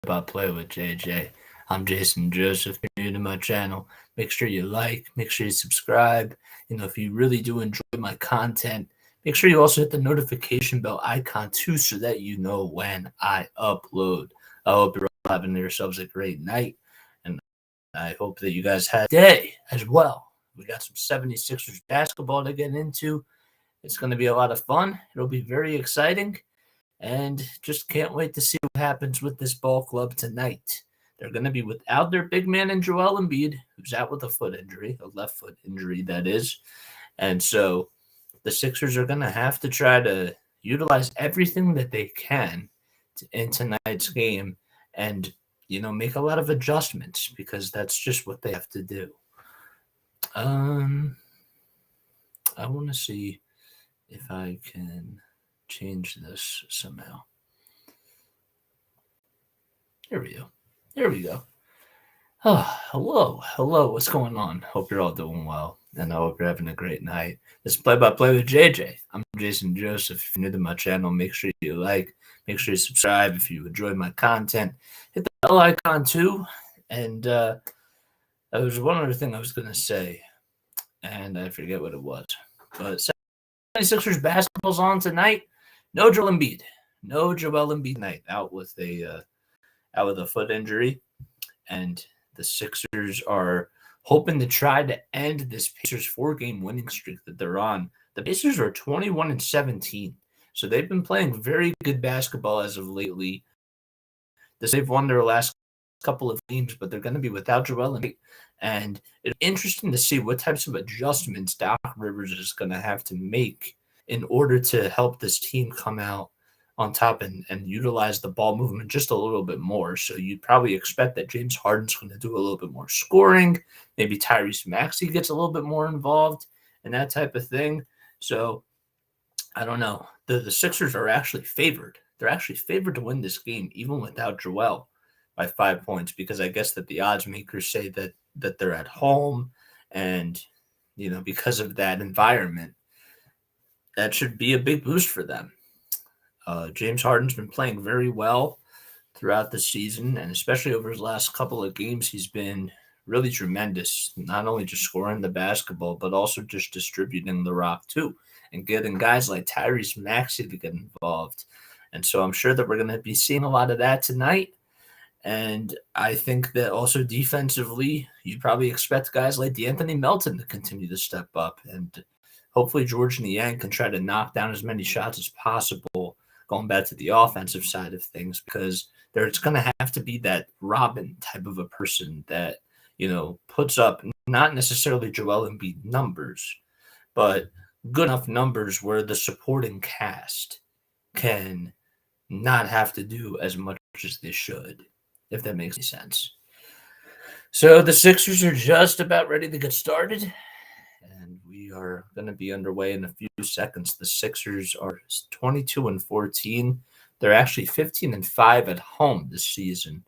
Play-by-Play with JJ. I'm Jason Joseph. If you're new to my channel, make sure you like, make sure you subscribe. If you really do enjoy my content, make sure you also hit the notification bell icon too so that you know when I upload. I hope you're all having yourselves a great night, and I hope that you guys had a day as well. We got some 76ers basketball to get into. It's going to be a lot of fun. It'll be very exciting. And just can't wait to see what happens with this ball club tonight. They're going to be without their big man in Joel Embiid, who's out with a foot injury, a left foot injury, that is. And so the Sixers are going to have to try to utilize everything that they can in tonight's game and, make a lot of adjustments because that's just what they have to do. I want to see if I can change this somehow. Here we go. Oh, hello. What's going on? Hope you're all doing well, and I hope you're having a great night. This is Play-by-Play with JJ. I'm Jason Joseph. If you're new to my channel, make sure you like, make sure you subscribe. If you enjoy my content, hit the bell icon too. And there was one other thing I was going to say, and I forget what it was. But 76ers basketball's on tonight. No Joel Embiid tonight, out with a foot injury, and the Sixers are hoping to try to end this Pacers 4-game winning streak that they're on. The Pacers are 21-17, so they've been playing very good basketball as of lately. They've won their last couple of games, but they're going to be without Joel Embiid, and it's interesting to see what types of adjustments Doc Rivers is going to have to make in order to help this team come out on top and utilize the ball movement just a little bit more. So you'd probably expect that James Harden's going to do a little bit more scoring. Maybe Tyrese Maxey gets a little bit more involved and that type of thing. So I don't know. The Sixers are actually favored. They're actually favored to win this game, even without Joel, by 5 points, because I guess that the odds makers say that they're at home and, because of that environment, that should be a big boost for them. James Harden's been playing very well throughout the season, and especially over his last couple of games, he's been really tremendous, not only just scoring the basketball, but also just distributing the rock too, and getting guys like Tyrese Maxey to get involved. And so I'm sure that we're going to be seeing a lot of that tonight. And I think that also defensively, you'd probably expect guys like D'Anthony Melton to continue to step up, and hopefully George Niang can try to knock down as many shots as possible going back to the offensive side of things, because there's going to have to be that Robin type of a person that, puts up not necessarily Joel Embiid numbers, but good enough numbers where the supporting cast can not have to do as much as they should, if that makes any sense. So the Sixers are just about ready to get started, and we are going to be underway in a few seconds. The Sixers are 22-14. They're actually 15-5 at home this season,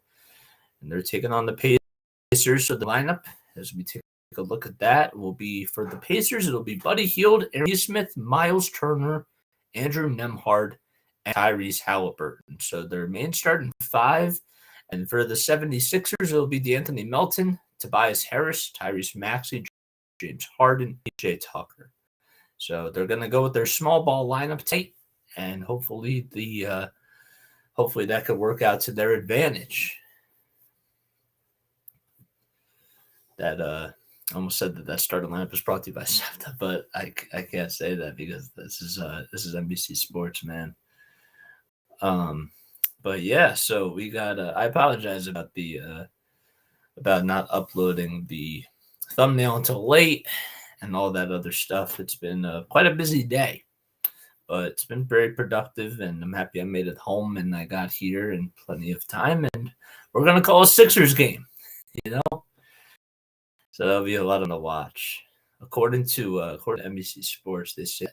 and they're taking on the Pacers. So the lineup, as we take a look at that, will be for the Pacers. It'll be Buddy Hield, Aaron Smith, Miles Turner, Andrew Nembhard, and Tyrese Halliburton. So their main starting five. And for the 76ers, it'll be D'Anthony Melton, Tobias Harris, Tyrese Maxey, James Harden, PJ Tucker. So they're going to go with their small ball lineup tight, and hopefully that could work out to their advantage. That almost said that starting lineup is brought to you by SEPTA, but I can't say that because this is NBC Sports, man. But yeah, so we got. I apologize about about not uploading the thumbnail until late and all that other stuff. It's been quite a busy day, but it's been very productive, and I'm happy I made it home and I got here in plenty of time, and we're gonna call a Sixers game, so that'll be a lot to watch. According to NBC Sports, they say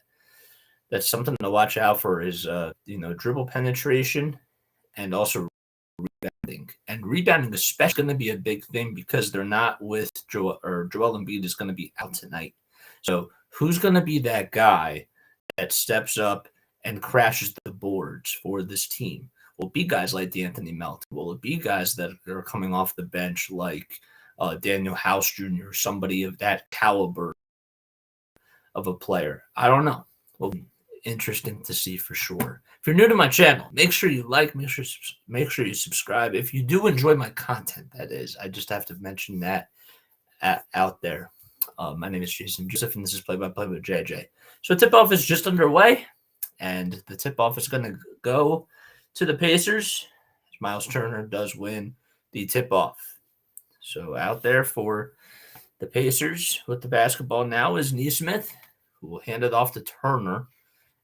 that something to watch out for is dribble penetration and also rebounding. And rebounding especially going to be a big thing because they're not with Joel Embiid is going to be out tonight. So who's going to be that guy that steps up and crashes the boards for this team? Will it be guys like D'Anthony Melton? Will it be guys that are coming off the bench like Daniel House Jr., somebody of that caliber of a player? I don't know. Well, interesting to see for sure. If you're new to my channel, make sure you like, make sure you subscribe. If you do enjoy my content, that is, I just have to mention that out there. My name is Jason Joseph, and this is Play by Play with JJ. So tip-off is just underway, and the tip-off is going to go to the Pacers. Miles Turner does win the tip-off. So out there for the Pacers with the basketball now is Nesmith, who will hand it off to Turner.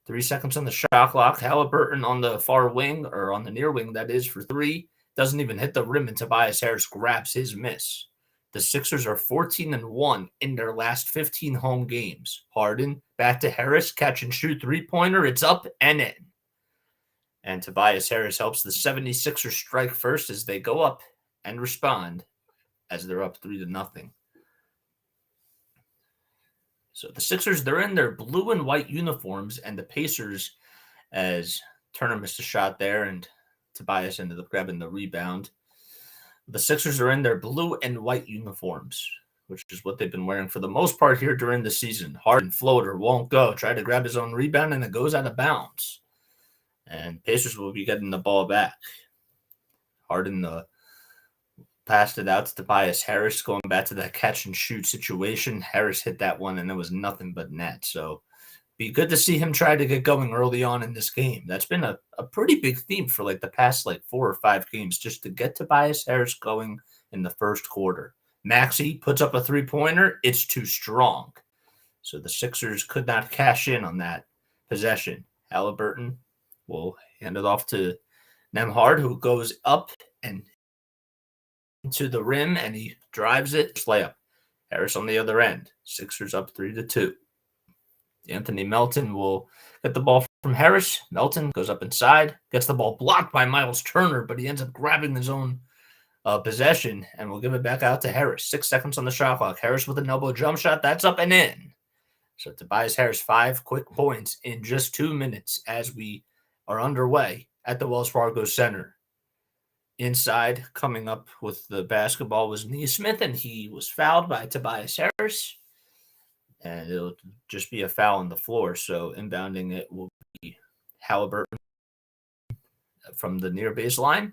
3 seconds on the shot clock. Halliburton on the far wing, or on the near wing, that is, for three. Doesn't even hit the rim, and Tobias Harris grabs his miss. The Sixers are 14-1 in their last 15 home games. Harden back to Harris, catch and shoot three-pointer. It's up and in. And Tobias Harris helps the 76ers strike first as they go up and respond as they're up 3-0. So the Sixers, they're in their blue and white uniforms, and the Pacers, as Turner missed a shot there and Tobias ended up grabbing the rebound. The Sixers are in their blue and white uniforms, which is what they've been wearing for the most part here during the season. Harden floater won't go. Tried to grab his own rebound, and it goes out of bounds. And Pacers will be getting the ball back. Harden passed it out to Tobias Harris, going back to that catch-and-shoot situation. Harris hit that one, and it was nothing but net. So be good to see him try to get going early on in this game. That's been a pretty big theme for the past 4 or 5 games, just to get Tobias Harris going in the first quarter. Maxey puts up a three-pointer. It's too strong. So the Sixers could not cash in on that possession. Halliburton will hand it off to Nembhard, who goes up and to the rim, and he drives it. Layup. Harris on the other end. Sixers up 3-2. Anthony Melton will get the ball from Harris. Melton goes up inside, gets the ball blocked by Miles Turner, but he ends up grabbing his own possession, and we'll give it back out to Harris. 6 seconds on the shot clock. Harris with an elbow jump shot. That's up and in. So Tobias Harris, 5 quick points in just 2 minutes as we are underway at the Wells Fargo Center. Inside, coming up with the basketball was Nesmith, and he was fouled by Tobias Harris. And it'll just be a foul on the floor. So inbounding it will be Halliburton from the near baseline.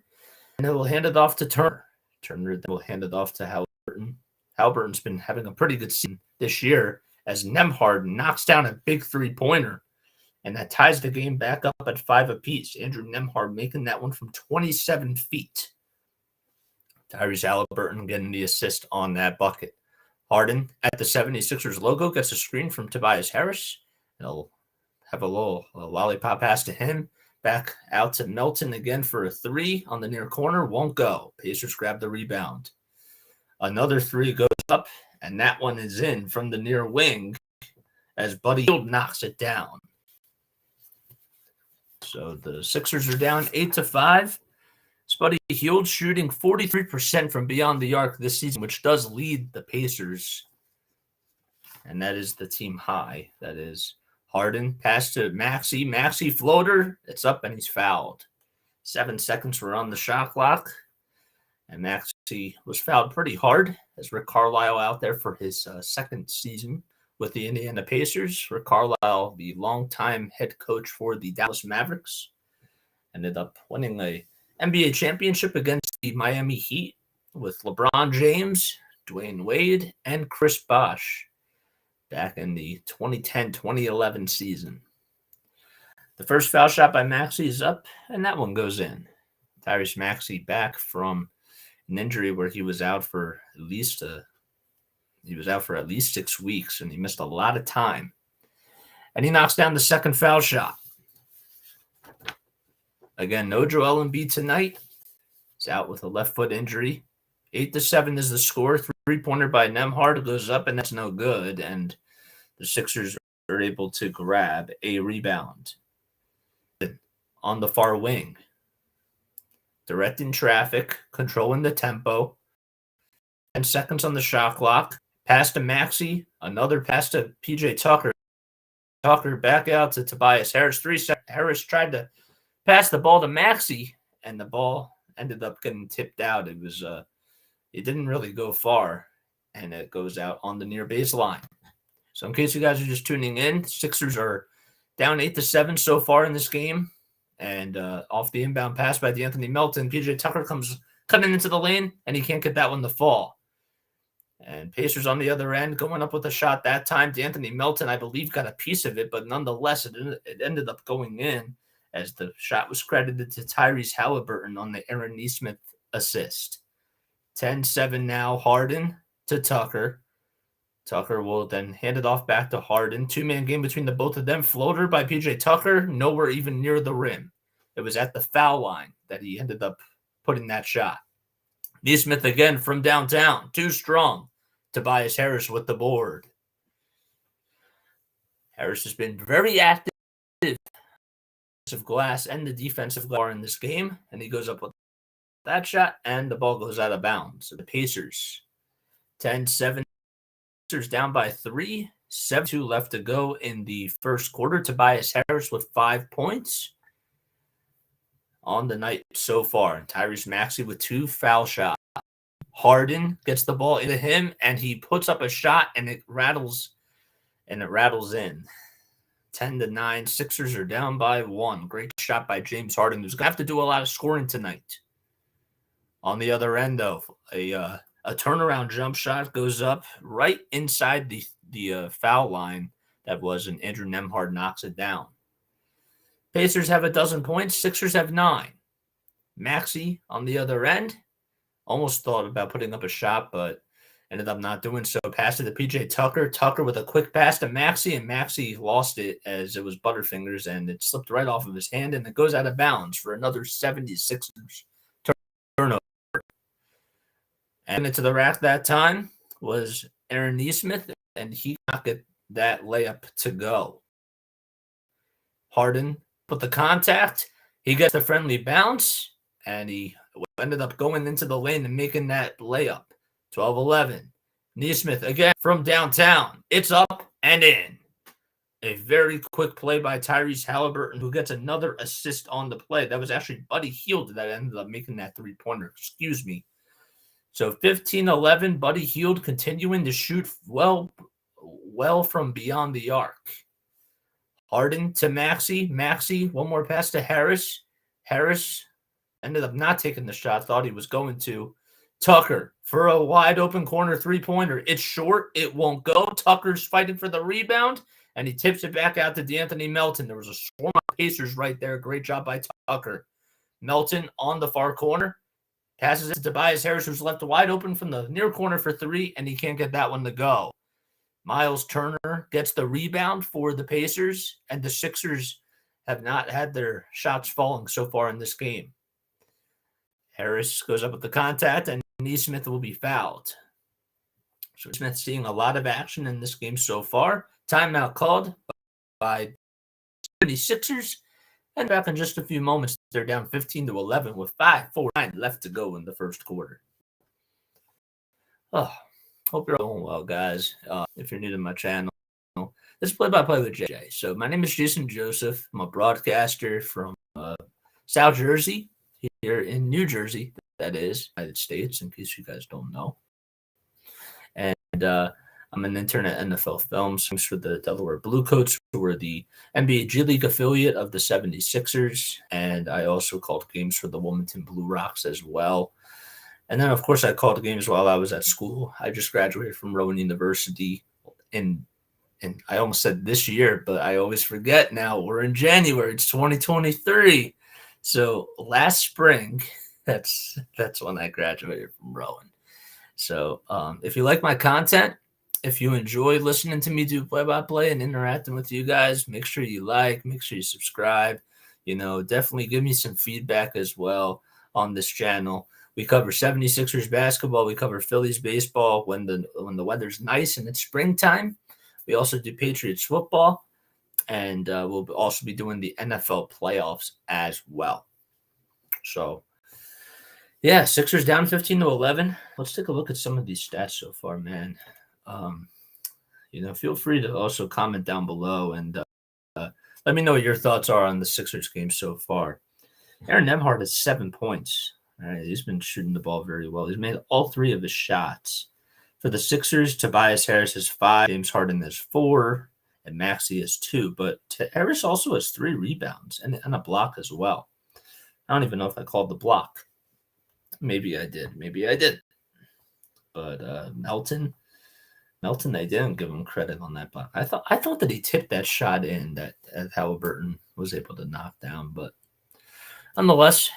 And it will hand it off to Turner. Turner will hand it off to Halliburton. Halliburton's been having a pretty good season this year as Nembhard knocks down a big three-pointer. And that ties the game back up at 5 apiece. Andrew Nembhard making that one from 27 feet. Tyrese Halliburton getting the assist on that bucket. Harden at the 76ers logo gets a screen from Tobias Harris. He'll have a little lollipop pass to him. Back out to Melton again for a 3 on the near corner. Won't go. Pacers grab the rebound. Another 3 goes up, and that one is in from the near wing as Buddy Hield knocks it down. So the Sixers are down 8-5. Buddy Hield shooting 43% from beyond the arc this season, which does lead the Pacers. And that is the team high. That is Harden. Pass to Maxey. Maxey floater. It's up and he's fouled. 7 seconds were on the shot clock. And Maxey was fouled pretty hard as Rick Carlisle out there for his second season with the Indiana Pacers. Rick Carlisle, the longtime head coach for the Dallas Mavericks, ended up winning a NBA championship against the Miami Heat with LeBron James, Dwayne Wade, and Chris Bosh back in the 2010-2011 season. The first foul shot by Maxey is up, and that one goes in. Tyrese Maxey back from an injury where he was out for at least 6 weeks, and he missed a lot of time. And he knocks down the second foul shot. Again, no Joel Embiid tonight. He's out with a left foot injury. 8-7 is the score. 3-pointer by Nembhard goes up, and that's no good. And the Sixers are able to grab a rebound. On the far wing, directing traffic, controlling the tempo. 10 seconds on the shot clock. Pass to Maxey. Another pass to PJ Tucker. Tucker back out to Tobias Harris. Harris tried to pass the ball to Maxey, and the ball ended up getting tipped out. It didn't really go far, and it goes out on the near baseline. So in case you guys are just tuning in, Sixers are down 8-7 so far in this game. And off the inbound pass by D'Anthony Melton, PJ Tucker comes cutting into the lane, and he can't get that one to fall. And Pacers on the other end going up with a shot that time. D'Anthony Melton, I believe, got a piece of it, but nonetheless, it ended up going in as the shot was credited to Tyrese Halliburton on the Aaron Nesmith assist. 10-7 now, Harden to Tucker. Tucker will then hand it off back to Harden. Two-man game between the both of them. Floater by PJ Tucker, nowhere even near the rim. It was at the foul line that he ended up putting that shot. Nesmith again from downtown, too strong. Tobias Harris with the board. Harris has been very active of glass and the defensive glass in this game, and he goes up with that shot, and the ball goes out of bounds. So the Pacers 10-7. Pacers down by 3, 7-2 left to go in the first quarter. Tobias Harris with 5 points on the night so far. And Tyrese Maxey with 2 foul shots. Harden gets the ball into him, and he puts up a shot, and it rattles in. 10-9. Sixers are down by 1. Great shot by James Harden, who's going to have to do a lot of scoring tonight. On the other end, though, a turnaround jump shot goes up right inside the foul line that was, and Andrew Nembhard knocks it down. Pacers have 12 points. Sixers have 9. Maxey on the other end almost thought about putting up a shot, but ended up not doing so. Pass it to PJ Tucker. Tucker with a quick pass to Maxey, and Maxey lost it as it was Butterfingers, and it slipped right off of his hand, and it goes out of bounds for another 76ers turnover. And into the rack that time was Aaron Nesmith, and he got that layup to go. Harden put the contact. He gets the friendly bounce, and he ended up going into the lane and making that layup. 12-11. Nesmith again from downtown. It's up and in. A very quick play by Tyrese Halliburton, who gets another assist on the play. That was actually Buddy Hield that ended up making that three-pointer. Excuse me. So 15-11, Buddy Hield continuing to shoot well from beyond the arc. Harden to Maxey. Maxey, one more pass to Harris. Harris ended up not taking the shot, thought he was going to. Tucker for a wide open corner three-pointer. It's short. It won't go. Tucker's fighting for the rebound, and he tips it back out to D'Anthony Melton. There was a swarm of Pacers right there. Great job by Tucker. Melton on the far corner. Passes it to Tobias Harris, who's left wide open from the near corner for 3, and he can't get that one to go. Miles Turner gets the rebound for the Pacers, and the Sixers have not had their shots falling so far in this game. Harris goes up with the contact, and Nesmith will be fouled. So Smith seeing a lot of action in this game so far. Timeout called by the Sixers. And back in just a few moments, they're down 15-11 with 5:49 left to go in the first quarter. Oh, hope you're all doing well, guys. If you're new to my channel, this is Play-by-Play with JJ. So my name is Jason Joseph. I'm a broadcaster from South Jersey, here in New Jersey, that is, United States, in case you guys don't know. And I'm an intern at NFL Films for the Delaware Bluecoats, who are the NBA G League affiliate of the 76ers. And I also called games for the Wilmington Blue Rocks as well. And then, of course, I called games while I was at school. I just graduated from Rowan University in I almost said this year, but I always forget now. We're in January. It's 2023. So last spring, that's when I graduated from Rowan. So if you like my content, if you enjoy listening to me do play-by-play and interacting with you guys, make sure you like, make sure you subscribe. Definitely give me some feedback as well on this channel. We cover 76ers basketball. We cover Phillies baseball when the weather's nice and it's springtime. We also do Patriots football, and we'll also be doing the NFL playoffs as well. So, yeah, Sixers down 15-11. Let's take a look at some of these stats so far, man. Feel free to also comment down below and let me know what your thoughts are on the Sixers game so far. Aaron Nemhard has 7 points. All right, he's been shooting the ball very well. He's made all 3 of his shots. For the Sixers, Tobias Harris has 5, James Harden has 4, and Maxey has 2. But Harris also has 3 rebounds and a block as well. I don't even know if I called the block. Maybe I did. But Melton, they didn't give him credit on that block. I thought that he tipped that shot in that Halliburton was able to knock down, but nonetheless,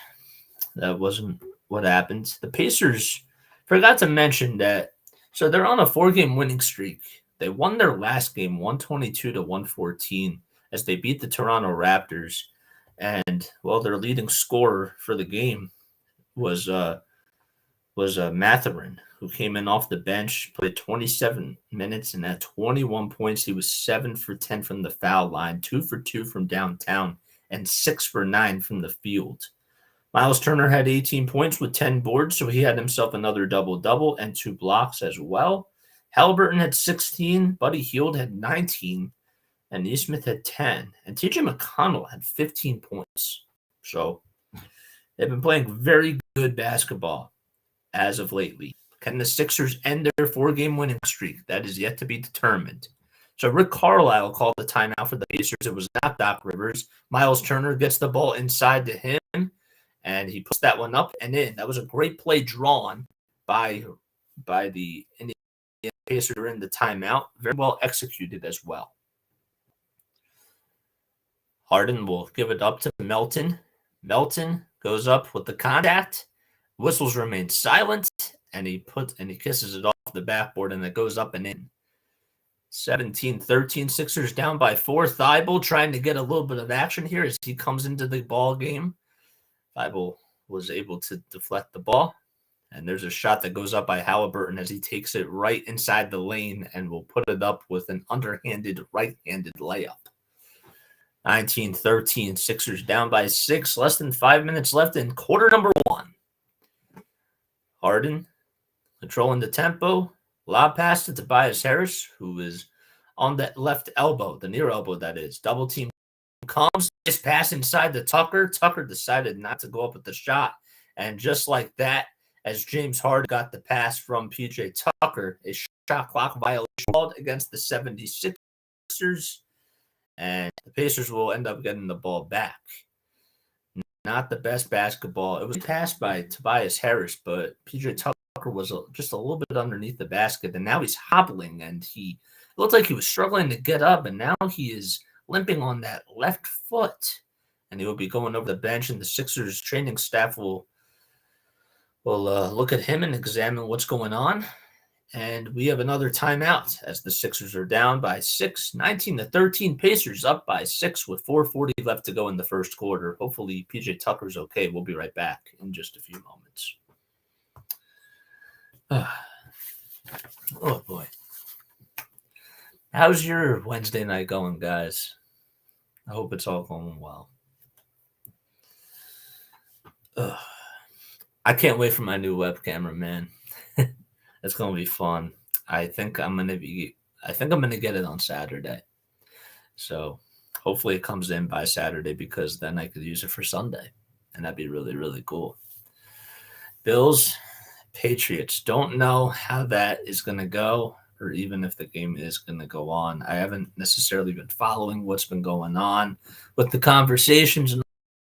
that wasn't what happened. The Pacers forgot to mention that. So they're on a 4-game winning streak. They won their last game 122-114 as they beat the Toronto Raptors. And well, their leading scorer for the game was Mathurin, who came in off the bench, played 27 minutes and had 21 points. He was 7 for 10 from the foul line, 2 for 2 from downtown, and 6 for 9 from the field. Miles Turner had 18 points with 10 boards, so he had himself another double-double and 2 blocks as well. Halliburton had 16, Buddy Hield had 19, and Nesmith had 10. And TJ McConnell had 15 points. So they've been playing very good basketball as of lately. Can the Sixers end their 4-game winning streak? That is yet to be determined. So Rick Carlisle called the timeout for the Pacers. It was not Doc Rivers. Miles Turner gets the ball inside to him, and he puts that one up and in. That was a great play drawn by the Indiana Pacers in the timeout. Very well executed as well. Harden will give it up to Melton. Melton goes up with the contact. Whistles remain silent, and he kisses it off the backboard, and it goes up and in. 17-13, Sixers down by 4. Thibault trying to get a little bit of action here as he comes into the ball game. Thibault was able to deflect the ball, and there's a shot that goes up by Halliburton as he takes it right inside the lane and will put it up with an underhanded right-handed layup. 19-13, Sixers down by 6, less than 5 minutes left in quarter number 1. Harden controlling the tempo, lob pass to Tobias Harris, who is on that left elbow, the near elbow that is. Double team comes, nice pass inside to Tucker. Tucker decided not to go up with the shot. And just like that, as James Harden got the pass from PJ Tucker, a shot clock violation called against the 76ers. And the Pacers will end up getting the ball back. Not the best basketball. It was passed by Tobias Harris, but PJ Tucker was just a little bit underneath the basket, and now he's hobbling, and he looked like he was struggling to get up, and now he is limping on that left foot, and he will be going over the bench, and the Sixers training staff will look at him and examine what's going on. And we have another timeout as the Sixers are down by 6, 19-13. Pacers up by 6 with 4:40 left to go in the first quarter. Hopefully PJ Tucker's okay. We'll be right back in just a few moments. Oh, boy. How's your Wednesday night going, guys? I hope it's all going well. I can't wait for my new webcam, man. It's gonna be fun. I think I'm gonna get it on Saturday. So hopefully it comes in by Saturday because then I could use it for Sunday. And that'd be really, really cool. Bills, Patriots. Don't know how that is gonna go, or even if the game is gonna go on. I haven't necessarily been following what's been going on with the conversations and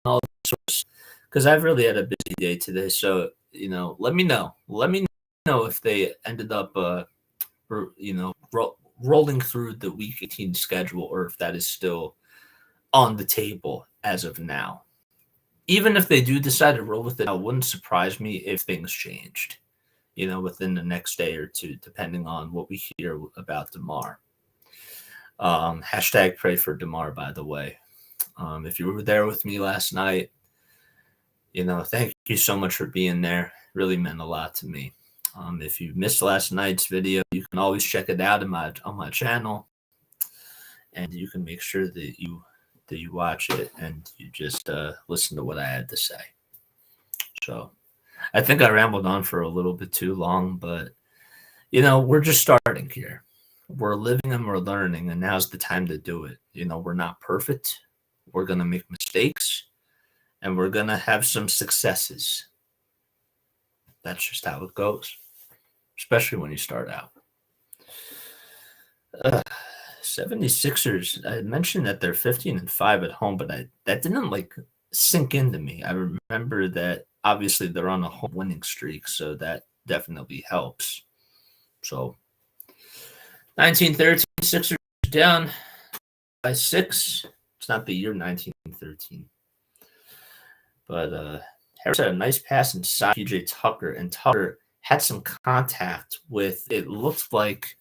all sorts, because I've really had a busy day today. So, let me know. Let me know if they ended up, rolling through the Week 18 schedule, or if that is still on the table as of now. Even if they do decide to roll with it, it wouldn't surprise me if things changed, within the next day or two, depending on what we hear about DeMar. Hashtag pray for DeMar, by the way. If you were there with me last night, thank you so much for being there. Really meant a lot to me. If you missed last night's video, you can always check it out on my channel, and you can make sure that you watch it and you just listen to what I had to say. So I think I rambled on for a little bit too long, but we're just starting here. We're living and we're learning, and now's the time to do it. We're not perfect. We're gonna make mistakes, and we're going to have some successes. That's just how it goes, especially when you start out. 76ers, I mentioned that they're 15-5 at home, but that didn't sink into me. I remember that obviously they're on a home winning streak, so that definitely helps. So 1913, Sixers down by 6. It's not the year 1913. But Harris had a nice pass inside PJ Tucker, and Tucker had some contact with, it looked like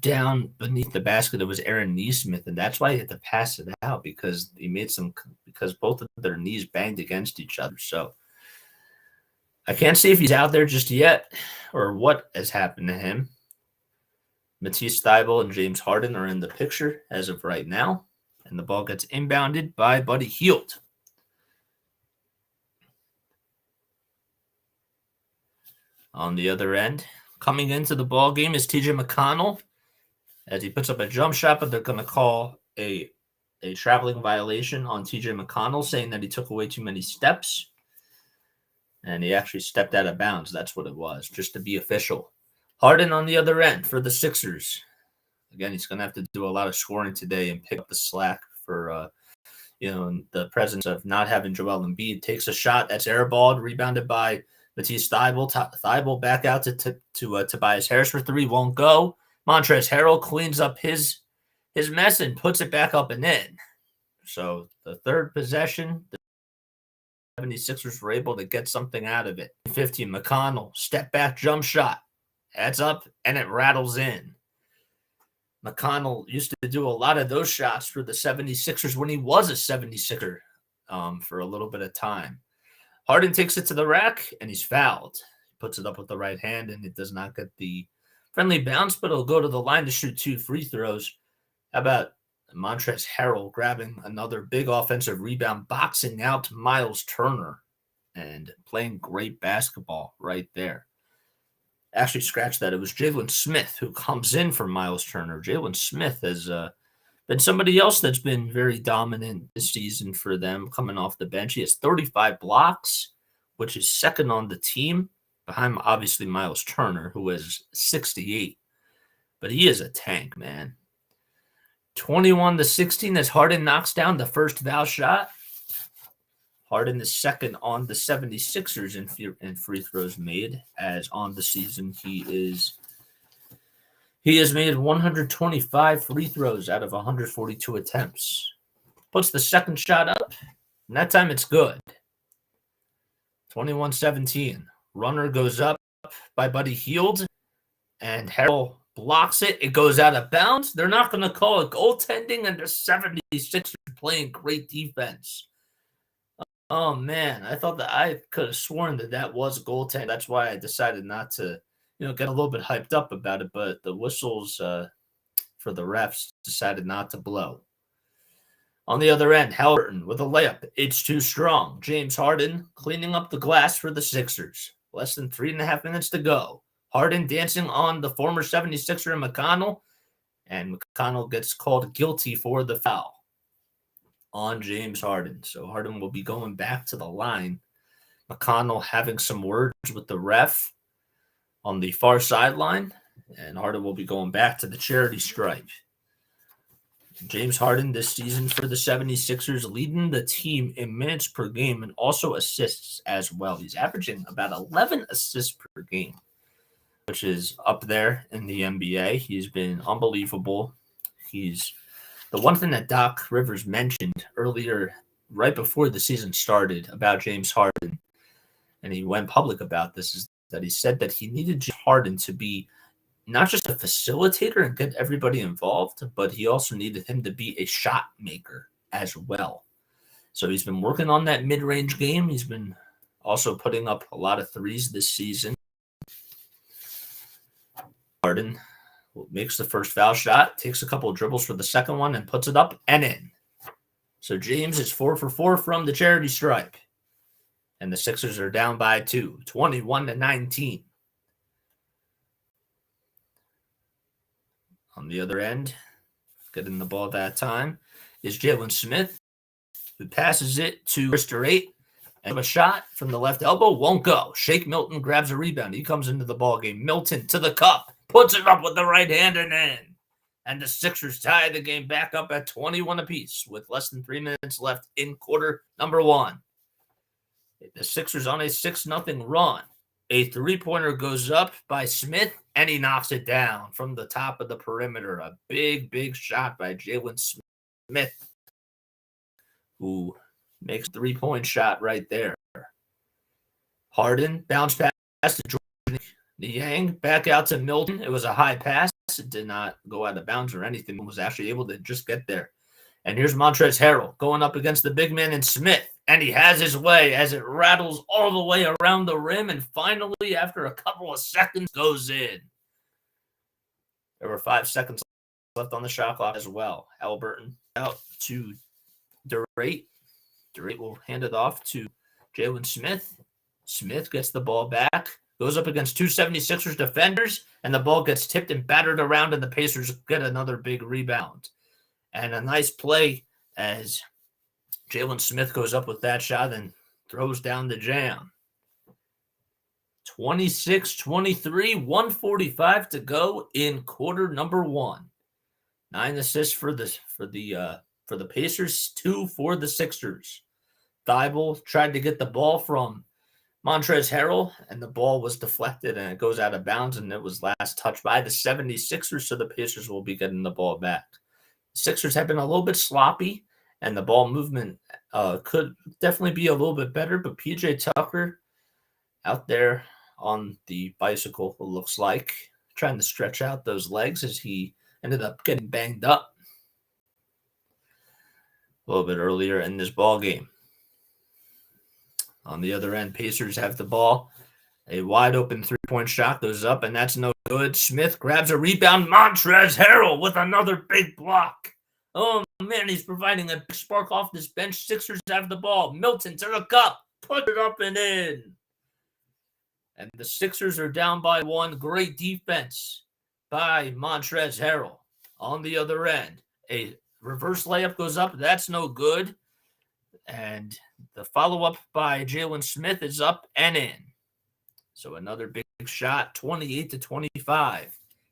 down beneath the basket, it was Aaron Nesmith, and that's why he had to pass it out because both of their knees banged against each other. So I can't see if he's out there just yet or what has happened to him. Matisse Thybulle and James Harden are in the picture as of right now, and the ball gets inbounded by Buddy Hield. On the other end, coming into the ball game is TJ McConnell as he puts up a jump shot, but they're going to call a traveling violation on TJ McConnell, saying that he took away too many steps. And he actually stepped out of bounds. That's what it was, just to be official. Harden on the other end for the Sixers. Again, he's going to have to do a lot of scoring today and pick up the slack for, in the presence of not having Joel Embiid. Takes a shot that's airballed, rebounded by Matisse Thybulle. Thybulle back out to Tobias Harris for 3. Won't go. Montrezl Harrell cleans up his mess and puts it back up and in. So the third possession, the 76ers were able to get something out of it. 15, McConnell, step back jump shot. Adds up, and it rattles in. McConnell used to do a lot of those shots for the 76ers when he was a 76er for a little bit of time. Harden takes it to the rack, and he's fouled. He puts it up with the right hand, and it does not get the friendly bounce, but it'll go to the line to shoot 2 free throws. How about Montrezl Harrell grabbing another big offensive rebound, boxing out Miles Turner, and playing great basketball right there. Actually, scratch that. It was Jalen Smith who comes in for Miles Turner. Jalen Smith has been somebody else that's been very dominant this season for them, coming off the bench. He has 35 blocks, which is second on the team, behind obviously Miles Turner, who has 68. But he is a tank, man. 21-16 as Harden knocks down the first foul shot. Harden is second on the 76ers in free throws made, as on the season he has made 125 free throws out of 142 attempts. Puts the second shot up, and that time it's good. 21-17. Runner goes up by Buddy Hield, and Harrell blocks it. It goes out of bounds. They're not going to call it goaltending, and the 76ers playing great defense. Oh, man, I thought that I could have sworn that was goaltending. That's why I decided not to, get a little bit hyped up about it, but the whistles for the refs decided not to blow. On the other end, Halliburton with a layup. It's too strong. James Harden cleaning up the glass for the Sixers. Less than 3.5 minutes to go. Harden dancing on the former 76er and McConnell gets called guilty for the foul on James Harden. So Harden will be going back to the line. McConnell having some words with the ref on the far sideline, and Harden will be going back to the charity stripe. James Harden this season for the 76ers, leading the team in minutes per game and also assists as well. He's averaging about 11 assists per game, which is up there in the NBA. He's been unbelievable. He's the one thing that Doc Rivers mentioned earlier, right before the season started, about James Harden, and he went public about this, is that he said that he needed James Harden to be not just a facilitator and get everybody involved, but he also needed him to be a shot maker as well. So he's been working on that mid-range game. He's been also putting up a lot of threes this season. Harden makes the first foul shot, takes a couple of dribbles for the second one, and puts it up and in. So James is 4 for 4 from the charity stripe. And the Sixers are down by 2, 21-19. On the other end, getting the ball that time, is Jalen Smith, who passes it to Mr. 8. And a shot from the left elbow won't go. Shake Milton grabs a rebound. He comes into the ball game. Milton to the cup. Puts it up with the right hand and in. And the Sixers tie the game back up at 21 apiece with less than 3 minutes left in quarter number 1. The Sixers on a 6-0 run. A three-pointer goes up by Smith, and he knocks it down from the top of the perimeter. A big, big shot by Jalen Smith, who makes a three-point shot right there. Harden, bounce pass to Jordan Niang, back out to Milton. It was a high pass. It did not go out of bounds or anything. It was actually able to just get there. And here's Montrezl Harrell going up against the big man in Smith. And he has his way as it rattles all the way around the rim. And finally, after a couple of seconds, goes in. There were 5 seconds left on the shot clock as well. Halliburton out to Durant. Durant will hand it off to Jalen Smith. Smith gets the ball back. Goes up against 2 76ers defenders. And the ball gets tipped and battered around. And the Pacers get another big rebound. And a nice play as Jalen Smith goes up with that shot and throws down the jam. 26-23, 1:45 to go in quarter number 1. 9 assists for the Pacers, 2 for the Sixers. Thybulle tried to get the ball from Montrezl Harrell, and the ball was deflected, and it goes out of bounds, and it was last touched by the 76ers, so the Pacers will be getting the ball back. Sixers have been a little bit sloppy, and the ball movement could definitely be a little bit better. But P.J. Tucker out there on the bicycle, it looks like, trying to stretch out those legs as he ended up getting banged up a little bit earlier in this ball game. On the other end, Pacers have the ball. A wide open three-point shot goes up, and that's no good. Smith grabs a rebound. Montrezl Harrell with another big block. Oh, man, he's providing a spark off this bench. Sixers have the ball. Milton to the cup. Put it up and in. And the Sixers are down by 1. Great defense by Montrezl Harrell. On the other end, a reverse layup goes up. That's no good. And the follow-up by Jalen Smith is up and in. So another big shot, 28-25.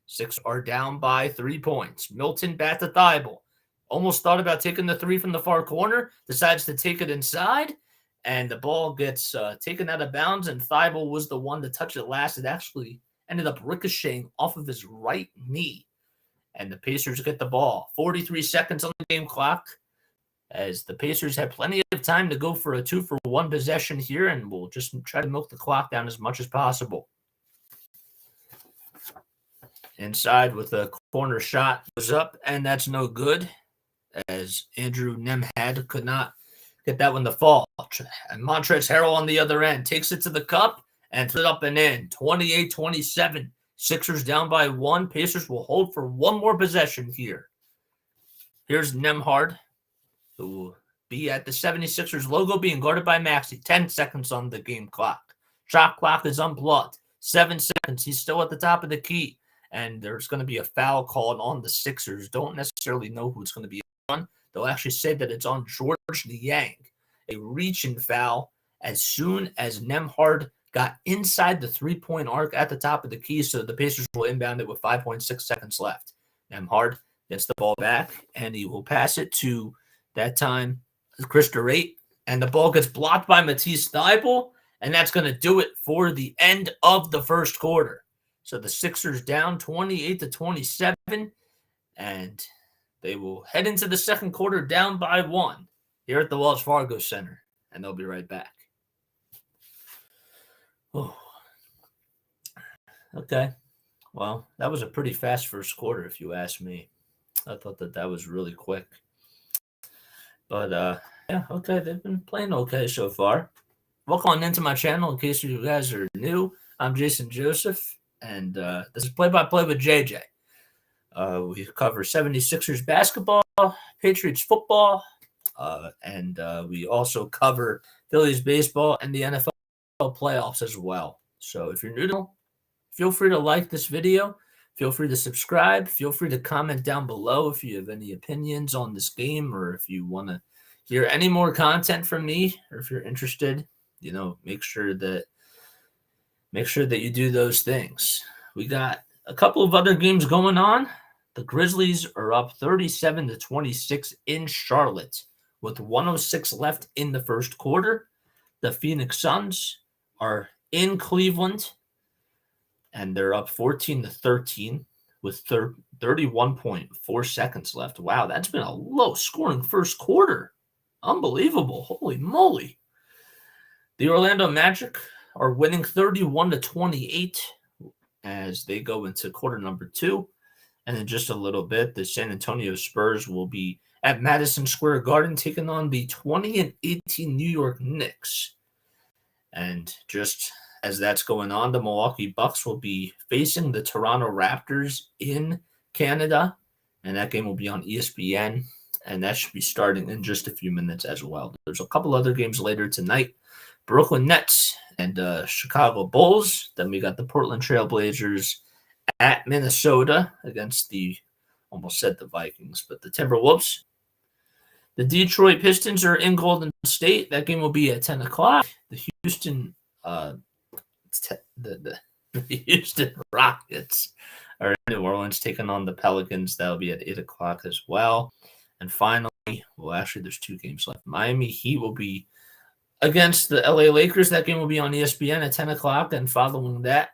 Sixers are down by 3 points. Milton back to Thybulle. Almost thought about taking the three from the far corner. Decides to take it inside. And the ball gets taken out of bounds. And Thybulle was the one to touch it last. It actually ended up ricocheting off of his right knee. And the Pacers get the ball. 43 seconds on the game clock. As the Pacers have plenty of time to go for a 2-for-1 possession here, and we'll just try to milk the clock down as much as possible. Inside with a corner shot goes up, and that's no good, as Andrew Nemhad could not get that one to fall. And Montrezl Harrell on the other end takes it to the cup and throws it up and in. 28-27. Sixers down by 1. Pacers will hold for one more possession here. Here's Nemhard, who will be at the 76ers logo being guarded by Maxey. 10 seconds on the game clock. Shot clock is unplugged. 7 seconds. He's still at the top of the key. And there's going to be a foul called on the Sixers. Don't necessarily know who it's going to be on. They'll actually say that it's on George Niang. A reaching foul as soon as Nemhard got inside the three-point arc at the top of the key. So the Pacers will inbound it with 5.6 seconds left. Nemhard gets the ball back, and he will pass it to that time Chris Durant, and the ball gets blocked by Matisse Thybulle, and that's going to do it for the end of the first quarter. So the Sixers down 28-27, and they will head into the second quarter down by 1 here at the Wells Fargo Center, and they'll be right back. Oh, okay. Well, that was a pretty fast first quarter, if you ask me. I thought that was really quick. But, yeah, okay, they've been playing okay so far. Welcome on into my channel in case you guys are new. I'm Jason Joseph, and this is Play-by-Play with JJ. We cover 76ers basketball, Patriots football, and we also cover Phillies baseball and the NFL playoffs as well. So if you're new, feel free to like this video. Feel free to subscribe. Feel free to comment down below if you have any opinions on this game, or if you want to hear any more content from me, or if you're interested make sure that you do those things. We got a couple of other games going on. The Grizzlies are up 37-26 in Charlotte with 106 left in the first quarter. The Phoenix Suns are in Cleveland, and they're up 14-13 with 31.4 seconds left. Wow, that's been a low-scoring first quarter. Unbelievable. Holy moly. The Orlando Magic are winning 31-28 as they go into quarter number 2. And in just a little bit, the San Antonio Spurs will be at Madison Square Garden taking on the 20-18 New York Knicks. And just as that's going on, the Milwaukee Bucks will be facing the Toronto Raptors in Canada. And that game will be on ESPN. And that should be starting in just a few minutes as well. There's a couple other games later tonight. Brooklyn Nets and Chicago Bulls. Then we got the Portland Trail Blazers at Minnesota against almost said the Vikings, but the Timberwolves. The Detroit Pistons are in Golden State. That game will be at 10 o'clock. The Houston Houston Rockets are in New Orleans taking on the Pelicans. That'll be at 8 o'clock as well. And finally, there's 2 games left. Miami Heat will be against the LA Lakers. That game will be on ESPN at 10 o'clock. And following that,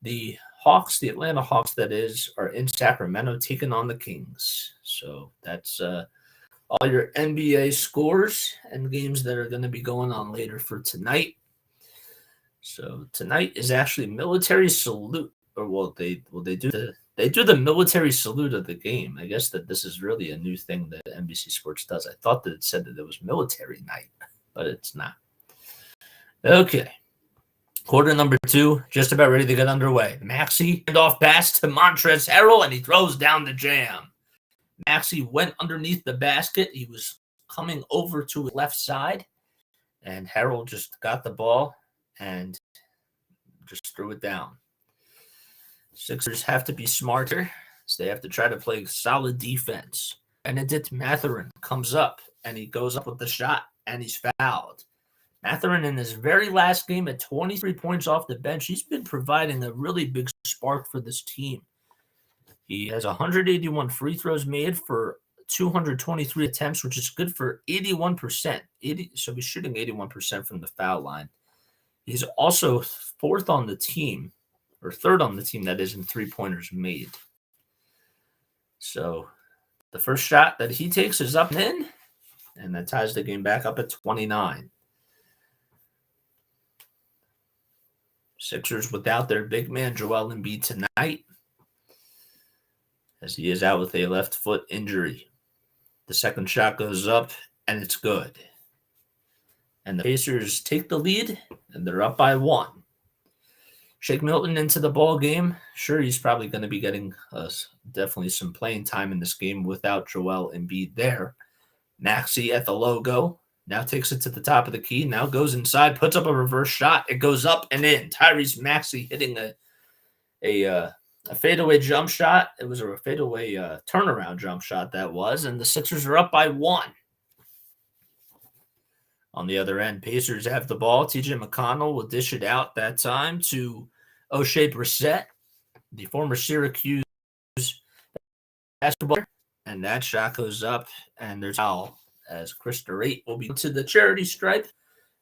the Atlanta Hawks, that is, are in Sacramento taking on the Kings. So that's all your NBA scores and games that are going to be going on later for tonight. So tonight is actually military salute, or they do the military salute of the game. I guess that this is really a new thing that NBC Sports does. I thought that it said that it was military night, but it's not. Okay. Quarter number 2, just about ready to get underway. Maxey handoff pass to Montrezl Harrell, and he throws down the jam. Maxey went underneath the basket. He was coming over to his left side, and Harrell just got the ball and just threw it down. Sixers have to be smarter, so they have to try to play solid defense. Benedict Mathurin comes up, and he goes up with the shot, and he's fouled. Mathurin in his very last game at 23 points off the bench, he's been providing a really big spark for this team. He has 181 free throws made for 223 attempts, which is good for 81%. So he's shooting 81% from the foul line. He's also third on the team, that is, in three-pointers made. So the first shot that he takes is up and in, and that ties the game back up at 29. Sixers without their big man, Joel Embiid, tonight, as he is out with a left foot injury. The second shot goes up, and it's good. And the Pacers take the lead, and they're up by 1. Shake Milton into the ball game. Sure, he's probably going to be getting definitely some playing time in this game without Joel Embiid there. Maxey at the logo. Now takes it to the top of the key. Now goes inside, puts up a reverse shot. It goes up and in. Tyrese Maxey hitting a fadeaway jump shot. It was a fadeaway turnaround jump shot, that was. And the Sixers are up by 1. On the other end, Pacers have the ball. TJ McConnell will dish it out that time to O'Shea Brissett, the former Syracuse basketball. And that shot goes up, and there's a foul, as Chris Durant will be to the charity stripe.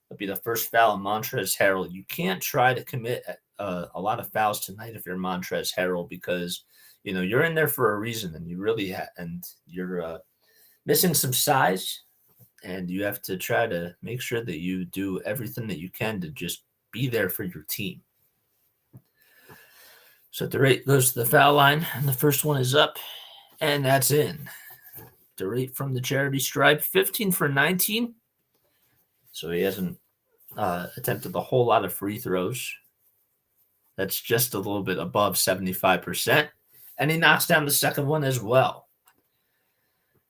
It'll be the first foul on Montrezl Harrell. You can't try to commit a lot of fouls tonight if you're Montrezl Harrell, because you're in there for a reason, and you really and you're missing some size, and you have to try to make sure that you do everything that you can to just be there for your team. So Durant goes to the foul line, and the first one is up, and that's in. Durant from the charity stripe, 15 for 19. So he hasn't attempted a whole lot of free throws. That's just a little bit above 75%. And he knocks down the second one as well.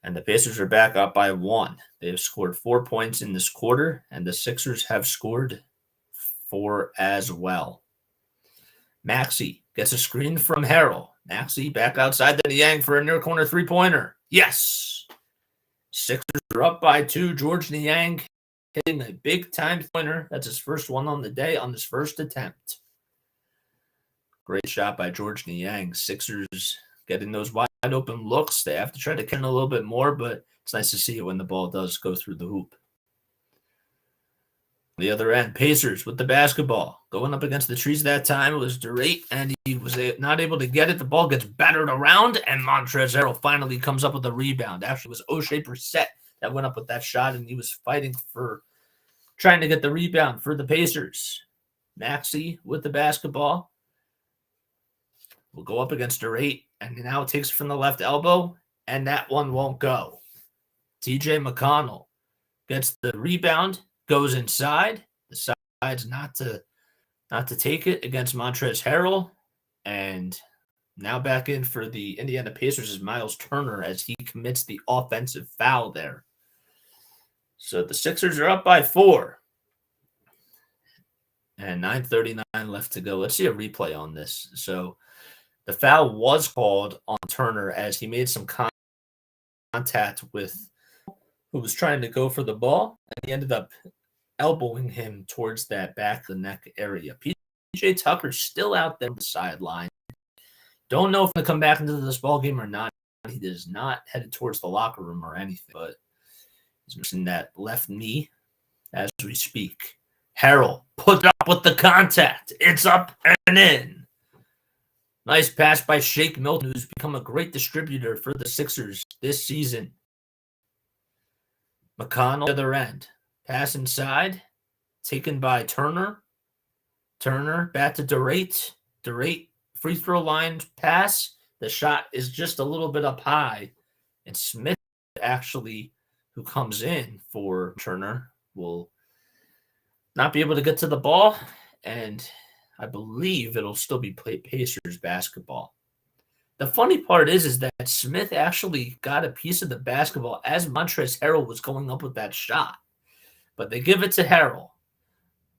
And the Pacers are back up by 1. They have scored 4 points in this quarter, and the Sixers have scored 4 as well. Maxey gets a screen from Harrell. Maxey back outside the Niang for a near corner three-pointer. Yes! Sixers are up by 2. George Niang hitting a big-time pointer. That's his first one on the day on his first attempt. Great shot by George Niang. Sixers getting those wide open looks. They have to try to catch a little bit more, but it's nice to see it when the ball does go through the hoop. The other end, Pacers with the basketball. Going up against the trees that time, it was Durant, and he was not able to get it. The ball gets battered around, and Montrezl Harrell finally comes up with a rebound. Actually, it was O'Shea Brissett that went up with that shot, and he was fighting for trying to get the rebound for the Pacers. Maxey with the basketball. Will go up against Durant, and now it takes it from the left elbow, and that one won't go. TJ McConnell gets the rebound, goes inside, decides not to take it against Montrezl Harrell, and now back in for the Indiana Pacers is Miles Turner as he commits the offensive foul there. So the Sixers are up by 4. And 9:39 left to go. Let's see a replay on this. So the foul was called on Turner as he made some contact with who was trying to go for the ball, and he ended up elbowing him towards that back of the neck area. PJ Tucker's still out there on the sideline. Don't know if he'll come back into this ball game or not. He is not headed towards the locker room or anything, but he's missing that left knee as we speak. Harrell put up with the contact. It's up and in. Nice pass by Shake Milton, who's become a great distributor for the Sixers this season. McConnell, the other end. Pass inside. Taken by Turner. Turner back to Durant. Durant, free throw line pass. The shot is just a little bit up high. And Smith, actually, who comes in for Turner, will not be able to get to the ball. And I believe it'll still be Pacers basketball. The funny part is that Smith actually got a piece of the basketball as Montrezl Harrell was going up with that shot. But they give it to Harrell.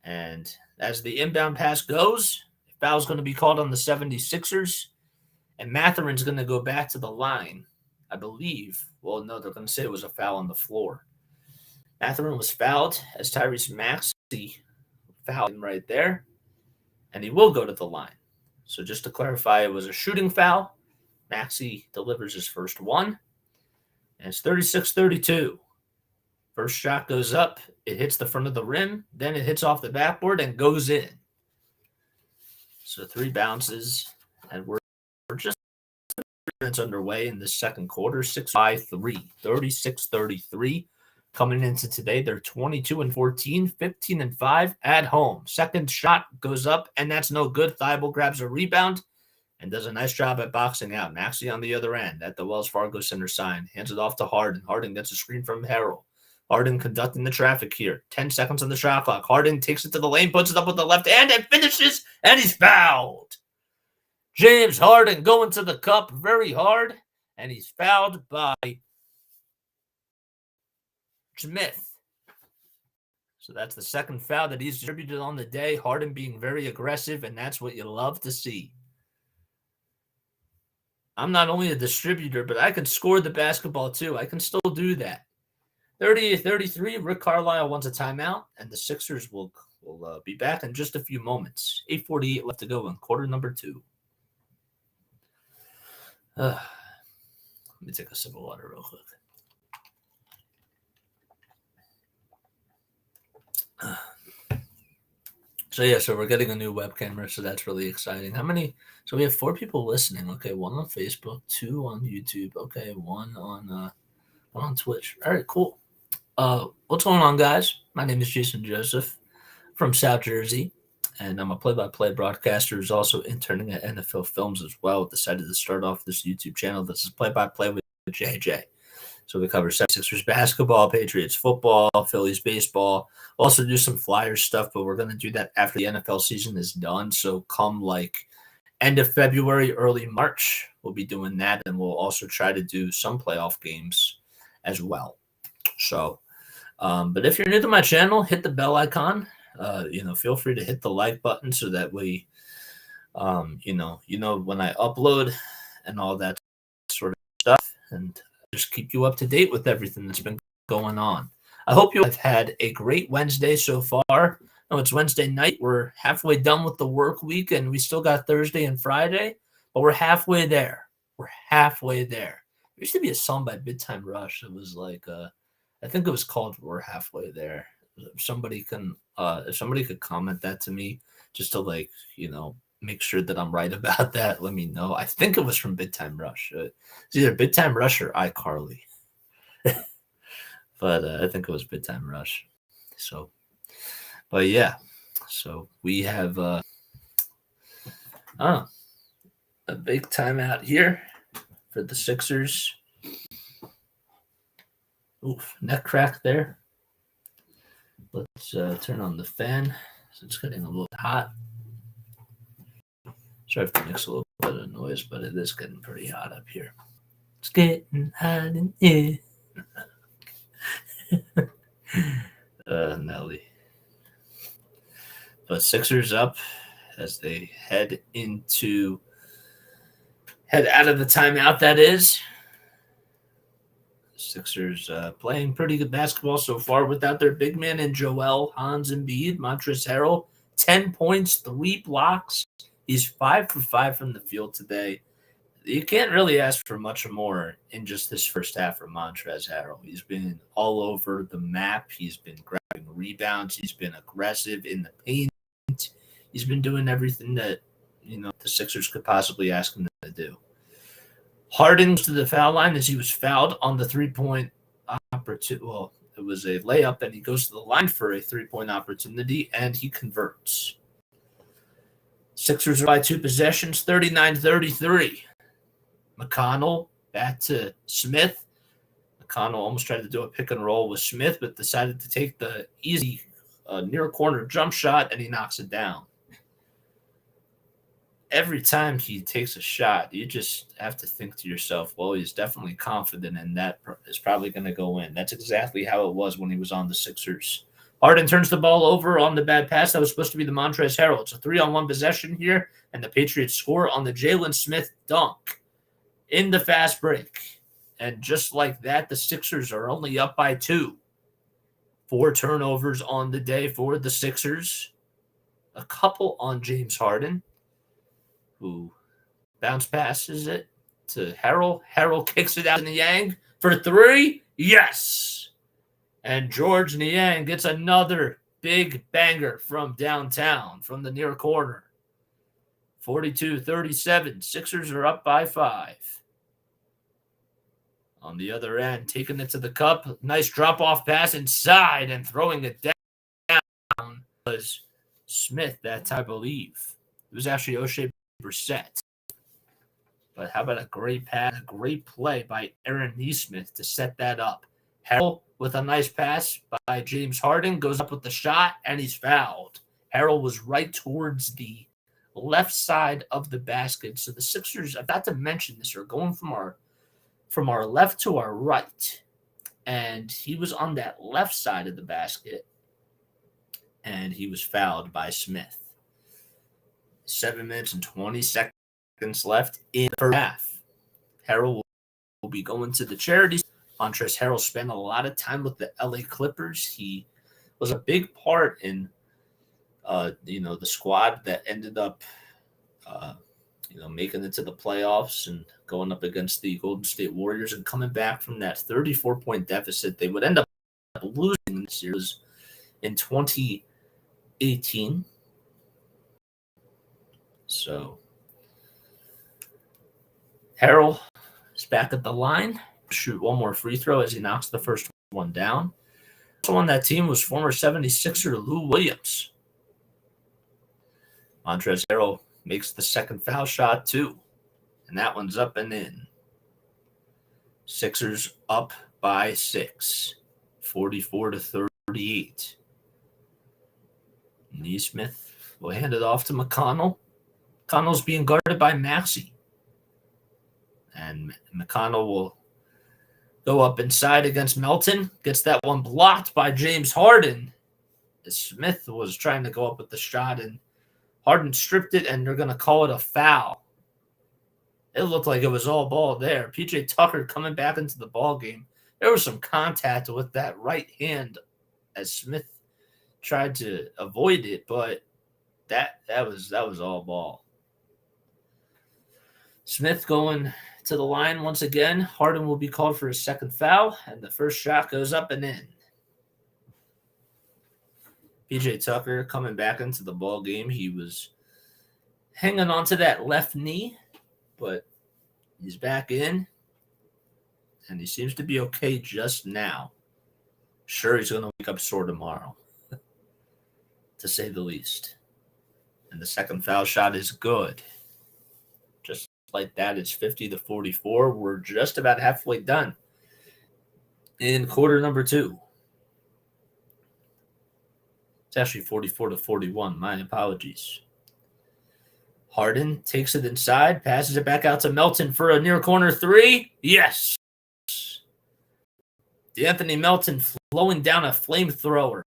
And as the inbound pass goes, foul's going to be called on the 76ers. And Matherin's going to go back to the line, I believe. Well, no, they're going to say it was a foul on the floor. Matherin was fouled as Tyrese Maxey fouled him right there. And he will go to the line. So just to clarify, it was a shooting foul. Maxey delivers his first one. And it's 36-32. First shot goes up. It hits the front of the rim. Then it hits off the backboard and goes in. So 3 bounces. And we're just 3 minutes underway in the second quarter. 6-5-3. 36-33. Coming into today, they're 22-14, 15-5 at home. Second shot goes up, and that's no good. Thibault grabs a rebound and does a nice job at boxing out. Maxey on the other end at the Wells Fargo Center sign. Hands it off to Harden. Harden gets a screen from Harrell. Harden conducting the traffic here. 10 seconds on the shot clock. Harden takes it to the lane, puts it up with the left hand, and finishes, and he's fouled. James Harden going to the cup very hard, and he's fouled by Smith. So that's the second foul that he's distributed on the day. Harden being very aggressive, and that's what you love to see. I'm not only a distributor, but I can score the basketball too. I can still do that. 30-33, Rick Carlisle wants a timeout, and the Sixers will be back in just a few moments. 8:48 left to go in quarter number 2. Let me take a sip of water real quick. So we're getting a new web camera, so that's really exciting. How many? So we have 4 people listening. Okay, 1 on Facebook, 2 on YouTube. Okay, 1 on Twitch. All right, cool. What's going on, guys? My name is Jason Joseph from South Jersey, and I'm a play-by-play broadcaster who's also interning at NFL Films as well. Decided to start off this YouTube channel. This is play-by-play with JJ. So we cover 76ers basketball, Patriots football, Phillies baseball. We'll also do some Flyers stuff, but we're going to do that after the NFL season is done. So come like end of February, early March, we'll be doing that. And we'll also try to do some playoff games as well. So, but if you're new to my channel, hit the bell icon. Feel free to hit the like button so that we, when I upload and all that sort of stuff. And just keep you up to date with everything that's been going on. I hope you have had a great Wednesday so far. No, it's Wednesday night. We're halfway done with the work week, and we still got Thursday and Friday, but we're halfway there. We're halfway there. There used to be a song by Big Time Rush. It was like, I think it was called "We're Halfway There." If somebody could comment that to me, just to make sure that I'm right about that. Let me know. I think it was from Big Time Rush. It's either Big Time Rush or iCarly, but I think it was Big Time Rush. So, but yeah, so we have a big timeout here for the Sixers. Oof, neck crack there. Let's turn on the fan. It's getting a little hot. Sorry if it makes a little bit of noise, but it is getting pretty hot up here. It's getting hot in here. Nelly. But Sixers up as they head out of the timeout, that is. Sixers playing pretty good basketball so far without their big man in Joel, Hans Embiid, Montrezl Harrell, 10 points, 3 blocks. He's 5 for 5 from the field today. You can't really ask for much more in just this first half for Montrezl Harrell. He's been all over the map. He's been grabbing rebounds. He's been aggressive in the paint. He's been doing everything that the Sixers could possibly ask him to do. Harden goes to the foul line as he was fouled on the 3-point opportunity. Well, it was a layup, and he goes to the line for a 3-point opportunity, and he converts. Sixers are by 2 possessions, 39-33. McConnell back to Smith. McConnell almost tried to do a pick and roll with Smith, but decided to take the easy near corner jump shot, and he knocks it down. Every time he takes a shot, you just have to think to yourself, well, he's definitely confident, and that is probably going to go in. That's exactly how it was when he was on the Sixers. Harden turns the ball over on the bad pass. That was supposed to be the Montrezl Harrell. It's a 3-on-1 possession here, and the Patriots score on the Jalen Smith dunk in the fast break. And just like that, the Sixers are only up by 2. 4 turnovers on the day for the Sixers. A couple on James Harden, who bounce passes it to Harrell. Harrell kicks it out to Niang for 3. Yes! And George Niang gets another big banger from downtown, from the near corner. 42-37. Sixers are up by 5. On the other end, taking it to the cup. Nice drop-off pass inside and throwing it down was Smith that time, I believe. It was actually O'Shea Brissett. But how about a great pass, a great play by Aaron Nesmith to set that up. Harrell with a nice pass by James Harden goes up with the shot, and he's fouled. Harrell was right towards the left side of the basket. So the Sixers, I've got to mention this, are going from our left to our right. And he was on that left side of the basket, and he was fouled by Smith. 7 minutes and 20 seconds left in the first half. Harrell will be going to the charities. Montrezl Harrell spent a lot of time with the LA Clippers. He was a big part in, the squad that ended up, making it to the playoffs and going up against the Golden State Warriors and coming back from that 34-point deficit. They would end up losing this year in 2018. So Harrell is back at the line. Shoot one more free throw as he knocks the first one down. Also on that team was former 76er Lou Williams. Montrezl Harrell makes the second foul shot too, and that one's up and in. Sixers up by 6, 44-38. Nesmith will hand it off to McConnell. McConnell's being guarded by Maxey. And McConnell will go up inside against Melton. Gets that one blocked by James Harden. Smith was trying to go up with the shot, and Harden stripped it, and they're going to call it a foul. It looked like it was all ball there. PJ Tucker coming back into the ball game. There was some contact with that right hand as Smith tried to avoid it, but that was all ball. Smith going to the line once again. Harden will be called for his second foul, and the first shot goes up and in. PJ Tucker coming back into the ball game. He was hanging on to that left knee, but he's back in, and he seems to be okay just now. Sure, he's going to wake up sore tomorrow, to say the least. And the second foul shot is good. Just like that, it's 50-44. We're just about halfway done in quarter number 2. It's actually 44-41. My apologies. Harden takes it inside, passes it back out to Melton for a near corner 3. Yes. D'Anthony Melton flowing down a flamethrower.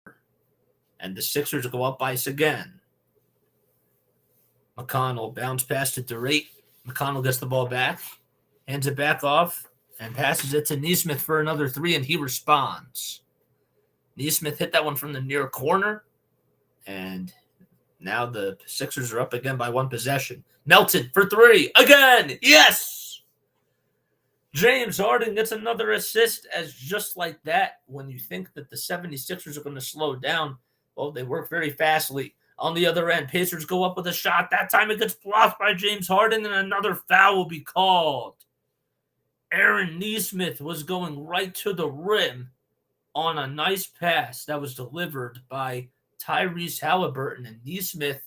And the Sixers go up ice again. McConnell bounce pass to DeRate. McConnell gets the ball back, hands it back off, and passes it to Nesmith for another 3, and he responds. Nesmith hit that one from the near corner, and now the Sixers are up again by 1 possession. Melton for 3 again. Yes! James Harden gets another assist as just like that, when you think that the 76ers are going to slow down, well, they work very fastly. On the other end, Pacers go up with a shot. That time it gets blocked by James Harden, and another foul will be called. Aaron Nesmith was going right to the rim on a nice pass that was delivered by Tyrese Halliburton, and Nesmith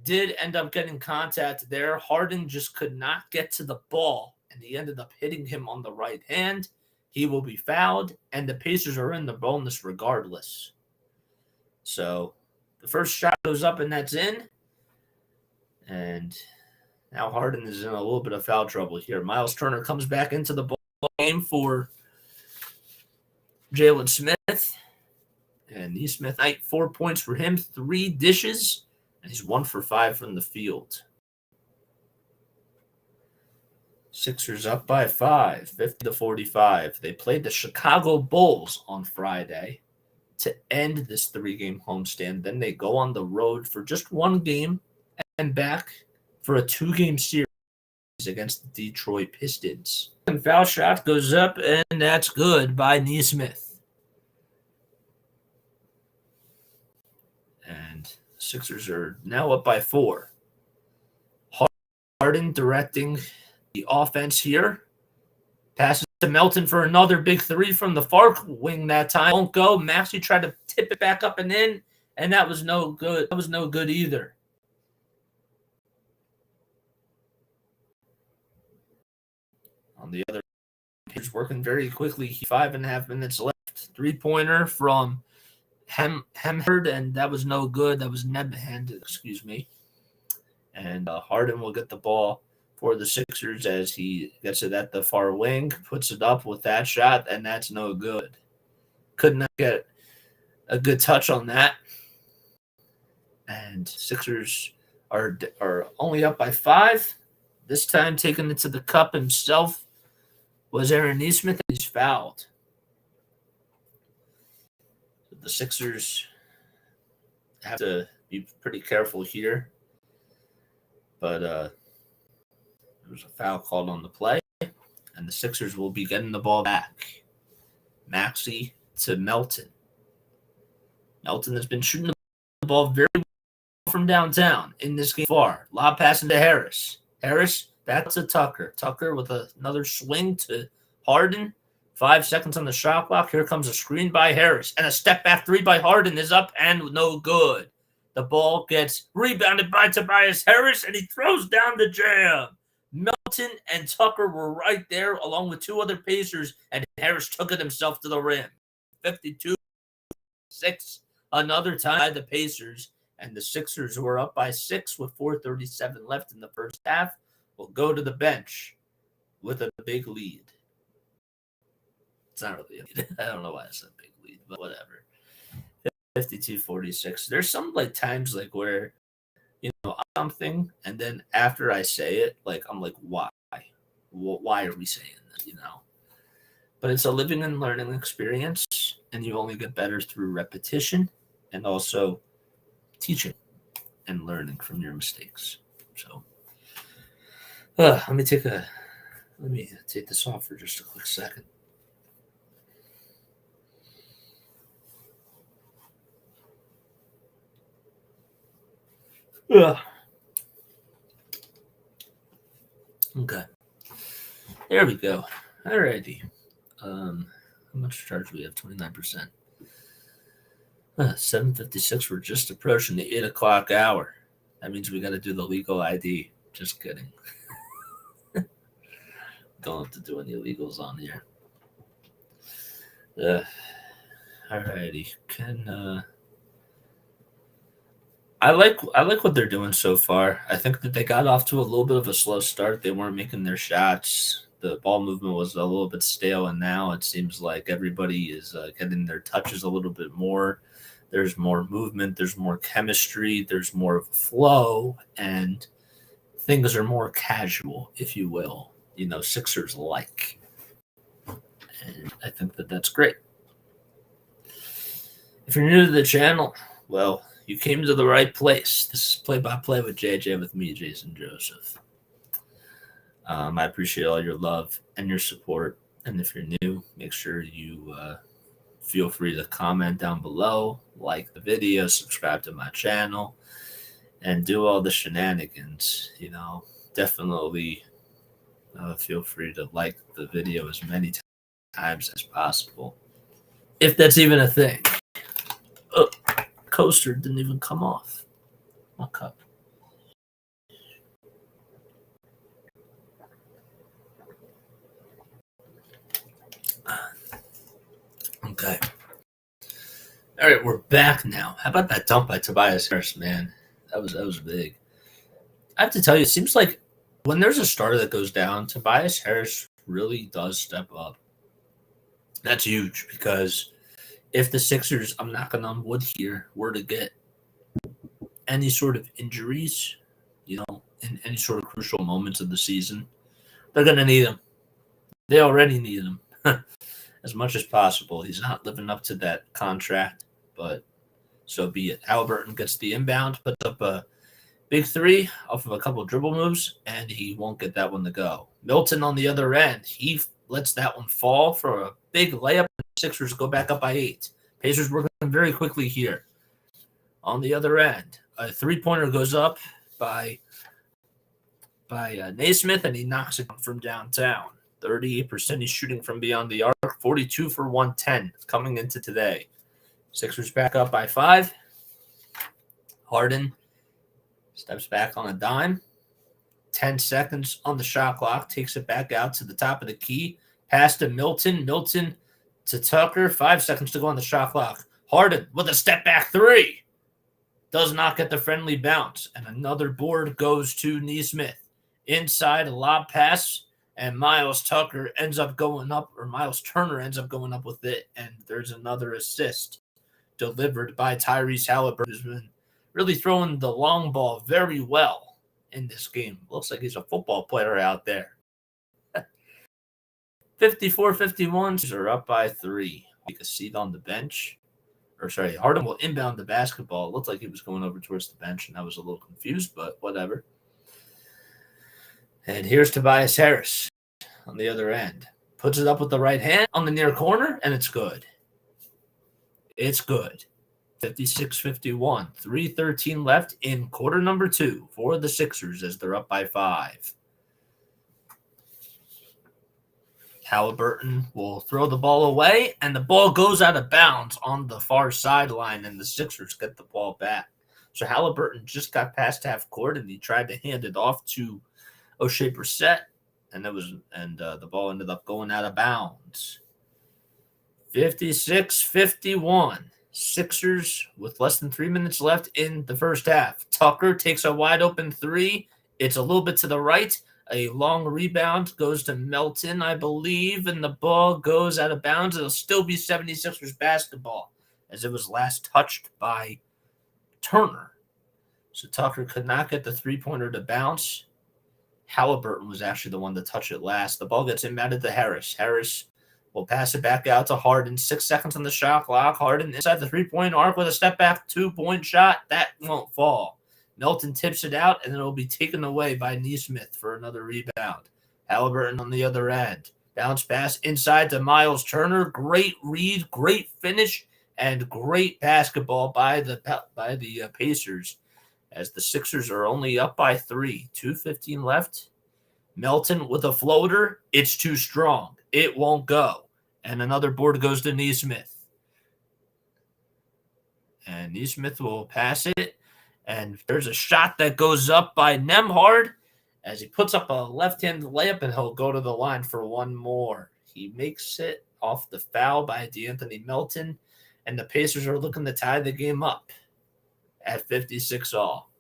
did end up getting contact there. Harden just could not get to the ball, and he ended up hitting him on the right hand. He will be fouled, and the Pacers are in the bonus regardless. So the first shot goes up, and that's in. And now Harden is in a little bit of foul trouble here. Miles Turner comes back into the ball game for Jalen Smith. And Nesmith, 4 points for him, 3 dishes, and he's 1 for 5 from the field. Sixers up by 5, 50-45. They played the Chicago Bulls on Friday to end this 3-game homestand. Then they go on the road for just 1 game and back for a 2-game series against the Detroit Pistons. And foul shot goes up, and that's good by Nesmith. And Sixers are now up by 4. Harden directing the offense here. Passes to Melton for another big 3 from the far wing that time. Won't go. Maxey tried to tip it back up and in, and that was no good. That was no good either. On the other, he's working very quickly. 5.5 minutes left. 3-pointer from Hemherd, and that was no good. That was Nebhand, excuse me. And Harden will get the ball for the Sixers as he gets it at the far wing, puts it up with that shot, and that's no good. Could not get a good touch on that. And Sixers are only up by 5. This time taking it to the cup himself was Aaron Nesmith, and he's fouled. The Sixers have to be pretty careful here. But there was a foul called on the play, and the Sixers will be getting the ball back. Maxey to Melton. Melton has been shooting the ball very well from downtown in this game far. Lob passing to Harris. Harris back to Tucker. Tucker with another swing to Harden. 5 seconds on the shot clock. Here comes a screen by Harris. And a step back 3 by Harden is up and no good. The ball gets rebounded by Tobias Harris, and he throws down the jam. Melton and Tucker were right there along with 2 other Pacers, and Harris took it himself to the rim. 52-6 another time by the Pacers, and the Sixers, who are up by 6 with 4:37 left in the first half, will go to the bench with a big lead. It's not really a lead. I don't know why it's a big lead, but whatever. 52-46. There's some times where something, and then after I say it, I'm like, why? Why are we saying this? But it's a living and learning experience, and you only get better through repetition and also teaching and learning from your mistakes. So, let me take this off for just a quick second. Ugh. Okay. There we go. Alrighty. How much charge do we have? 29%. 7:56. We're just approaching the 8 o'clock hour. That means we got to do the legal ID. Just kidding. Don't have to do any illegals on here. Alrighty. I like what they're doing so far. I think that they got off to a little bit of a slow start. They weren't making their shots. The ball movement was a little bit stale, and now it seems like everybody is getting their touches a little bit more. There's more movement. There's more chemistry. There's more of a flow, and things are more casual, if you will. Sixers like. And I think that that's great. If you're new to the channel, well, you came to the right place. This is Play-by-Play with JJ with me, Jason Joseph. I appreciate all your love and your support. And if you're new, make sure you feel free to comment down below, like the video, subscribe to my channel, and do all the shenanigans. Definitely feel free to like the video as many times as possible, if that's even a thing. Oh, coaster didn't even come off my cup. Okay. All right, we're back now. How about that dump by Tobias Harris, man? That was big. I have to tell you, it seems like when there's a starter that goes down, Tobias Harris really does step up. That's huge because if the Sixers, I'm knocking on wood here, were to get any sort of injuries, in any sort of crucial moments of the season, they're going to need him. They already need him as much as possible. He's not living up to that contract, but so be it. Halliburton gets the inbound, puts up a big three off of a couple of dribble moves, and he won't get that one to go. Milton on the other end, he lets that one fall for a big layup. Sixers go back up by 8. Pacers working very quickly here. On the other end, a three-pointer goes up by Naismith, and he knocks it from downtown. 38% he's shooting from beyond the arc, 42 for 110 coming into today. Sixers back up by 5. Harden steps back on a dime. 10 seconds on the shot clock, takes it back out to the top of the key. Pass to Milton. Milton to Tucker. 5 seconds to go on the shot clock. Harden with a step back 3. Does not get the friendly bounce. And another board goes to Naismith. Inside, a lob pass, and Miles Turner ends up going up with it. And there's another assist delivered by Tyrese Halliburton, who's been really throwing the long ball very well in this game. Looks like he's a football player out there. 54-51. Are up by 3. Take a seat on the bench. Harden will inbound the basketball. It looked like he was going over towards the bench, and I was a little confused, but whatever. And here's Tobias Harris on the other end. Puts it up with the right hand on the near corner, and it's good. It's good. 56-51. 3:13 left in quarter number 2 for the Sixers as they're up by 5. Halliburton will throw the ball away, and the ball goes out of bounds on the far sideline, and the Sixers get the ball back. So Halliburton just got past half court, and he tried to hand it off to O'Shea Brissett, and the ball ended up going out of bounds. 56-51. Sixers with less than 3 minutes left in the first half. Tucker takes a wide open 3. It's a little bit to the right. A long rebound goes to Melton, I believe, and the ball goes out of bounds. It'll still be 76ers basketball as it was last touched by Turner. So Tucker could not get the three-pointer to bounce. Halliburton was actually the one to touch it last. The ball gets inbounded to Harris. Harris will pass it back out to Harden. 6 seconds on the shot clock. Harden inside the three-point arc with a step-back two-point shot. That won't fall. Melton tips it out, and it will be taken away by Nesmith for another rebound. Halliburton on the other end. Bounce pass inside to Miles Turner. Great read, great finish, and great basketball by the Pacers as the Sixers are only up by 3. 2:15 left. Melton with a floater. It's too strong. It won't go. And another board goes to Nesmith. And Nesmith will pass it. And there's a shot that goes up by Nembhard as he puts up a left-handed layup, and he'll go to the line for one more. He makes it off the foul by DeAnthony Melton, and the Pacers are looking to tie the game up at 56 all.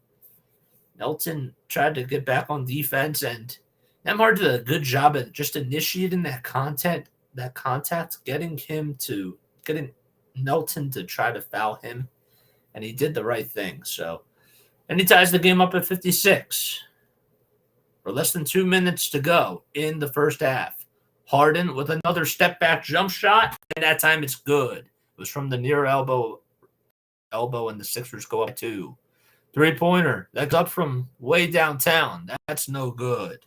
Melton tried to get back on defense, and Nembhard did a good job at just initiating that contact, getting Melton to try to foul him, and he did the right thing. So, and he ties the game up at 56. For less than 2 minutes to go in the first half. Harden with another step-back jump shot, and that time it's good. It was from the near elbow, and the Sixers go up 2. Three-pointer, that's up from way downtown. That's no good.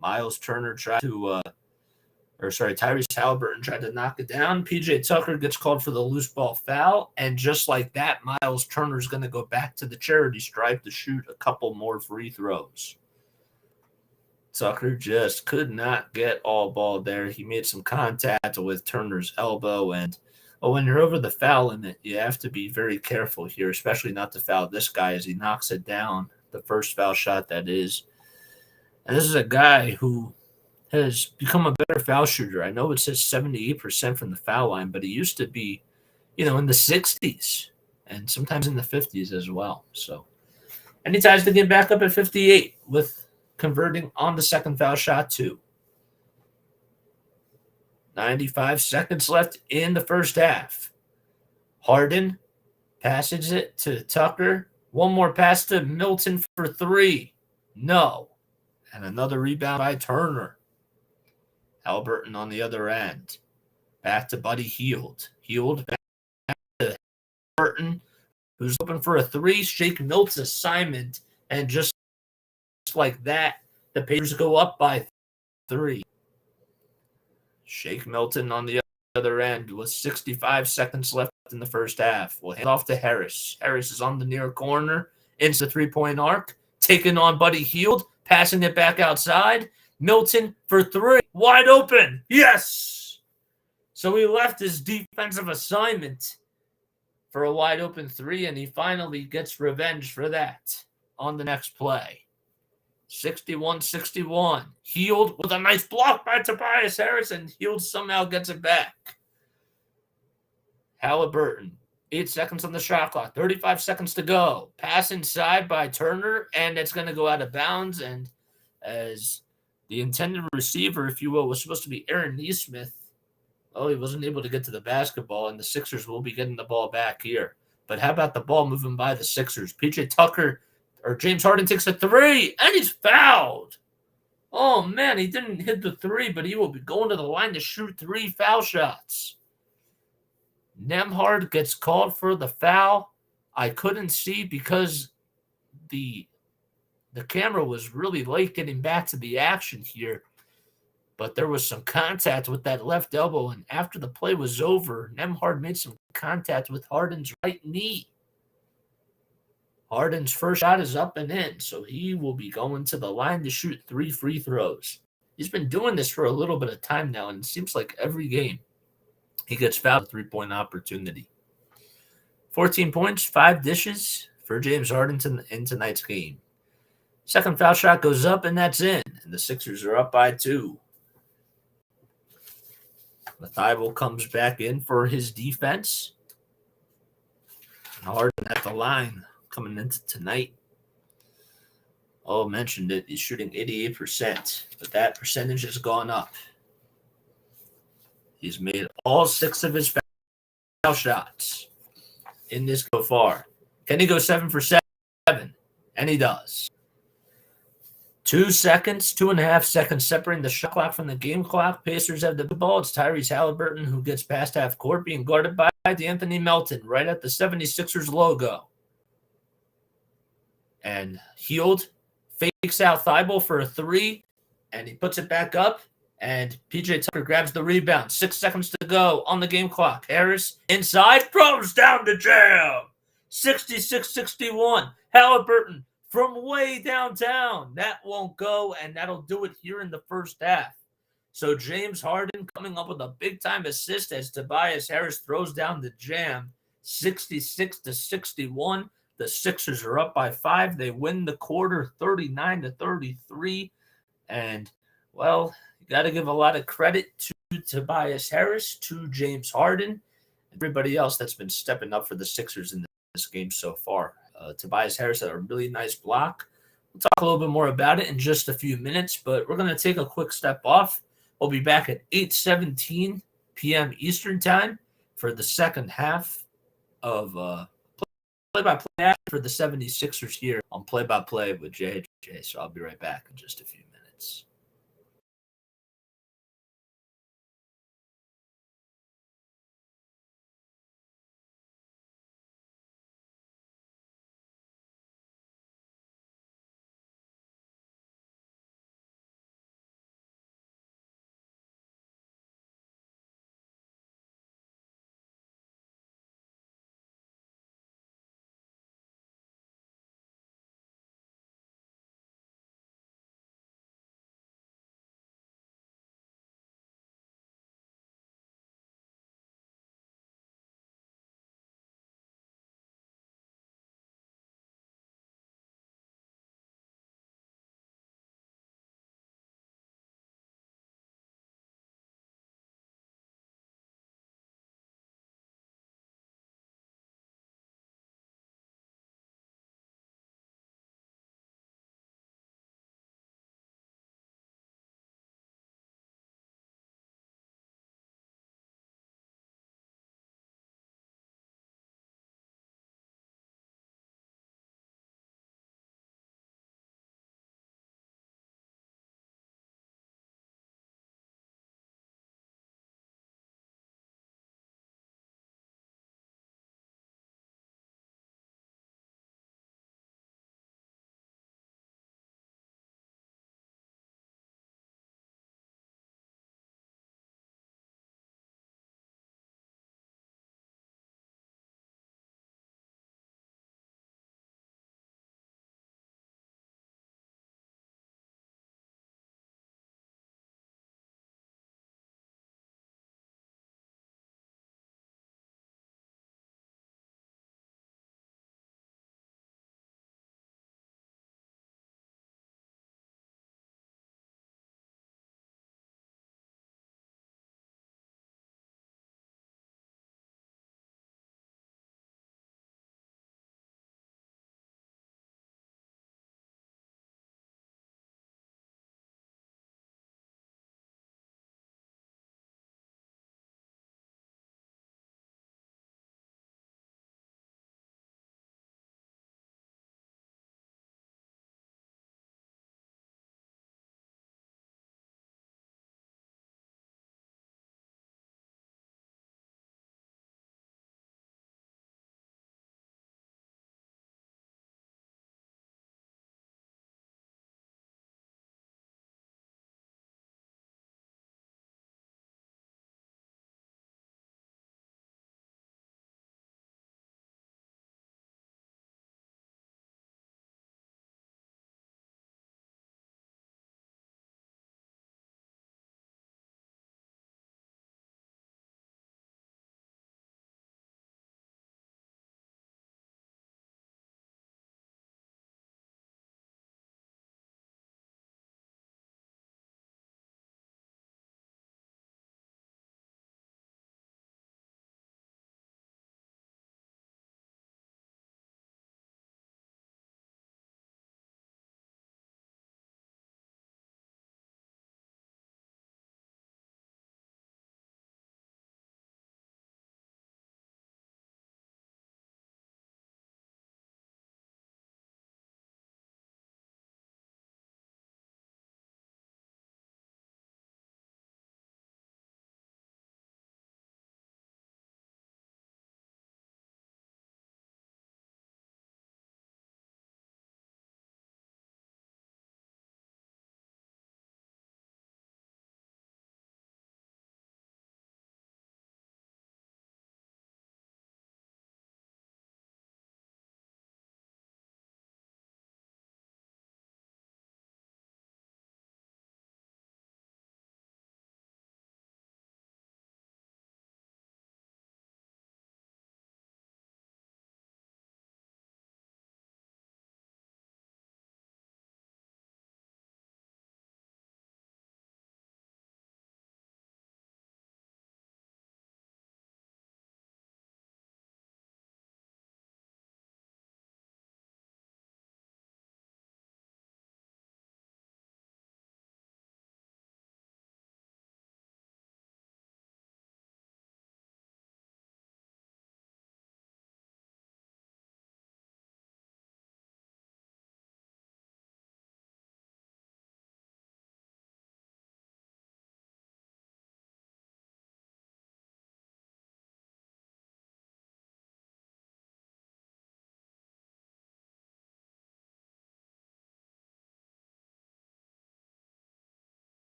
Miles Turner Tyrese Halliburton tried to knock it down. PJ Tucker gets called for the loose ball foul, and just like that, Miles Turner's going to go back to the charity stripe to shoot a couple more free throws. Tucker just could not get all ball there. He made some contact with Turner's elbow, and when you're over the foul limit, you have to be very careful here, especially not to foul this guy as he knocks it down. The first foul shot, that is. And this is a guy who has become a better foul shooter. I know it says 78% from the foul line, but he used to be, in the 60s and sometimes in the 50s as well. So, and he ties the game back up at 58 with converting on the second foul shot too. 95 seconds left in the first half. Harden passes it to Tucker. One more pass to Milton for 3. No. And another rebound by Turner. Halliburton on the other end. Back to Buddy Hield. Hield back to Halliburton, who's open for a 3. Shake Milt's assignment, and just like that, the Pacers go up by 3. Shake Milton on the other end with 65 seconds left in the first half. We'll hand off to Harris. Harris is on the near corner, into the three-point arc, taking on Buddy Hield, passing it back outside. Milton for 3, wide open. Yes! So he left his defensive assignment for a wide open 3, and he finally gets revenge for that on the next play. 61-61. Hield with a nice block by Tobias Harris, and Hield somehow gets it back. Halliburton, 8 seconds on the shot clock, 35 seconds to go. Pass inside by Turner, and it's going to go out of bounds. And as the intended receiver, if you will, was supposed to be Aaron Nesmith, he wasn't able to get to the basketball, and the Sixers will be getting the ball back here. But how about the ball moving by the Sixers? PJ Tucker or James Harden takes a 3, and he's fouled. Oh, man, he didn't hit the 3, but he will be going to the line to shoot 3 foul shots. Nembhard gets called for the foul. I couldn't see because the camera was really late getting back to the action here. But there was some contact with that left elbow, and after the play was over, Nembhard made some contact with Harden's right knee. Harden's first shot is up and in, so he will be going to the line to shoot 3 free throws. He's been doing this for a little bit of time now, and it seems like every game he gets fouled a 3-point opportunity. 14 points, 5 dishes for James Harden in tonight's game. Second foul shot goes up, and that's in, and the Sixers are up by 2. Mathival comes back in for his defense. Harden at the line coming into tonight. Mentioned it. He's shooting 88%, but that percentage has gone up. He's made all 6 of his foul shots in this so far. Can he go 7 for 7? And he does. 2 seconds, 2.5 seconds separating the shot clock from the game clock. Pacers have the ball. It's Tyrese Halliburton who gets past half court, being guarded by D'Anthony Melton right at the 76ers logo. And Hield fakes out Thibault for a three, and he puts it back up. And PJ Tucker grabs the rebound. 6 seconds to go on the game clock. Harris inside, throws down the jam. 66-61. Halliburton from way downtown. That won't go, and that'll do it here in the first half. So James Harden coming up with a big-time assist as Tobias Harris throws down the jam. 66-61. The Sixers are up by 5. They win the quarter 39-33. And, well, you got to give a lot of credit to Tobias Harris, to James Harden, everybody else that's been stepping up for the Sixers in this game so far. Tobias Harris had a really nice block. We'll talk a little bit more about it in just a few minutes, but we're going to take a quick step off. We'll be back at 8:17 p.m. Eastern Time for the second half of play-by-play for the 76ers here on Play-by-Play with JJ. So I'll be right back in just a few minutes.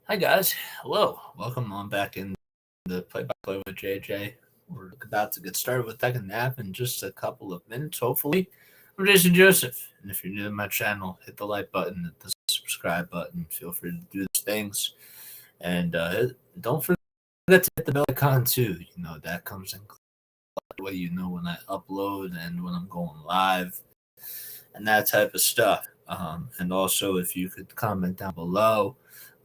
Hi guys, hello, welcome on back in the play-by-play with JJ. We're about to get started with second half in just a couple of minutes, hopefully. I'm Jason Joseph, and if you're new to my channel, hit the like button, hit the subscribe button. Feel free to do those things, and don't forget to hit the bell icon too. You know that comes in the way you know when I upload and when I'm going live, and that type of stuff. And also, if you could comment down below,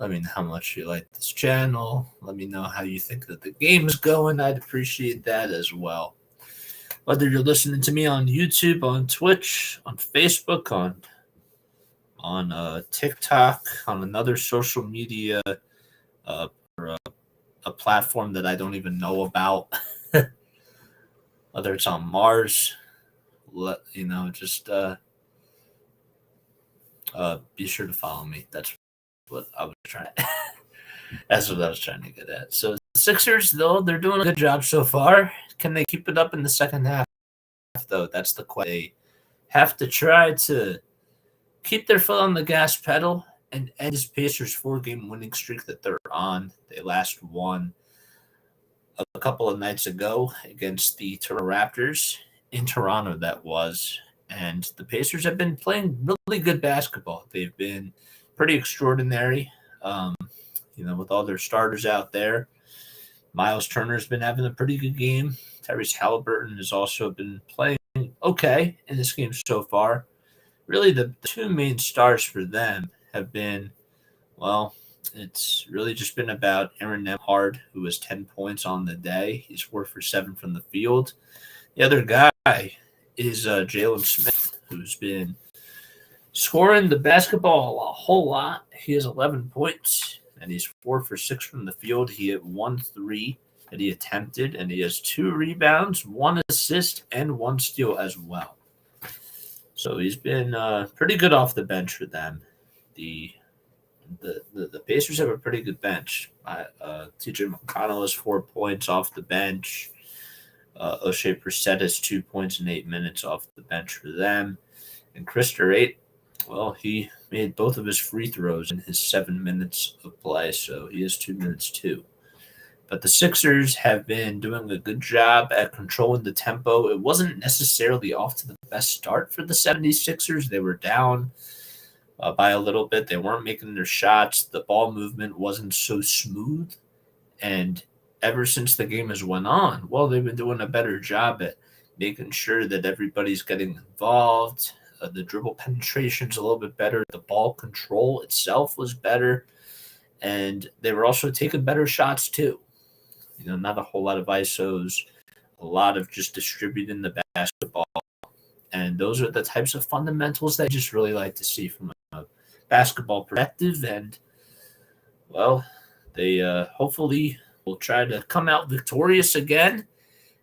let me know how much you like this channel. Let me know how you think that the game's going. I'd appreciate that as well. Whether you're listening to me on YouTube, on Twitch, on Facebook, on TikTok, on another social media, or a platform that I don't even know about, whether it's on Mars, just be sure to follow me. That's what I was trying. That's what I was trying to get at. So the Sixers, though, they're doing a good job so far. Can they keep it up in the second half, though? That's the question. They have to try to keep their foot on the gas pedal and end this Pacers 4-game winning streak that they're on. They last won a couple of nights ago against the Toronto Raptors in Toronto, that was. And the Pacers have been playing really good basketball. They've been pretty extraordinary, with all their starters out there. Miles Turner's been having a pretty good game. Tyrese Halliburton has also been playing okay in this game so far. Really, the two main stars for them have been, it's really just been about Aaron Nemhard, who has 10 points on the day. He's 4 for 7 from the field. The other guy is Jalen Smith, who's been scoring the basketball a whole lot. He has 11 points, and he's 4 for 6 from the field. He hit 1 3 that he attempted, and he has 2 rebounds, 1 assist, and 1 steal as well. So he's been pretty good off the bench for them. The Pacers have a pretty good bench. TJ McConnell has 4 points off the bench. O'Shea Brissett has 2 points in 8 minutes off the bench for them. And Chris Durant, he made both of his free throws in his 7 minutes of play, so he has 2 minutes too. But the Sixers have been doing a good job at controlling the tempo. It wasn't necessarily off to the best start for the 76ers. They were down by a little bit. They weren't making their shots. The ball movement wasn't so smooth. And ever since the game has went on, they've been doing a better job at making sure that everybody's getting involved. The dribble penetration's a little bit better. The ball control itself was better. And they were also taking better shots too. Not a whole lot of ISOs, a lot of just distributing the basketball. And those are the types of fundamentals that I just really like to see from a basketball perspective. And, they hopefully will try to come out victorious again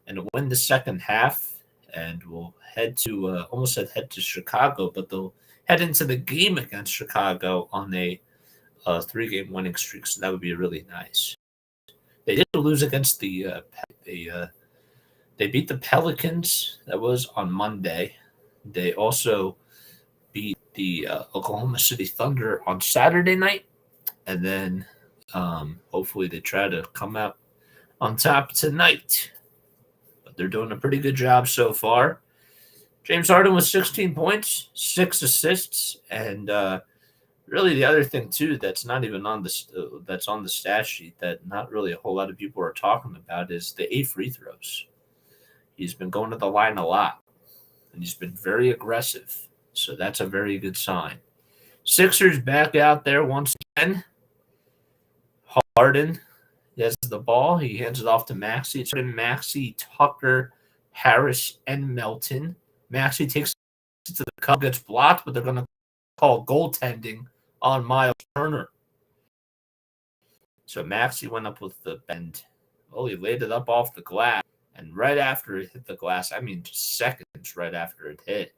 and win the second half. And we'll head to, head to Chicago, but they'll head into the game against Chicago on a 3-game winning streak. So that would be really nice. They did lose against they beat the Pelicans. That was on Monday. They also beat the Oklahoma City Thunder on Saturday night, and then hopefully they try to come out on top tonight. But they're doing a pretty good job so far. James Harden with 16 points, 6 assists, and really, the other thing too that's not even on that's on the stat sheet that not really a whole lot of people are talking about is the 8 free throws. He's been going to the line a lot, and he's been very aggressive. So that's a very good sign. Sixers back out there once again. Harden has the ball. He hands it off to Maxey. It's Maxey, Tucker, Harris, and Melton. Maxey takes it to the cup, gets blocked, but they're going to call goaltending on Miles Turner. So Maxey went up with the bend. He laid it up off the glass. And right after it hit the glass, just seconds right after it hit,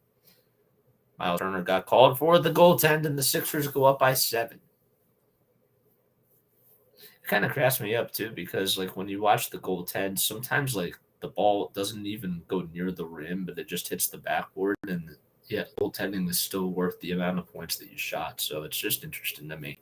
Miles Turner got called for the goaltend, and the Sixers go up by 7. It kind of cracks me up, too, because, when you watch the goaltend, sometimes, the ball doesn't even go near the rim, but it just hits the backboard, and goaltending is still worth the amount of points that you shot. So it's just interesting to me.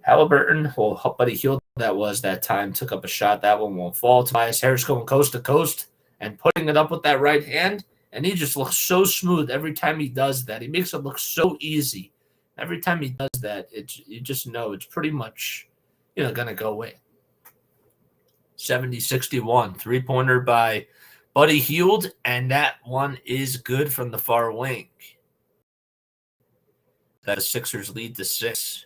Halliburton, well, Buddy Hield that was that time, took up a shot. That one won't fall. Tobias Harris going coast to coast and putting it up with that right hand. And he just looks so smooth every time he does that. He makes it look so easy. Every time he does that, you just know it's pretty much, going to go in. 70-61, three-pointer by Buddy Hield, and that one is good from the far wing. The Sixers lead to 6.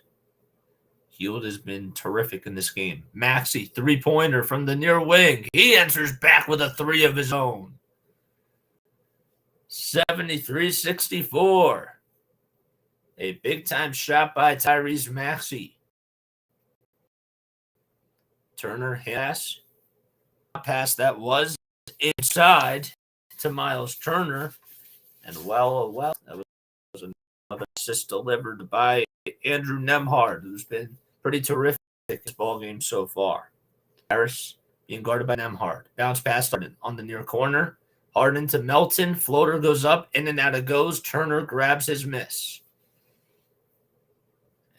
Hield has been terrific in this game. Maxey, three-pointer from the near wing. He enters back with a 3 of his own. 73-64. A big-time shot by Tyrese Maxey. Turner pass that was inside to Miles Turner. And well, that was another assist delivered by Andrew Nembhard, who's been pretty terrific in this ball game so far. Harris being guarded by Nembhard. Bounce pass Harden on the near corner. Harden to Melton. Floater goes up. In and out it goes. Turner grabs his miss.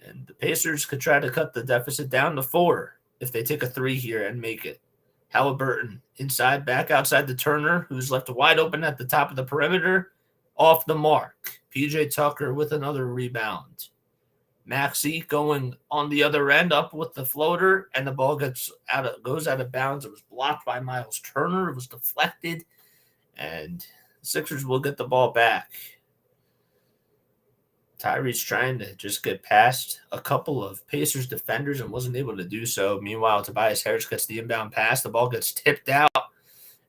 And the Pacers could try to cut the deficit down to 4 if they take a 3 here and make it. Halliburton inside, back outside to Turner, who's left wide open at the top of the perimeter. Off the mark. PJ Tucker with another rebound. Maxey going on the other end up with the floater, and the ball goes out of bounds. It was blocked by Miles Turner. It was deflected, and the Sixers will get the ball back. Tyrese trying to just get past a couple of Pacers defenders and wasn't able to do so. Meanwhile, Tobias Harris gets the inbound pass. The ball gets tipped out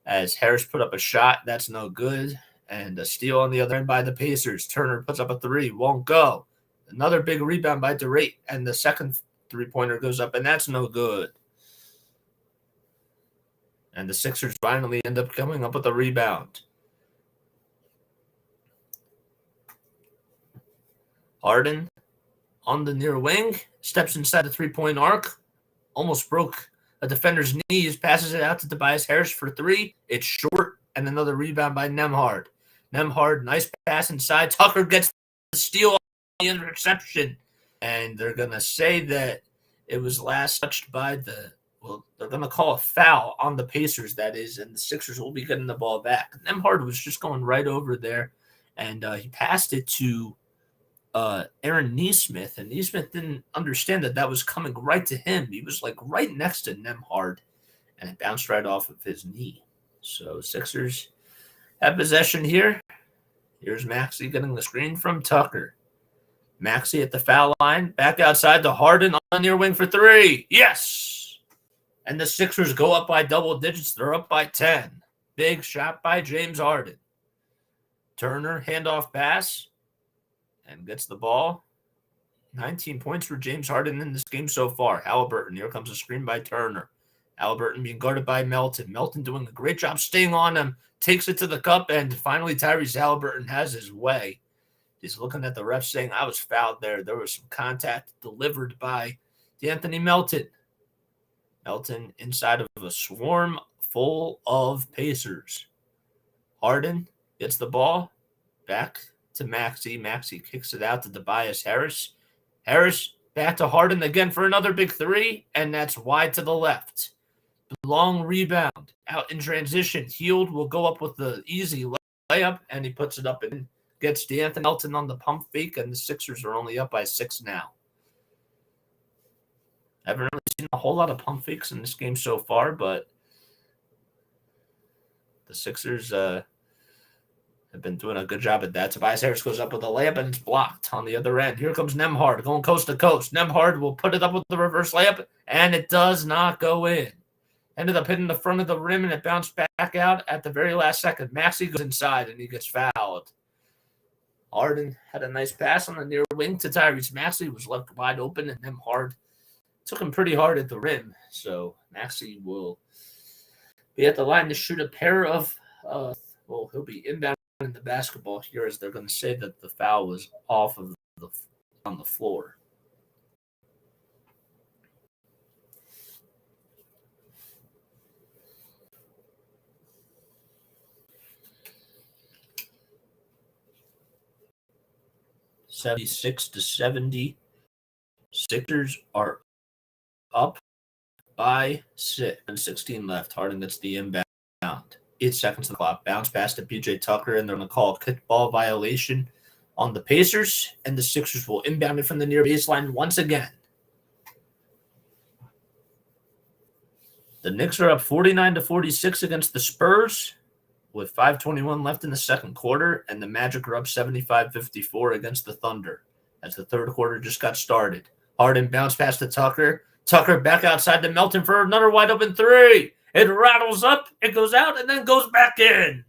as Harris put up a shot. That's no good. And a steal on the other end by the Pacers. Turner puts up a 3. Won't go. Another big rebound by DeRate. And the second three-pointer goes up, and that's no good. And the Sixers finally end up coming up with a rebound. Harden on the near wing. Steps inside the three-point arc. Almost broke a defender's knees. Passes it out to Tobias Harris for 3. It's short. And another rebound by Nembhard. Nembhard, nice pass inside. Tucker gets the steal on the interception. And they're going to say that it was last touched by they're going to call a foul on the Pacers, that is, and the Sixers will be getting the ball back. Nembhard was just going right over there, and he passed it to Aaron Nesmith, and Nesmith didn't understand that was coming right to him. He was like right next to Nembhard, and it bounced right off of his knee. So Sixers have possession here. Here's Maxey getting the screen from Tucker. Maxey at the foul line. Back outside to Harden on the near wing for 3. Yes! And the Sixers go up by double digits. They're up by 10. Big shot by James Harden. Turner, handoff pass. And gets the ball. 19 points for James Harden in this game so far. Halliburton. Here comes a screen by Turner. Halliburton being guarded by Melton. Melton doing a great job staying on him. Takes it to the cup, and finally Tyrese Halliburton has his way. He's looking at the ref saying, I was fouled there. There was some contact delivered by D'Anthony Melton. Melton inside of a swarm full of Pacers. Harden gets the ball. Back to Maxey. Maxey kicks it out to Tobias Harris. Harris back to Harden again for another big 3, and that's wide to the left. Long rebound out in transition. Hield will go up with the easy layup, and he puts it up and gets D'Anthony Melton on the pump fake, and the Sixers are only up by 6 now. I haven't really seen a whole lot of pump fakes in this game so far, but the Sixers have been doing a good job at that. Tobias Harris goes up with a layup, and it's blocked on the other end. Here comes Nembhard going coast to coast. Nembhard will put it up with the reverse layup, and it does not go in. Ended up hitting the front of the rim, and it bounced back out at the very last second. Maxey goes inside, and he gets fouled. Harden had a nice pass on the near wing to Tyrese Maxey, was left wide open, and Nembhard took him pretty hard at the rim. So Maxey will be at the line to shoot a pair of, he'll be inbound in the basketball here, as they're going to say that the foul was off of on the floor. $76-70. Sixers are up by 6 and 16 left. Harden gets the inbound. 8 seconds on the clock. Bounce pass to PJ Tucker, and they're going to call a kickball violation on the Pacers, and the Sixers will inbound it from the near baseline once again. The Knicks are up 49-46 against the Spurs with 5:21 left in the second quarter, and the Magic are up 75-54 against the Thunder as the third quarter just got started. Harden bounce pass to Tucker. Tucker back outside to Melton for another wide open three. It rattles up, it goes out, and then goes back in.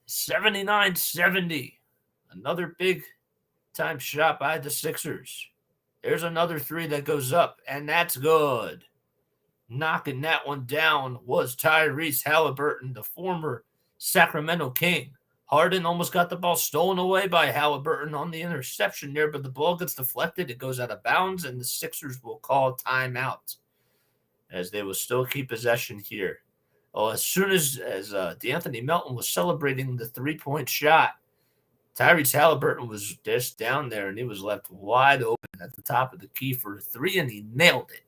79-70. Another big time shot by the Sixers. There's another three that goes up, and that's good. Knocking that one down was Tyrese Halliburton, the former Sacramento King. Harden almost got the ball stolen away by Halliburton on the interception there, but the ball gets deflected. It goes out of bounds, and the Sixers will call timeout as they will still keep possession here. Well, as soon as DeAnthony Melton was celebrating the three-point shot, Tyrese Halliburton was just down there, and he was left wide open at the top of the key for a three, and he nailed it.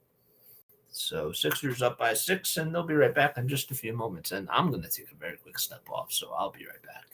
So Sixers up by 6, and they'll be right back in just a few moments. And I'm going to take a very quick step off, so I'll be right back.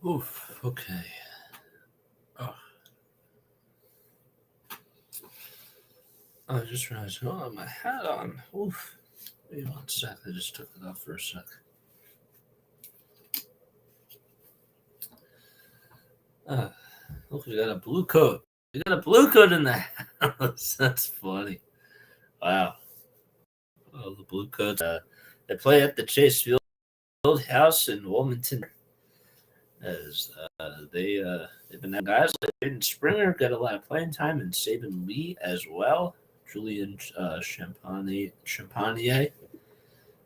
Oof, okay. Oh. I just realized, I have my hat on. Oof. Wait 1 sec. I just took it off for a sec. Look, we got a blue coat. We got a blue coat in the house. That's funny. Wow. Well, the blue coats, they play at the Chase Field House in Wilmington. As they've been having guys like Jaden Springer got a lot of playing time, and Saban Lee as well. Julian Champagnie.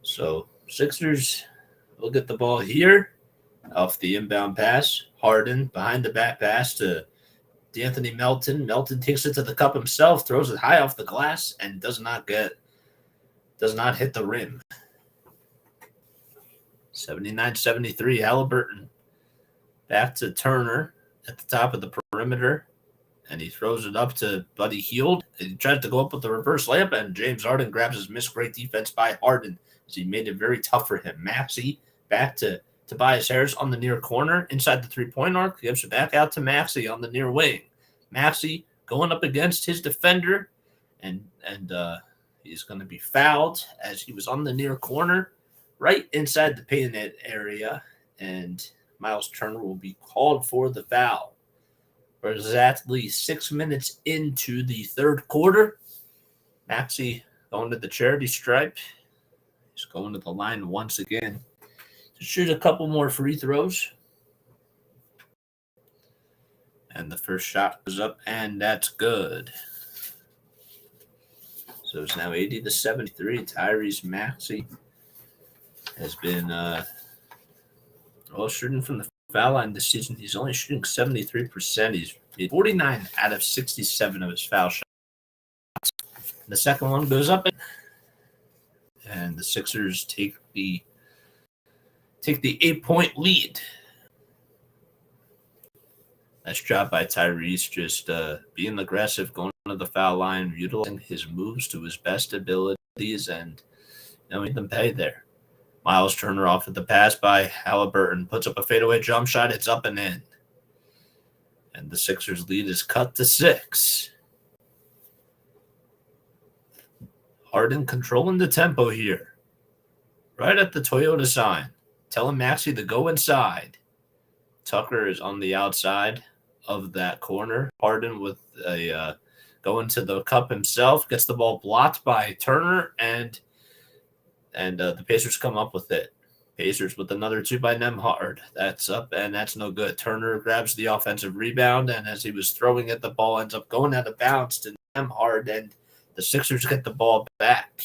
So Sixers will get the ball here off the inbound pass. Harden behind the back pass to DeAnthony Melton. Melton takes it to the cup himself, throws it high off the glass, and does not hit the rim. 79-73, Halliburton. Back to Turner at the top of the perimeter, and he throws it up to Buddy Hield. He tries to go up with the reverse layup, and James Harden grabs his miss. Great defense by Harden as he made it very tough for him. Maxey back to Tobias Harris on the near corner inside the three-point arc. Gives it back out to Maxey on the near wing. Maxey going up against his defender, and he's going to be fouled as he was on the near corner right inside the painted area, and Miles Turner will be called for the foul. We're exactly 6 minutes into the third quarter. Maxey going to the charity stripe. He's going to the line once again to shoot a couple more free throws. And the first shot goes up, and that's good. So it's now 80-73. Tyrese Maxey has been shooting from the foul line this season. He's only shooting 73%. He's 49 out of 67 of his foul shots. The second one goes up, and the Sixers take the 8-point lead. Nice job by Tyrese, just being aggressive, going to the foul line, utilizing his moves to his best abilities, and knowing them pay there. Miles Turner off at the pass by Halliburton, puts up a fadeaway jump shot. It's up and in. And the Sixers' lead is cut to 6. Harden controlling the tempo here. Right at the Toyota sign. Telling Maxey to go inside. Tucker is on the outside of that corner. Harden with a going to the cup himself. Gets the ball blocked by Turner, and the Pacers come up with it. Pacers with another 2 by Nembhard. That's up, and that's no good. Turner grabs the offensive rebound, and as he was throwing it, the ball ends up going out of bounds to Nembhard, and the Sixers get the ball back.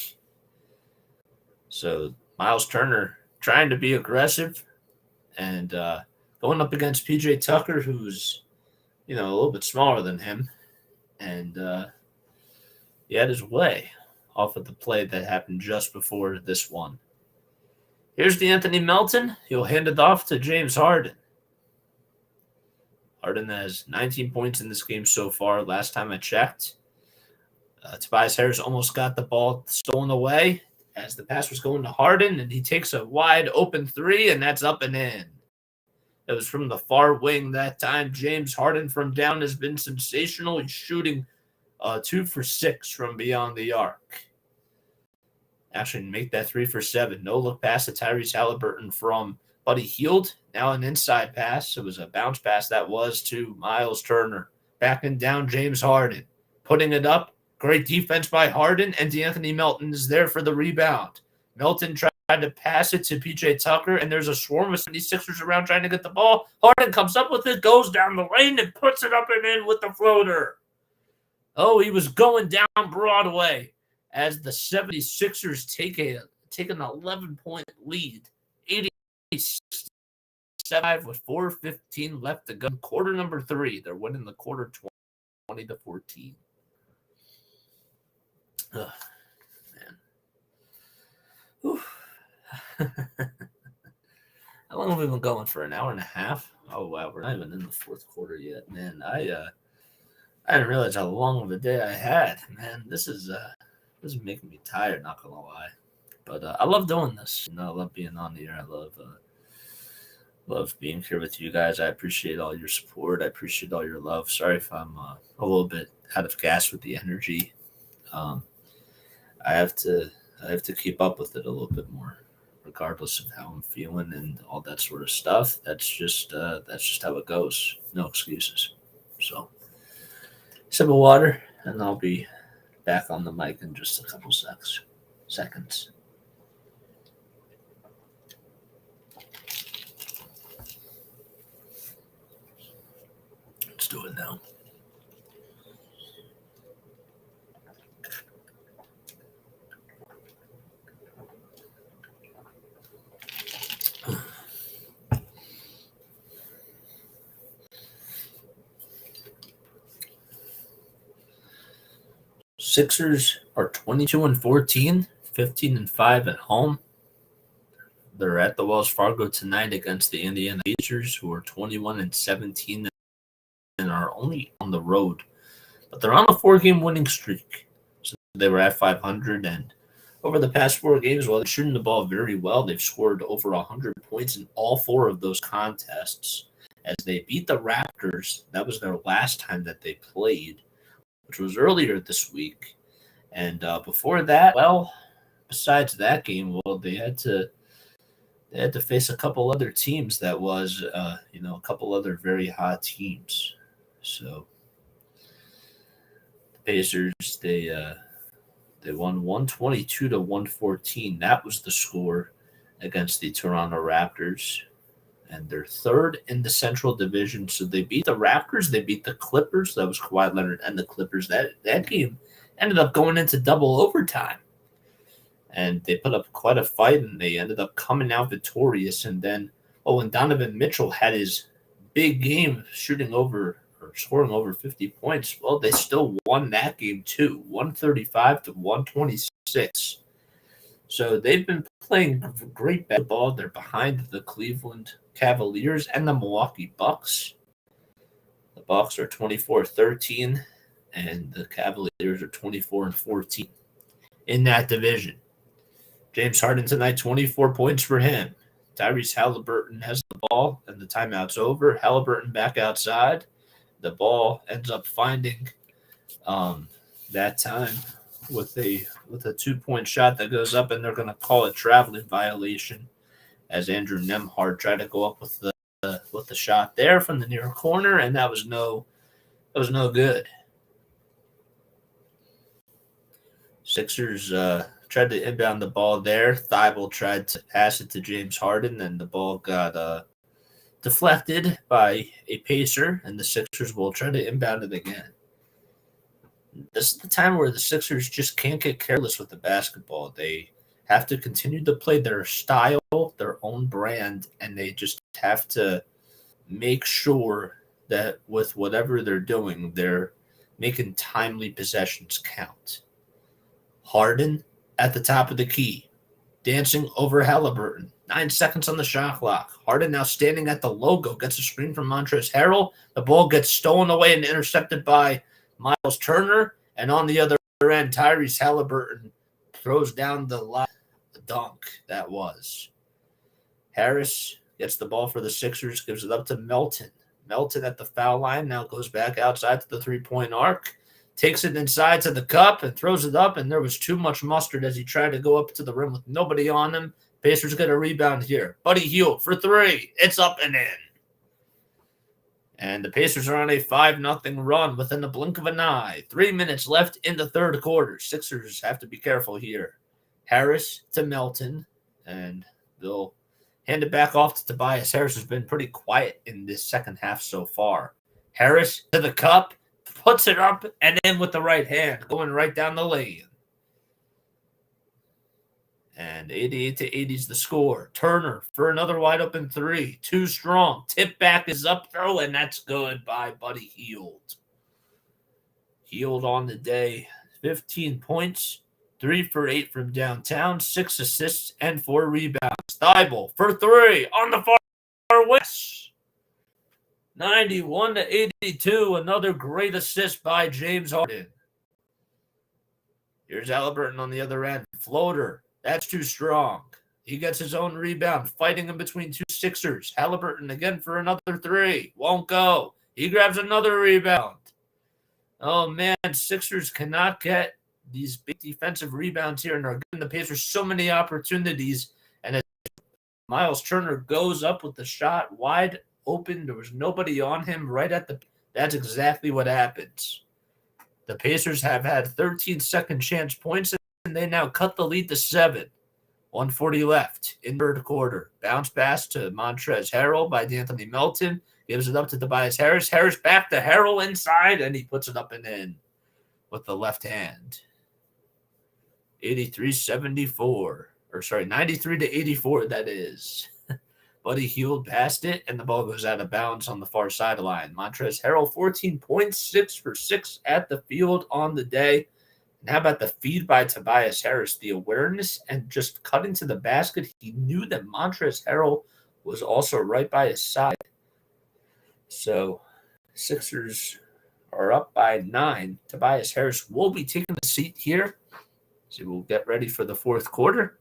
So Miles Turner trying to be aggressive and going up against PJ Tucker, who's a little bit smaller than him, and he had his way off of the play that happened just before this one. Here's Anthony Melton. He'll hand it off to James Harden. Harden has 19 points in this game so far. Last time I checked, Tobias Harris almost got the ball stolen away as the pass was going to Harden, and he takes a wide open 3, and that's up and in. It was from the far wing that time. James Harden from down has been sensational. He's shooting 2 for 6 from beyond the arc. Actually, make that 3 for 7. No look pass to Tyrese Halliburton from Buddy Hield. Now an inside pass. It was a bounce pass that was to Miles Turner. Backing down James Harden. Putting it up. Great defense by Harden, and DeAnthony Melton is there for the rebound. Melton tried to pass it to PJ Tucker, and there's a swarm of 76ers around trying to get the ball. Harden comes up with it, goes down the lane, and puts it up and in with the floater. Oh, he was going down Broadway as the 76ers take an 11-point lead. 86-7 with 4:15 left to go. Quarter number 3. They're winning the quarter 20-14. Ugh, man. How long have we been going for? An hour and a half? Oh, wow. We're not even in the fourth quarter yet, man. I didn't realize how long of a day I had, man. This is making me tired, not gonna lie. But I love doing this. I love being on the air. I love being here with you guys. I appreciate all your support. I appreciate all your love. Sorry if I'm a little bit out of gas with the energy. I have to keep up with it a little bit more, regardless of how I'm feeling and all that sort of stuff. That's just how it goes. No excuses. So, sip of water, and I'll be back on the mic in just a couple seconds. Let's do it now. Sixers are 22-14, 15-5 at home. They're at the Wells Fargo tonight against the Indiana Pacers, who are 21-17 and are only on the road. But they're on a 4-game winning streak. So they were at 500, and over the past 4 games, while they're shooting the ball very well, they've scored over 100 points in all 4 of those contests. As they beat the Raptors, that was their last time that they played, which was earlier this week. And before that, well, besides that game, well, they had to face a couple other teams that was, a couple other very hot teams. So the Pacers, they won 122 to 114. That was the score against the Toronto Raptors. And they're third in the Central Division. So they beat the Raptors, they beat the Clippers. That was Kawhi Leonard and the Clippers. That game ended up going into double overtime. And they put up quite a fight, and they ended up coming out victorious. And then, when Donovan Mitchell had his big game shooting over or scoring over 50 points, well, they still won that game too, 135 to 126. So they've been playing great basketball. They're behind the Cleveland Cavaliers and the Milwaukee Bucks. The Bucks are 24-13, and the Cavaliers are 24-14 in that division. James Harden tonight, 24 points for him. Tyrese Halliburton has the ball, and the timeout's over. Halliburton back outside. The ball ends up finding that time with a 2-point shot that goes up, and they're going to call it traveling violation as Andrew Nembhard tried to go up with the shot there from the near corner, and that was no good. Sixers tried to inbound the ball there. Thibault tried to pass it to James Harden, and the ball got deflected by a Pacer, and the Sixers will try to inbound it again. This is the time where the Sixers just can't get careless with the basketball. They have to continue to play their style, their own brand, and they just have to make sure that with whatever they're doing, they're making timely possessions count. Harden at the top of the key, dancing over Halliburton. 9 seconds on the shot clock. Harden now standing at the logo, gets a screen from Montrezl Harrell. The ball gets stolen away and intercepted by Miles Turner. And on the other end, Tyrese Halliburton throws down the dunk that was. Harris gets the ball for the Sixers, gives it up to Melton. Melton at the foul line now goes back outside to the three-point arc. Takes it inside to the cup and throws it up, and there was too much mustard as he tried to go up to the rim with nobody on him. Pacers get a rebound here. Buddy Hield for three. It's up and in. And the Pacers are on a 5-0 run within the blink of an eye. 3 minutes left in the third quarter. Sixers have to be careful here. Harris to Melton, and they'll hand it back off to Tobias Harris, who's been pretty quiet in this second half so far. Harris to the cup. Puts it up and in with the right hand, going right down the lane. And 88-80 is the score. Turner for another wide open three. Too strong. Tip back is up throw, and that's good by Buddy Hield. Hield on the day. 15 points, 3 for 8 from downtown, 6 assists, and 4 rebounds. Thibault for three on the far west. 91-82, another great assist by James Harden. Here's Halliburton on the other end. Floater, that's too strong. He gets his own rebound, fighting in between two Sixers. Halliburton again for another three. Won't go. He grabs another rebound. Oh, man, Sixers cannot get these big defensive rebounds here, and are giving the Pacers so many opportunities. And as Miles Turner goes up with the shot wide open, there was nobody on him that's exactly what happens. The Pacers have had 13 second chance points, and they now cut the lead to 7. 1:40 left in third quarter. Bounce pass to Montrezl Harrell by D'Anthony Melton. Gives it up to Tobias Harris. Harris back to Harrell inside, and he puts it up and in with the left hand. 93-84, that is. Buddy Hield passed it, and the ball goes out of bounds on the far sideline. Montrezl Harrell, 14 points, 6 for 6 at the field on the day. And how about the feed by Tobias Harris? The awareness and just cutting to the basket. He knew that Montrezl Harrell was also right by his side. So Sixers are up by 9. Tobias Harris will be taking a seat here. So we'll get ready for the fourth quarter.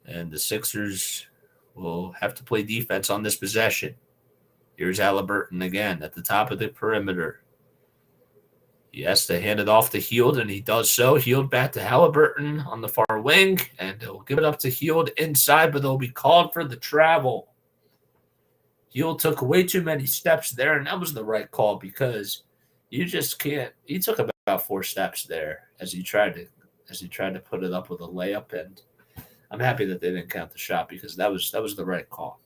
And the Sixers will have to play defense on this possession. Here's Halliburton again at the top of the perimeter. He has to hand it off to Hield, and he does so. Hield back to Halliburton on the far wing, and he'll give it up to Hield inside, but they'll be called for the travel. Hill took way too many steps there, and that was the right call because you just can't. He took about 4 steps there as he tried to put it up with a layup, and I'm happy that they didn't count the shot because that was the right call.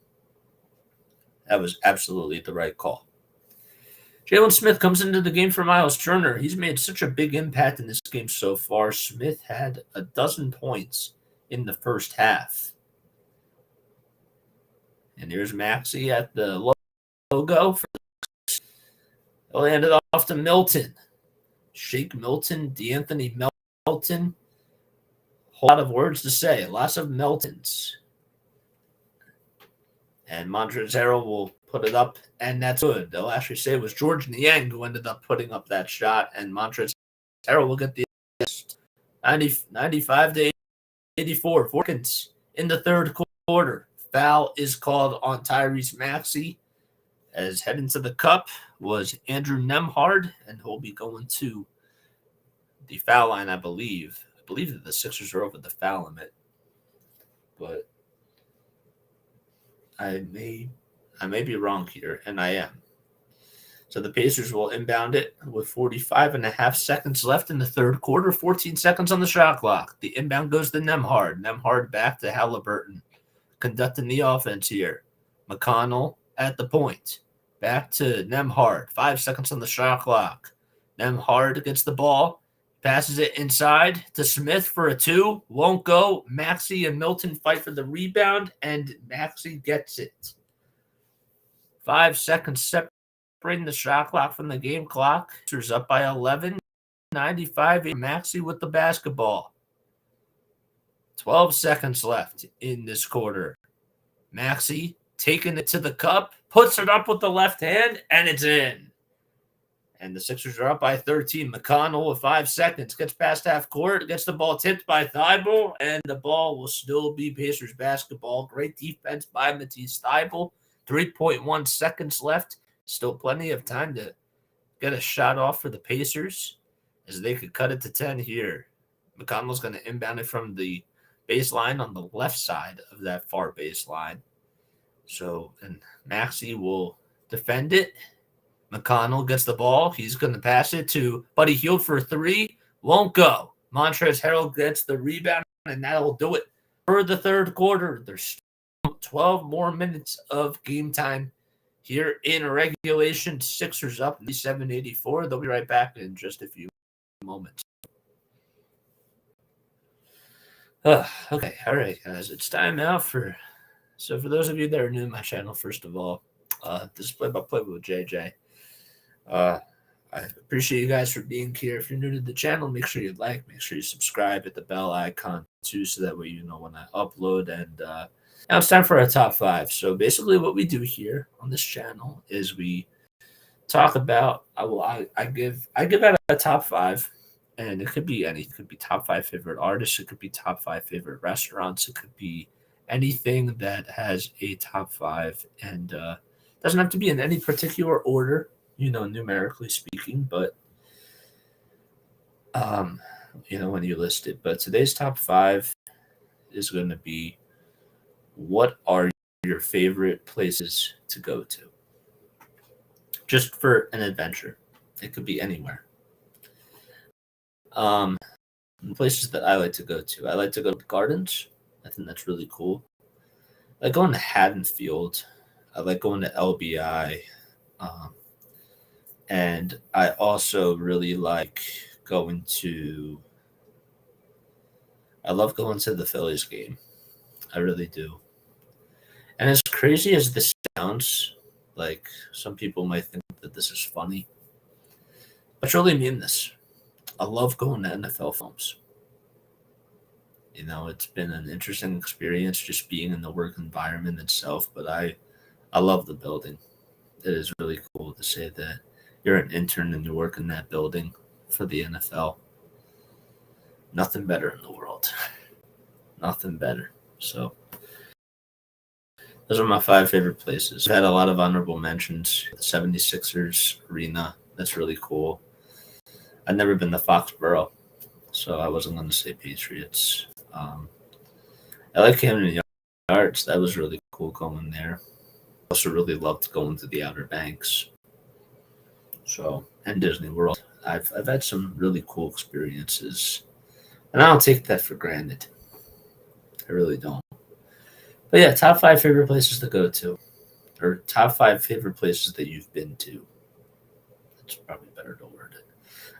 That was absolutely the right call. Jalen Smith comes into the game for Miles Turner. He's made such a big impact in this game so far. Smith had 12 points in the first half. And here's Maxey at the logo. He'll hand it off to Milton. Shake Milton, D'Anthony Melton. A lot of words to say. Lots of Meltons. And Montrezl Harrell will put it up, and that's good. They'll actually say it was George Niang who ended up putting up that shot, and Montrezl Harrell will get the assist. 95 to 84. Forkins in the third quarter. Foul is called on Tyrese Maxey. As heading to the cup was Andrew Nembhard, and he'll be going to the foul line, I believe. I believe that the Sixers are over the foul limit, but I may be wrong here, and I am. So the Pacers will inbound it with 45 and a half seconds left in the third quarter, 14 seconds on the shot clock. The inbound goes to Nembhard. Nembhard back to Halliburton, conducting the offense here. McConnell at the point. Back to Nembhard. 5 seconds on the shot clock. Nembhard gets the ball, passes it inside to Smith for a 2. Won't go. Maxey and Milton fight for the rebound, and Maxey gets it. 5 seconds separating the shot clock from the game clock. Sixers up by 11. 95. Maxey with the basketball. 12 seconds left in this quarter. Maxey taking it to the cup, puts it up with the left hand, and it's in. And the Sixers are up by 13. McConnell with 5 seconds gets past half court, gets the ball tipped by Thibault, and the ball will still be Pacers basketball. Great defense by Matisse Thybulle. 3.1 seconds left. Still plenty of time to get a shot off for the Pacers as they could cut it to 10 here. McConnell's going to inbound it from the baseline on the left side of that far baseline. So, and Maxey will defend it. McConnell gets the ball. He's going to pass it to Buddy Hield for a 3. Won't go. Montrezl Harrell gets the rebound, and that'll do it for the third quarter. There's 12 more minutes of game time here in regulation. Sixers up 87-84. They'll be right back in just a few moments. Okay. All right, guys. It's time now for those of you that are new to my channel, first of all, this is Play-by-Play with JJ. I appreciate you guys for being here. If you're new to the channel, make sure you like, make sure you subscribe, hit the bell icon too, so that way you know when I upload. And now it's time for our top 5. So basically what we do here on this channel is we talk about, I give out a top 5, and it could be anything. It could be top 5 favorite artists. It could be top 5 favorite restaurants. It could be anything that has a top 5, and doesn't have to be in any particular order, numerically speaking, but when you list it. But today's top 5 is going to be, what are your favorite places to go to just for an adventure? It could be anywhere. Places that I like to go to. I like to go to gardens. I think that's really cool. I like going to Haddonfield. I like going to LBI. And I also really like going to... I love going to the Phillies game. I really do. And as crazy as this sounds, like some people might think that this is funny, I truly mean this. I love going to NFL films. It's been an interesting experience just being in the work environment itself, but I love the building. It is really cool to say that you're an intern and you work in that building for the NFL. Nothing better in the world. Nothing better. So those are my 5 favorite places. I've had a lot of honorable mentions. The 76ers Arena. That's really cool. I've never been to Foxborough, so I wasn't going to say Patriots. I like Camden Yards. That was really cool going there. also really loved going to the Outer Banks. So, and Disney World. I've had some really cool experiences, and I don't take that for granted. I really don't. But yeah, top 5 favorite places to go to, or top 5 favorite places that you've been to. That's probably better to word it.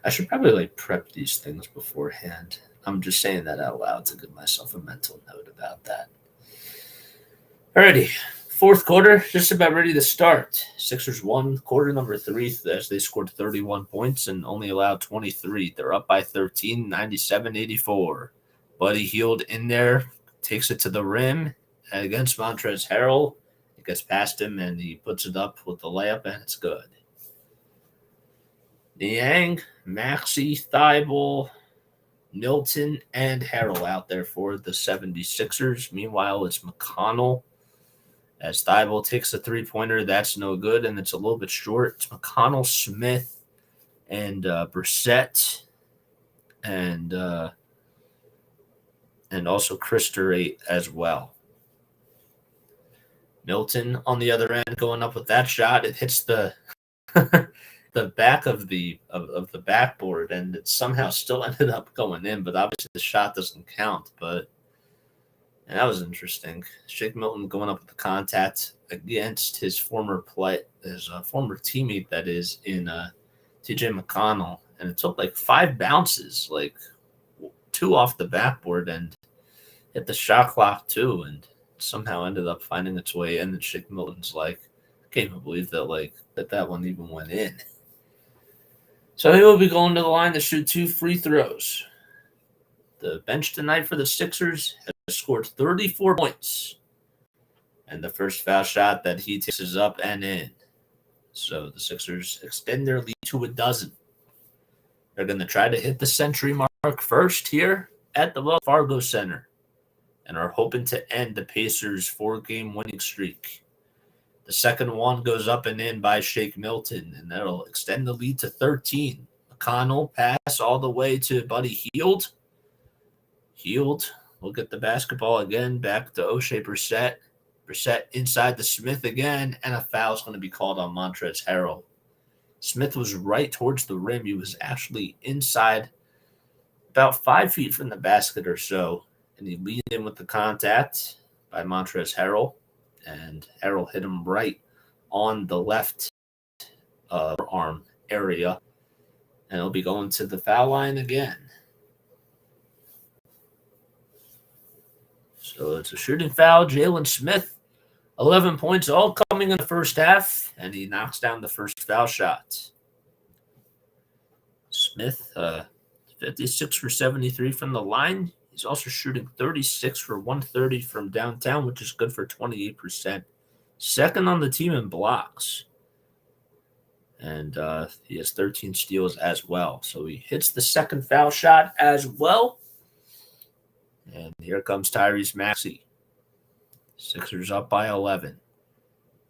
I should probably like prep these things beforehand. I'm just saying that out loud to give myself a mental note about that. Alrighty, fourth quarter, just about ready to start. Sixers won quarter number 3 as they scored 31 points and only allowed 23. They're up by 13, 97-84. Buddy Hield in there, takes it to the rim against Montrezl Harrell. It gets past him and he puts it up with the layup and it's good. Niang, Maxey, Thibault, Milton, and Harrell out there for the 76ers. Meanwhile, it's McConnell. As Thibault takes a three-pointer, that's no good, and it's a little bit short. It's McConnell, Smith, and Brissett, and also Christer as well. Milton on the other end going up with that shot. It hits the the back of the backboard, and it somehow still ended up going in. But obviously the shot doesn't count. But and that was interesting. Shake Milton going up with the contact against his former former teammate that is in T.J. McConnell, and it took like 5 bounces, like 2 off the backboard, and hit the shot clock too, and somehow ended up finding its way in. And Shake Milton's like, I can't even believe that that one even went in. So he will be going to the line to shoot 2 free throws. The bench tonight for the Sixers has scored 34 points. And the first foul shot that he takes is up and in. So the Sixers extend their lead to 12. They're going to try to hit the century mark first here at the Wells Fargo Center and are hoping to end the Pacers' 4-game winning streak. The second one goes up and in by Shake Milton, and that'll extend the lead to 13. McConnell pass all the way to Buddy Hield. Hield will get the basketball again back to O'Shea Brissett. Brissett inside the Smith again, and a foul is going to be called on Montrezl Harrell. Smith was right towards the rim. He was actually inside about 5 feet from the basket or so, and he leaned in with the contact by Montrezl Harrell, and Harrell hit him right on the left arm area, and he'll be going to the foul line again. So it's a shooting foul. Jalen Smith, 11 points, all coming in the first half, and he knocks down the first foul shot. Smith, 56 for 73 from the line. He's also shooting 36 for 130 from downtown, which is good for 28%. Second on the team in blocks. And he has 13 steals as well. So he hits the second foul shot as well. And here comes Tyrese Maxey. Sixers up by 11.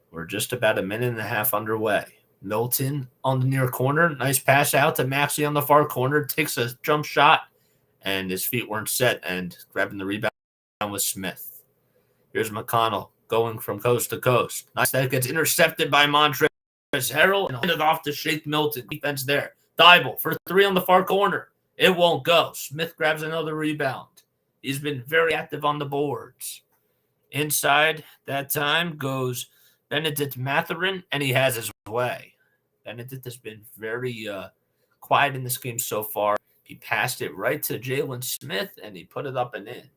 We're just about a minute and a half underway. Milton on the near corner. Nice pass out to Maxey on the far corner. Takes a jump shot, and his feet weren't set, and grabbing the rebound was Smith. Here's McConnell going from coast to coast. Nice, that gets intercepted by Montrezl Harrell and handed off to Shake Milton. Defense there. Thibault for 3 on the far corner. It won't go. Smith grabs another rebound. He's been very active on the boards. Inside that time goes Benedict Mathurin, and he has his way. Benedict has been very quiet in this game so far. He passed it right to Jalen Smith, and he put it up and in.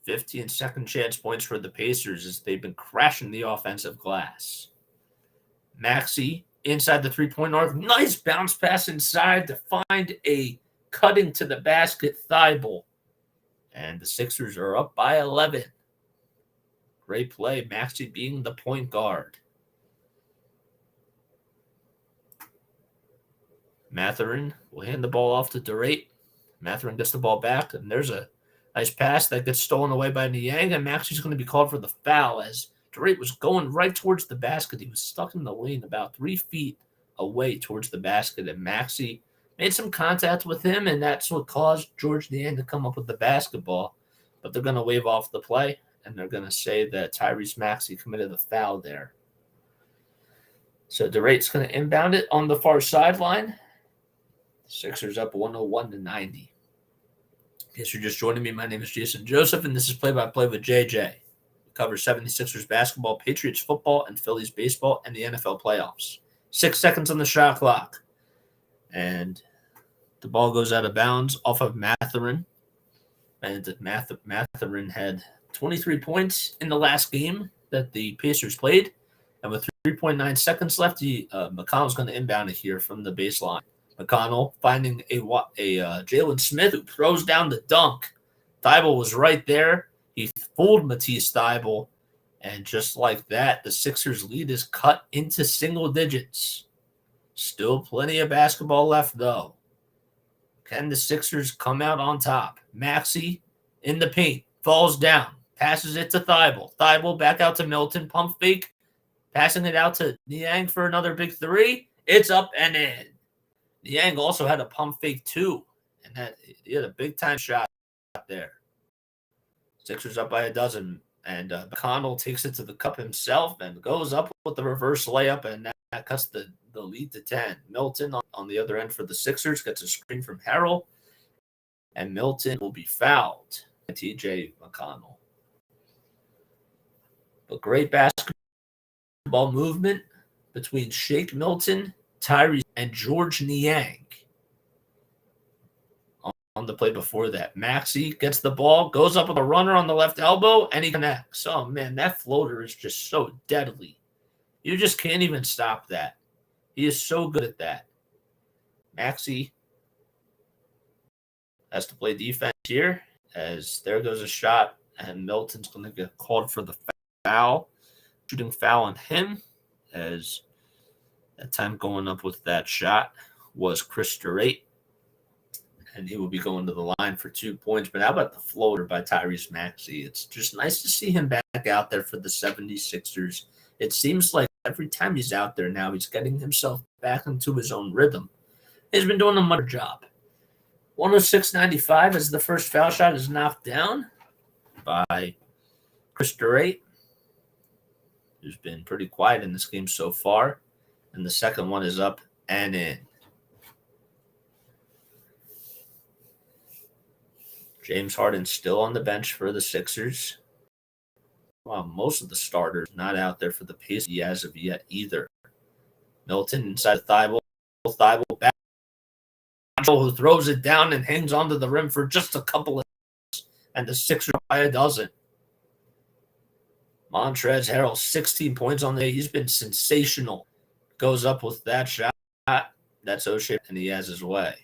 15 second chance points for the Pacers as they've been crashing the offensive glass. Maxey inside the three-point arc. Nice bounce pass inside to find a cutting to the basket Thibault. And the Sixers are up by 11. Great play. Maxey being the point guard. Mathurin will hand the ball off to Durant. Mathurin gets the ball back, and there's a nice pass that gets stolen away by Niang, and Maxey's going to be called for the foul as Durant was going right towards the basket. He was stuck in the lane about 3 feet away towards the basket, and Maxey made some contact with him, and that's what caused George Niang to come up with the basketball. But they're going to wave off the play and they're going to say that Tyrese Maxey committed a foul there. So DeRate's going to inbound it on the far sideline. Sixers up 101-90. In case you're just joining me, my name is Jason Joseph, and this is Play-by-Play with JJ. We cover 76ers basketball, Patriots football, and Phillies baseball, and the NFL playoffs. 6 seconds on the shot clock. And the ball goes out of bounds off of Mathurin. And Mathurin had 23 points in the last game that the Pacers played. And with 3.9 seconds left, McConnell's going to inbound it here from the baseline. McConnell finding a Jalen Smith who throws down the dunk. Thybulle was right there. He fooled Matisse Thybulle. And just like that, the Sixers' lead is cut into single digits. Still plenty of basketball left, though. Can the Sixers come out on top? Maxey in the paint, falls down, passes it to Thybulle. Thybulle back out to Milton, pump fake, passing it out to Niang for another big three. It's up and in. Niang also had a pump fake too, and he had a big time shot there. Sixers up by a dozen, and McConnell takes it to the cup himself and goes up with the reverse layup, and that cuts the lead to 10. Milton on the other end for the Sixers gets a screen from Harrell, and Milton will be fouled by TJ McConnell. But great basketball movement between Shake Milton, Tyrese, and George Niang. On the play before that, Maxey gets the ball, goes up with a runner on the left elbow, and he connects. Oh, man, that floater is just so deadly. You just can't even stop that. He is so good at that. Maxey has to play defense here, as there goes a shot, and Milton's going to get called for the foul. Shooting foul on him, as that time going up with that shot was Chris Durate, and he will be going to the line for 2 points. But how about the floater by Tyrese Maxey? It's just nice to see him back out there for the 76ers. It seems like every time he's out there now, he's getting himself back into his own rhythm. He's been doing a much job. 106-95 as the first foul shot is knocked down by Chris Durate, who's been pretty quiet in this game so far. And the second one is up and in. James Harden still on the bench for the Sixers. Well, most of the starters not out there for the Pacers as of yet either. Milton inside Thybulle. Thybulle back. Who throws it down and hangs onto the rim for just a couple of minutes. And the Sixers by a dozen. Montrezl Harrell, 16 points on the day. He's been sensational. Goes up with that shot. That's O'Shea, and he has his way.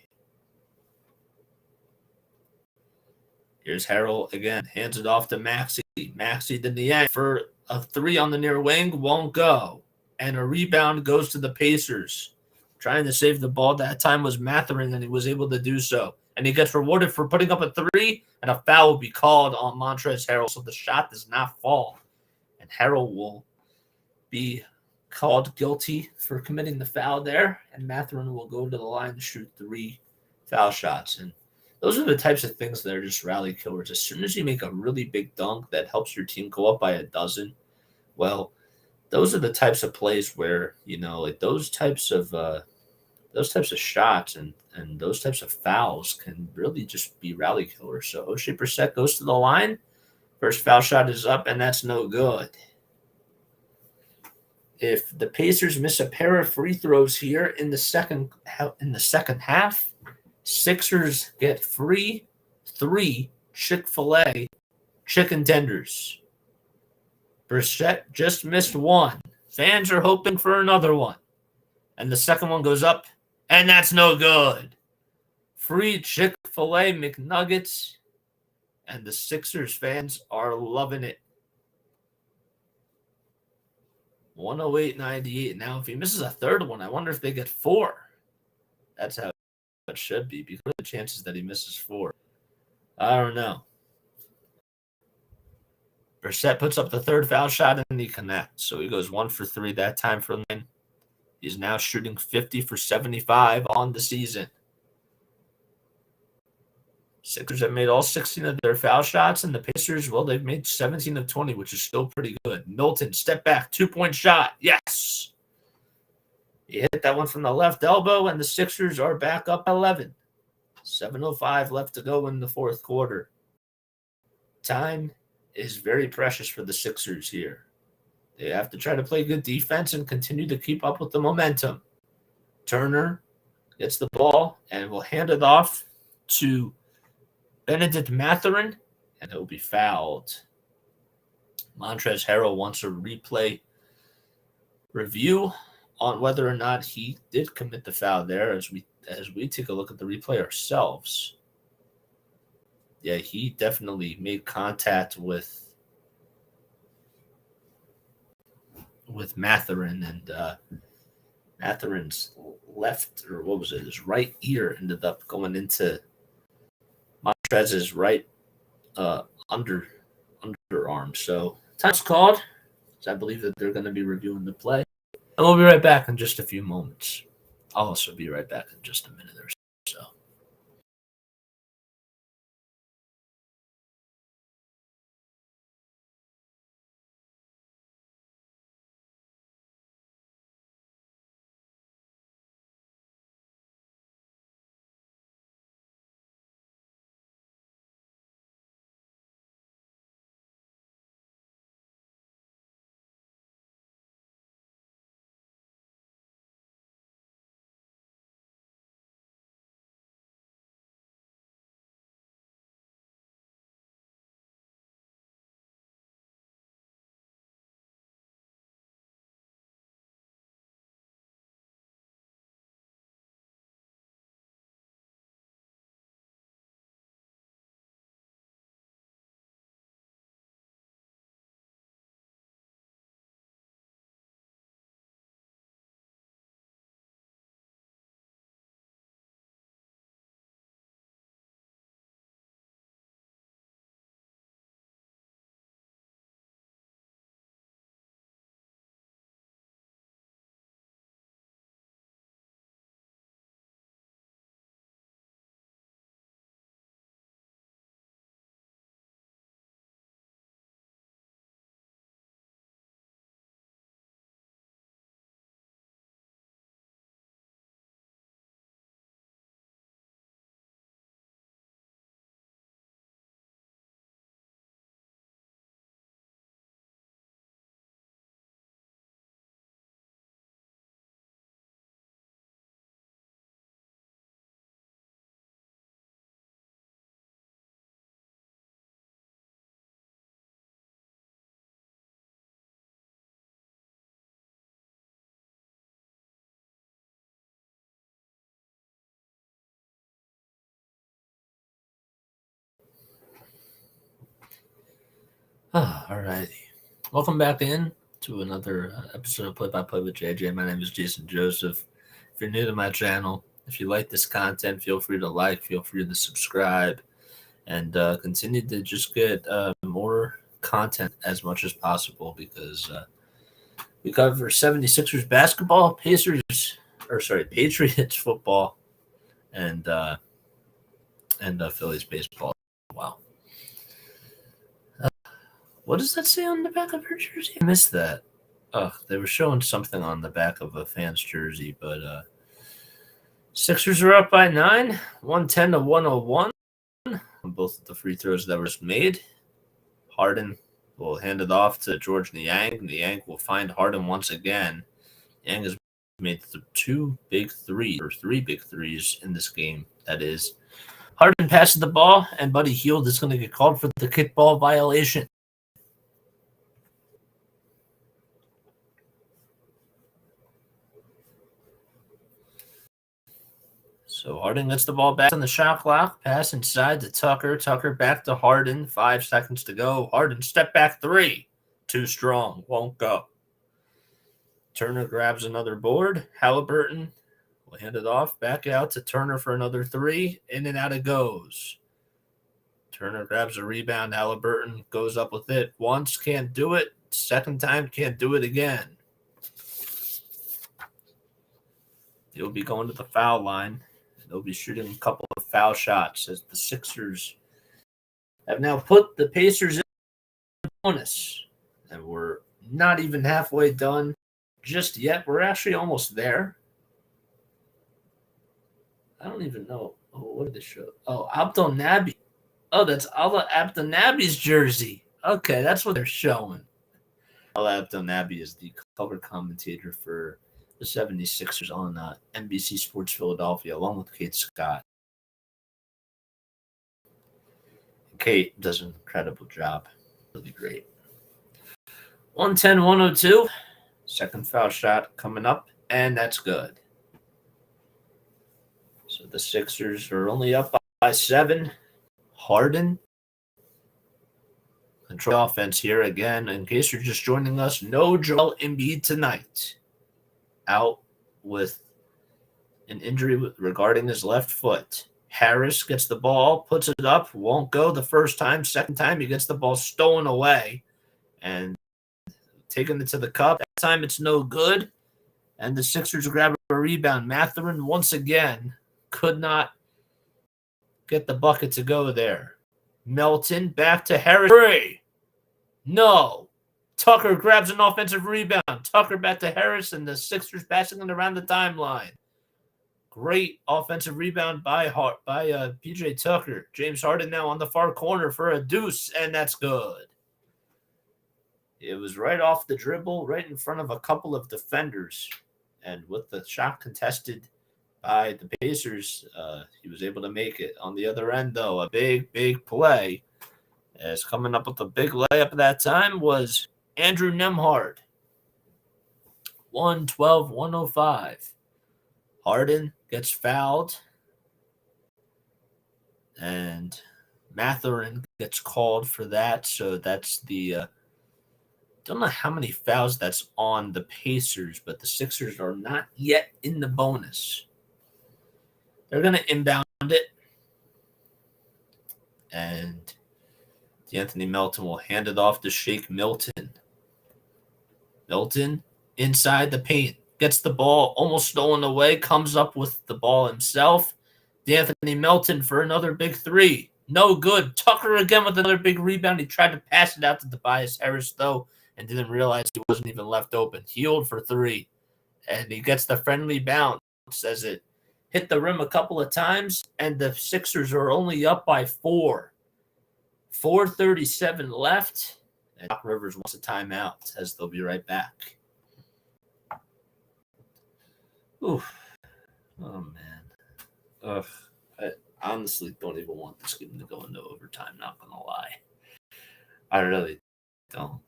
Here's Harrell again. Hands it off to Maxey. Maxey to the end for a three on the near wing. Won't go. And a rebound goes to the Pacers. Trying to save the ball. That time was Mathurin, and he was able to do so. And he gets rewarded for putting up a three, and a foul will be called on Montrezl Harrell, so the shot does not fall. And Harrell will be called guilty for committing the foul there, and Mathurin will go to the line to shoot 3 foul shots. And those are the types of things that are just rally killers. As soon as you make a really big dunk that helps your team go up by a dozen, well, those are the types of plays where, like those types of shots and those types of fouls can really just be rally killers. So O'Shea Brissett goes to the line. First foul shot is up, and that's no good. If the Pacers miss a pair of free throws here in the second half, Sixers get free 3 Chick-fil-A chicken tenders. Brissett just missed one. Fans are hoping for another one. And the second one goes up, and that's no good. Free Chick-fil-A McNuggets, and the Sixers fans are loving it. 108-98. Now, if he misses a third one, I wonder if they get 4. That's how it should be, because of the chances that he misses 4. I don't know. Brissett puts up the third foul shot, and he connects. So he goes 1 for 3 that time for Lynn. He's now shooting 50 for 75 on the season. Sixers have made all 16 of their foul shots, and the Pacers, well, they've made 17 of 20, which is still pretty good. Milton, step back, 2-point shot. Yes. He hit that one from the left elbow, and the Sixers are back up 11. 7:05 left to go in the fourth quarter. Time is very precious for the Sixers here. They have to try to play good defense and continue to keep up with the momentum. Turner gets the ball and will hand it off to Benedict Mathurin, and he'll be fouled. Montrezl Harrell wants a replay review on whether or not he did commit the foul there as we take a look at the replay ourselves. Yeah, he definitely made contact with Mathurin, and Mathurin's left, or what was it, his right ear ended up going into Montrez's right underarm. So time's called. So I believe that they're going to be reviewing the play. And we'll be right back in just a few moments. I'll also be right back in just a minute or so. All righty. Welcome back in to another episode of Play by Play with JJ. My name is Jason Joseph. If you're new to my channel, if you like this content, feel free to like, feel free to subscribe, and continue to just get more content as much as possible, because we cover 76ers basketball, Patriots football, and Phillies baseball. Wow. What does that say on the back of her jersey? I missed that. Oh, they were showing something on the back of a fan's jersey, but Sixers are up by 9, 110 to 101 on both of the free throws that were made. Harden will hand it off to George Niang. Niang will find Harden once again. Niang has made three big threes in this game. That is, Harden passes the ball, and Buddy Hield is going to get called for the kickball violation. So Harden gets the ball back on the shot clock. Pass inside to Tucker. Tucker back to Harden. 5 seconds to go. Harden step back 3. Too strong. Won't go. Turner grabs another board. Halliburton will hand it off. Back out to Turner for another 3. In and out it goes. Turner grabs a rebound. Halliburton goes up with it. Once, can't do it. Second time, can't do it again. He'll be going to the foul line. They'll be shooting a couple of foul shots as the Sixers have now put the Pacers in bonus. And we're not even halfway done just yet. We're actually almost there. I don't even know. Oh, what did they show? Oh, Abdel Nabi. Oh, that's Allah Abdel Nabi's jersey. Okay, that's what they're showing. Allah Abdel Nabi is the color commentator for the 76ers on NBC Sports Philadelphia, along with Kate Scott. Kate does an incredible job. Really great. 110-102. Second foul shot coming up, and that's good. So the Sixers are only up by 7. Harden. Control offense here again. In case you're just joining us, no Joel Embiid tonight. Out with an injury regarding his left foot. Harris gets the ball, puts it up, won't go the first time. Second time, he gets the ball stolen away and taking it to the cup. That time, it's no good. And the Sixers grab a rebound. Mathurin, once again, could not get the bucket to go there. Melton back to Harris. Three. No. Tucker grabs an offensive rebound. Tucker back to Harris, and the Sixers passing it around the timeline. Great offensive rebound by PJ Tucker. James Harden now on the far corner for a deuce, and that's good. It was right off the dribble, right in front of a couple of defenders. And with the shot contested by the Pacers, he was able to make it. On the other end, though, a big, big play. As coming up with a big layup at that time was Andrew Nembhard. 112-105. Harden gets fouled. And Mathurin gets called for that. So that's the don't know how many fouls that's on the Pacers, but the Sixers are not yet in the bonus. They're going to inbound it. And D'Anthony Melton will hand it off to Shake Milton. Milton inside the paint. Gets the ball almost stolen away. Comes up with the ball himself. D'Anthony Melton for another big three. No good. Tucker again with another big rebound. He tried to pass it out to Tobias Harris, though, and didn't realize he wasn't even left open. Healed for three. And he gets the friendly bounce as it hit the rim a couple of times, and the Sixers are only up by 4. 4:37 left, and Doc Rivers wants a timeout. Says they'll be right back. Oof. Oh, man. Ugh. I honestly don't even want this game to go into overtime, not going to lie. I really don't.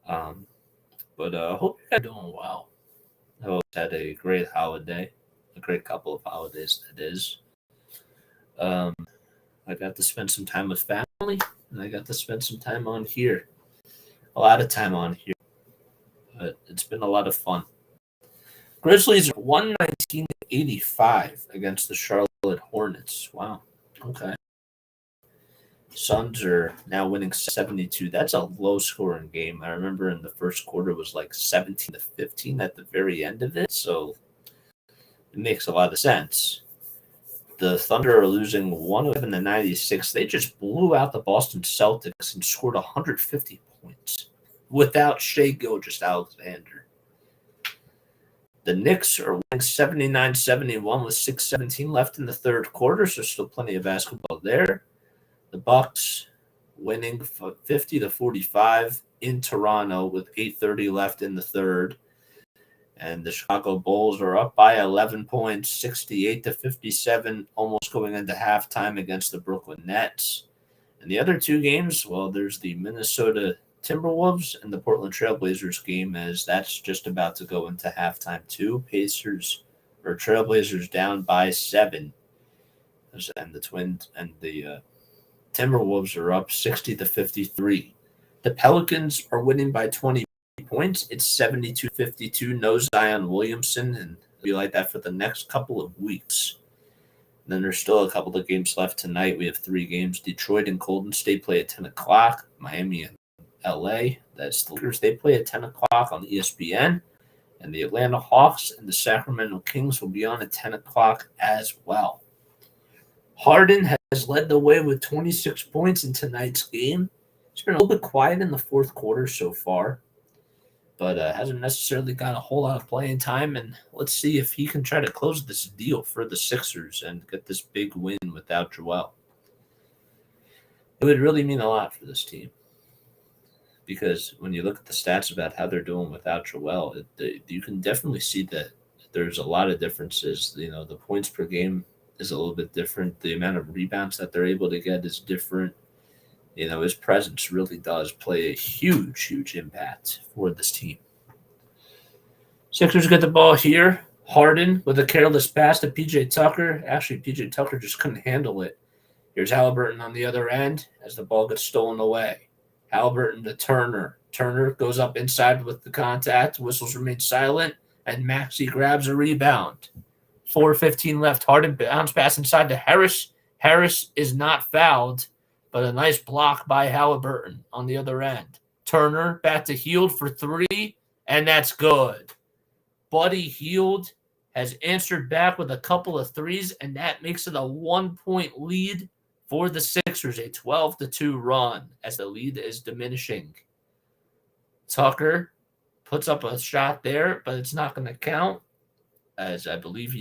But I hope you're doing well. I hope you had a great holiday. A great couple of holidays, that is. I got to spend some time with family, and I got to spend some time on here. A lot of time on here. But it's been a lot of fun. Grizzlies are 119-85 against the Charlotte Hornets. Wow. Okay. Suns are now winning 72. That's a low-scoring game. I remember in the first quarter it was like 17-15 at the very end of it, so it makes a lot of sense. The Thunder are losing 107-96. They just blew out the Boston Celtics and scored 150 points without Shai Gilgeous-Alexander. The Knicks are winning 79-71 with 6:17 left in the third quarter, so still plenty of basketball there. The Bucks winning 50-45 in Toronto with 8:30 left in the third. And the Chicago Bulls are up by 11 points, 68-57, almost going into halftime against the Brooklyn Nets. And the other two games, well, there's the Minnesota Timberwolves and the Portland Trailblazers game, as that's just about to go into halftime too. Trailblazers down by 7. And the Twins and the Timberwolves are up 60-53. The Pelicans are winning by 20 points. It's 72-52. No Zion Williamson, and it'll be like that for the next couple of weeks. And then there's still a couple of games left tonight. We have 3 games. Detroit and Golden State play at 10 o'clock. Miami and LA, that's the Lakers. They play at 10 o'clock on ESPN. And the Atlanta Hawks and the Sacramento Kings will be on at 10 o'clock as well. Harden has led the way with 26 points in tonight's game. He's been a little bit quiet in the fourth quarter so far, but hasn't necessarily got a whole lot of playing time. And let's see if he can try to close this deal for the Sixers and get this big win without Joel. It would really mean a lot for this team because when you look at the stats about how they're doing without Joel, you can definitely see that there's a lot of differences. The points per game is a little bit different. The amount of rebounds that they're able to get is different. His presence really does play a huge, huge impact for this team. Sixers get the ball here. Harden with a careless pass to PJ Tucker. Actually, PJ Tucker just couldn't handle it. Here's Halliburton on the other end as the ball gets stolen away. Halliburton to Turner. Turner goes up inside with the contact. Whistles remain silent, and Maxey grabs a rebound. 4:15 left. Harden bounce pass inside to Harris. Harris is not fouled, but a nice block by Halliburton on the other end. Turner back to Hield for three, and that's good. Buddy Hield has answered back with a couple of threes, and that makes it a 1-point lead for the Sixers, a 12-2 run as the lead is diminishing. Tucker puts up a shot there, but it's not going to count. As I believe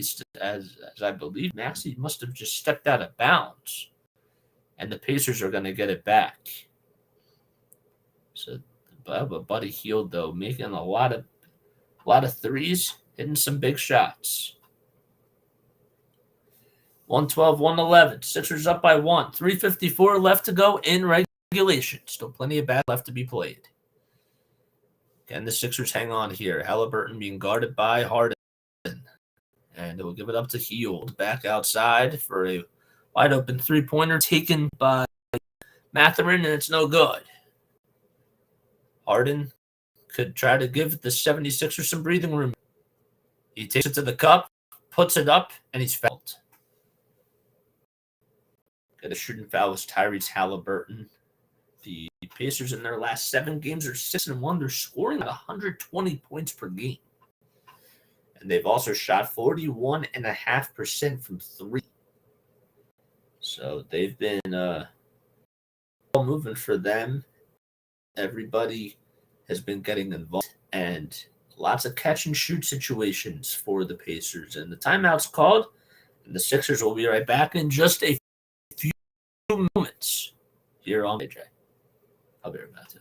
Maxey must have just stepped out of bounds, and the Pacers are going to get it back. So, Buddy Hield though making a lot of threes, hitting some big shots. 112-111. Sixers up by 1. 3:54 left to go in regulation. Still plenty of bad left to be played. Can the Sixers hang on here? Halliburton being guarded by Harden. And it will give it up to Hield. Back outside for a wide open three-pointer taken by Mathurin, and it's no good. Harden could try to give the 76ers some breathing room. He takes it to the cup, puts it up, and he's fouled. Got a shooting foul was Tyrese Halliburton. The Pacers in their last 7 games are 6-1. They're scoring at 120 points per game. And they've also shot 41.5% from 3. So they've been moving for them. Everybody has been getting involved. And lots of catch and shoot situations for the Pacers. And the timeout's called. And the Sixers will be right back in just a few moments here on AJ. I'll be right back too.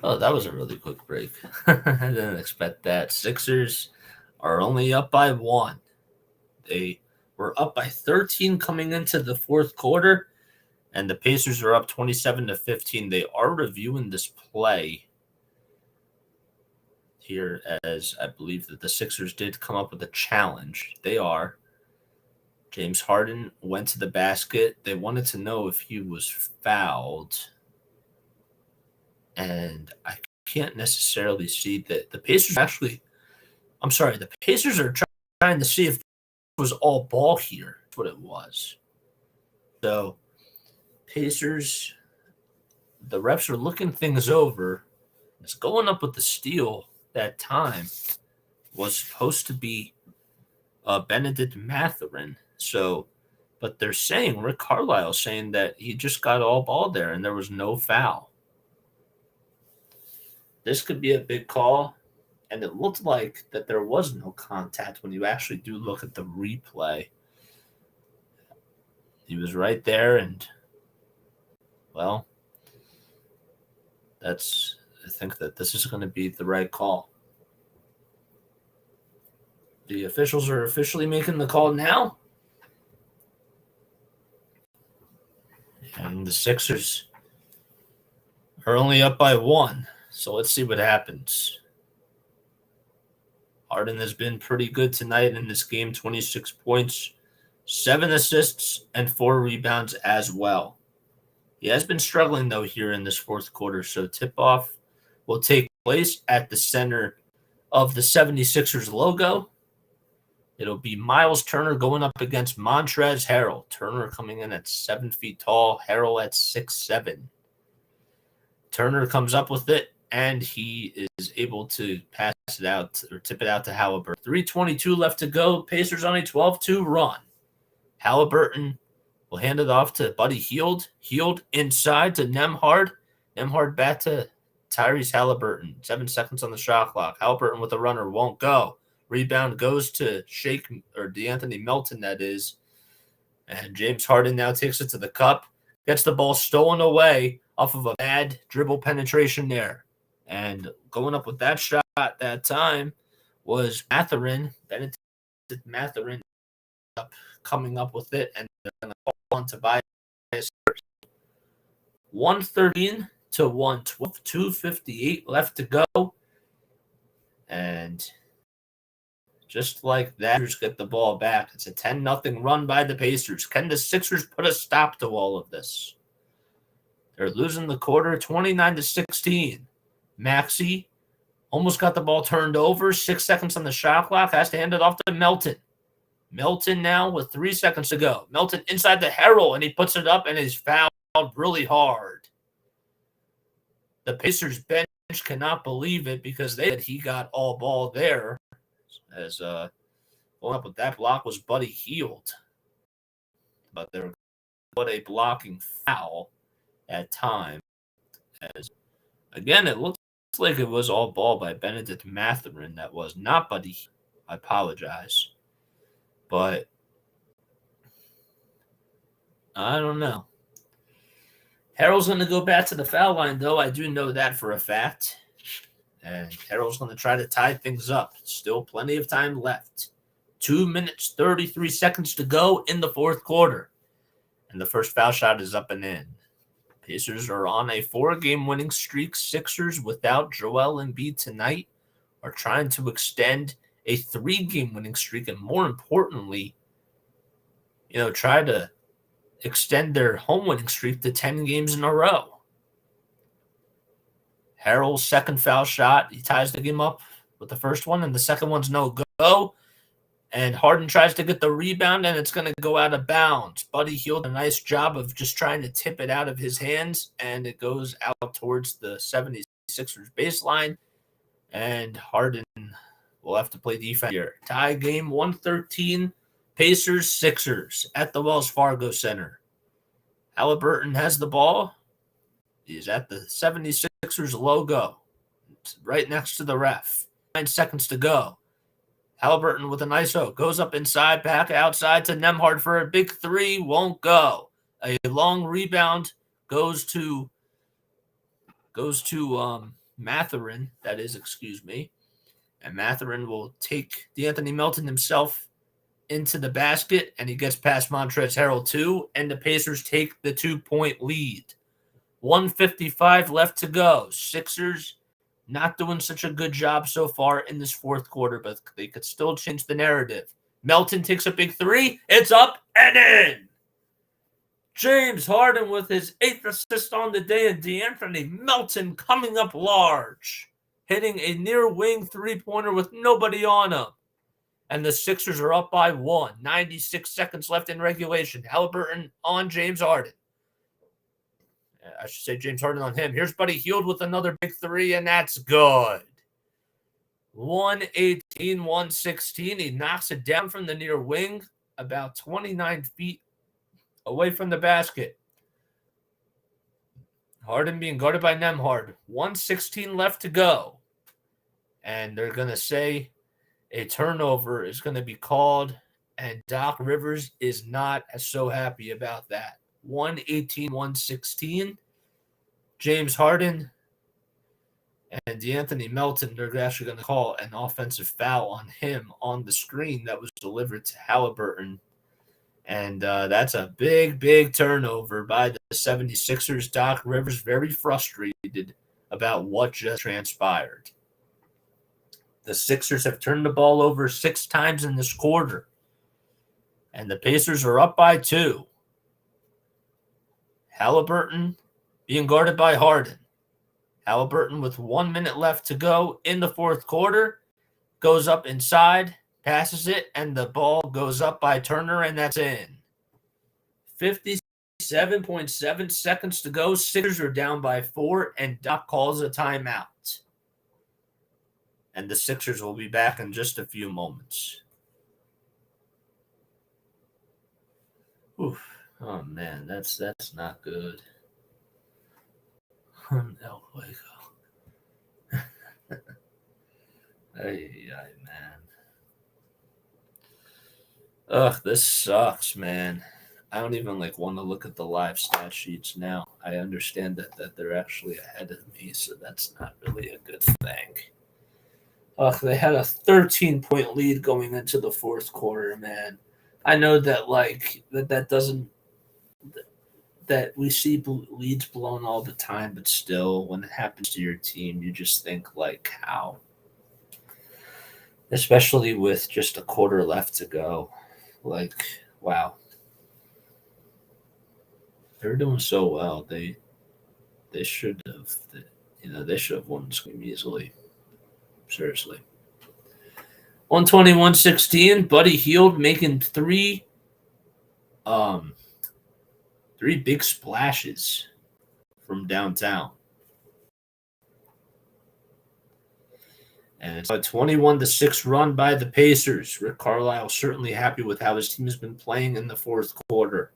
Oh, that was a really quick break. I didn't expect that. Sixers are only up by 1. They were up by 13 coming into the fourth quarter, and the Pacers are up 27-15. They are reviewing this play here, as I believe that the Sixers did come up with a challenge. They are. James Harden went to the basket. They wanted to know if he was fouled. And I can't necessarily see that the Pacers the Pacers are trying to see if it was all ball here. That's what it was. So, Pacers, the refs are looking things over. It's going up with the steal that time was supposed to be Benedict Mathurin. So, but they're saying, Rick Carlisle saying that he just got all ball there and there was no foul. This could be a big call, and it looked like that there was no contact when you actually do look at the replay. He was right there, and, well, I think that this is going to be the right call. The officials are officially making the call now. And the Sixers are only up by 1. So let's see what happens. Harden has been pretty good tonight in this game, 26 points, 7 assists, and 4 rebounds as well. He has been struggling, though, here in this fourth quarter. So tip-off will take place at the center of the 76ers logo. It'll be Miles Turner going up against Montrezl Harrell. Turner coming in at 7 feet tall, Harrell at 6'7". Turner comes up with it, and he is able to pass it out or tip it out to Halliburton. 3:22 left to go. Pacers on a 12-2 run. Halliburton will hand it off to Buddy Hield. Hield inside to Nembhard. Nembhard back to Tyrese Halliburton. 7 seconds on the shot clock. Halliburton with a runner won't go. Rebound goes to DeAnthony Melton, that is. And James Harden now takes it to the cup. Gets the ball stolen away off of a bad dribble penetration there. And going up with that shot that time was Mathurin. Benedict Mathurin coming up with it. And they're going to call on Tobias. 113 to 112. 2:58 left to go. And just like that, Pacers get the ball back. It's a 10-0 run by the Pacers. Can the Sixers put a stop to all of this? They're losing the quarter 29-16. Maxey almost got the ball turned over. 6 seconds on the shot clock. Has to hand it off to Melton. Melton now with 3 seconds to go. Melton inside the Harrell, and he puts it up and is fouled really hard. The Pacers bench cannot believe it because he got all ball there. As going up with that block was Buddy Hield. But there was a blocking foul at time. As again, it looks like it was all ball by Benedict Mathurin. That was not Buddy Hield. I apologize. But I don't know. Harrell's going to go back to the foul line, though. I do know that for a fact. And Harrell's going to try to tie things up. Still plenty of time left. 2 minutes, 33 seconds to go in the fourth quarter. And the first foul shot is up and in. Pacers are on a 4-game winning streak. Sixers, without Joel Embiid tonight, are trying to extend a 3-game winning streak. And more importantly, try to extend their home winning streak to 10 games in a row. Harrell's second foul shot, he ties the game up with the first one, and the second one's no go. And Harden tries to get the rebound, and it's going to go out of bounds. Buddy Hield, a nice job of just trying to tip it out of his hands, and it goes out towards the 76ers baseline. And Harden will have to play defense here. Tie game 113, Pacers, Sixers at the Wells Fargo Center. Halliburton has the ball. He's at the 76ers logo. It's right next to the ref. 9 seconds to go. Halliburton with a nice hook. Goes up inside, back outside to Nembhard for a big three. Won't go. A long rebound goes to Mathurin. That is, excuse me. And Mathurin will take DeAnthony Melton himself into the basket, and he gets past Montrezl Harrell too, and the Pacers take the 2-point lead. 1:55 left to go. Sixers not doing such a good job so far in this fourth quarter, but they could still change the narrative. Melton takes a big three. It's up and in. James Harden with his 8th assist on the day, and DeAnthony Melton coming up large, hitting a near wing three-pointer with nobody on him. And the Sixers are up by 1. 96 seconds left in regulation. Halliburton on James Harden. I should say James Harden on him. Here's Buddy Hield with another big three, and that's good. 118, 116. He knocks it down from the near wing, about 29 feet away from the basket. Harden being guarded by Nembhard. 1:16 left to go. And they're going to say a turnover is going to be called, and Doc Rivers is not so happy about that. 118, 116. James Harden and DeAnthony Melton, they're actually going to call an offensive foul on him on the screen that was delivered to Halliburton. And that's a big, big turnover by the 76ers. Doc Rivers very frustrated about what just transpired. The Sixers have turned the ball over 6 times in this quarter, and the Pacers are up by 2. Halliburton being guarded by Harden. Halliburton with 1 minute left to go in the fourth quarter goes up inside, passes it, and the ball goes up by Turner, and that's in. 57.7 seconds to go. Sixers are down by 4, and Doc calls a timeout. And the Sixers will be back in just a few moments. Oof. Oh, man, that's not good. No way. Hey, man. Ugh, this sucks, man. I don't even want to look at the live stat sheets now. I understand that they're actually ahead of me, so that's not really a good thing. Ugh, they had a 13-point lead going into the fourth quarter, man. I know that that doesn't that we see leads blown all the time, but still, when it happens to your team, you just think how, especially with just a quarter left to go. Wow. They're doing so well. They should have, they should have won this game easily. Seriously. 121-16. Buddy Hield making three big splashes from downtown. And it's a 21-6 run by the Pacers. Rick Carlisle certainly happy with how his team has been playing in the fourth quarter.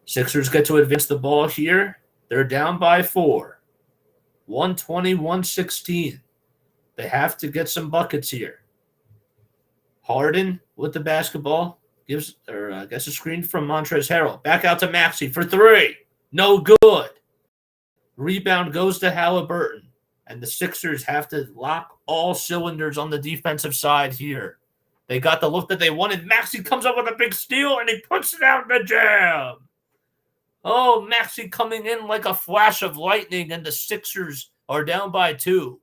Sixers get to advance the ball here. They're down by 4. 121-16. They have to get some buckets here. Harden with the basketball gets a screen from Montrezl Harrell. Back out to Maxey for 3. No good. Rebound goes to Halliburton. And the Sixers have to lock all cylinders on the defensive side here. They got the look that they wanted. Maxey comes up with a big steal, and he puts it out in the jam. Oh, Maxey coming in like a flash of lightning, and the Sixers are down by 2.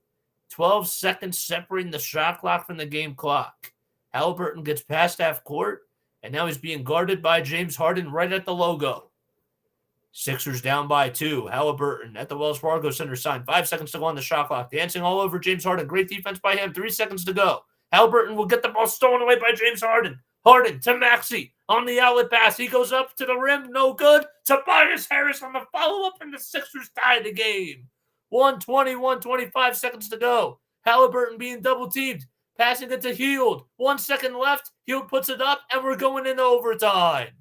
12 seconds separating the shot clock from the game clock. Halliburton gets past half court, and now he's being guarded by James Harden right at the logo. Sixers down by 2. Halliburton at the Wells Fargo Center sign. 5 seconds to go on the shot clock. Dancing all over James Harden. Great defense by him. 3 seconds to go. Halliburton will get the ball stolen away by James Harden. Harden to Maxey on the outlet pass. He goes up to the rim. No good. Tobias Harris on the follow-up, and the Sixers tie the game. 1:25 seconds to go. Halliburton being double-teamed. Passing it to Hield. 1 second left. Hield puts it up, and we're going into overtime.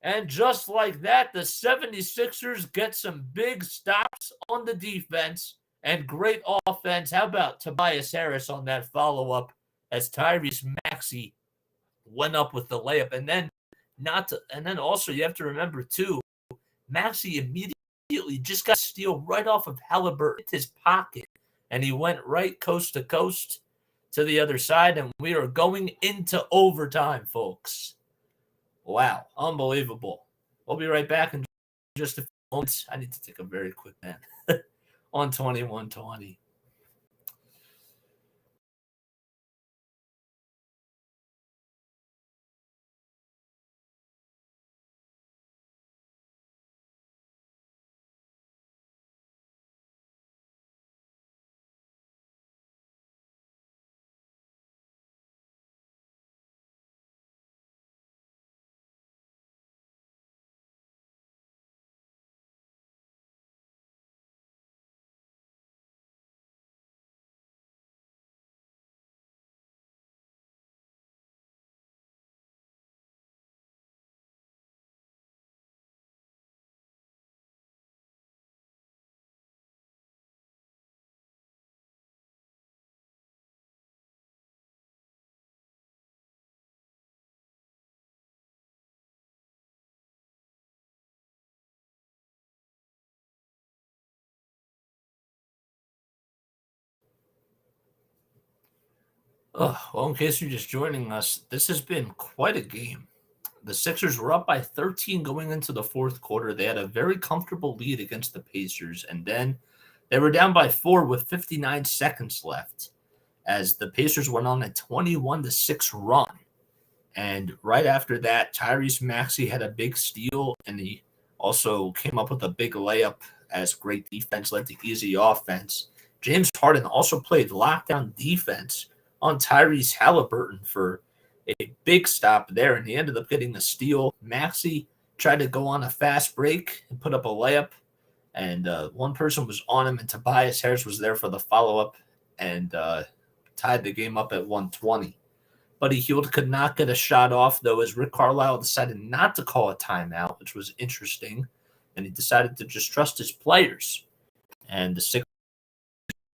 And just like that, the 76ers get some big stops on the defense and great offense. How about Tobias Harris on that follow-up as Tyrese Maxey went up with the layup? And then also you have to remember too, Maxey immediately just got a steal right off of Halliburton in his pocket. And he went right coast to coast to the other side. And we are going into overtime, folks. Wow, unbelievable. We'll be right back in just a few moments. I need to take a very quick man on 21-20. Well, in case you're just joining us, this has been quite a game. The Sixers were up by 13 going into the fourth quarter. They had a very comfortable lead against the Pacers, and then they were down by 4 with 59 seconds left as the Pacers went on a 21-6 run. And right after that, Tyrese Maxey had a big steal, and he also came up with a big layup as great defense led to easy offense. James Harden also played lockdown defense on Tyrese Halliburton for a big stop there, and he ended up getting a steal. Maxey tried to go on a fast break and put up a layup, and one person was on him, and Tobias Harris was there for the follow-up and tied the game up at 120. Buddy Hield could not get a shot off, though, as Rick Carlisle decided not to call a timeout, which was interesting, and he decided to just trust his players. And the Sixers,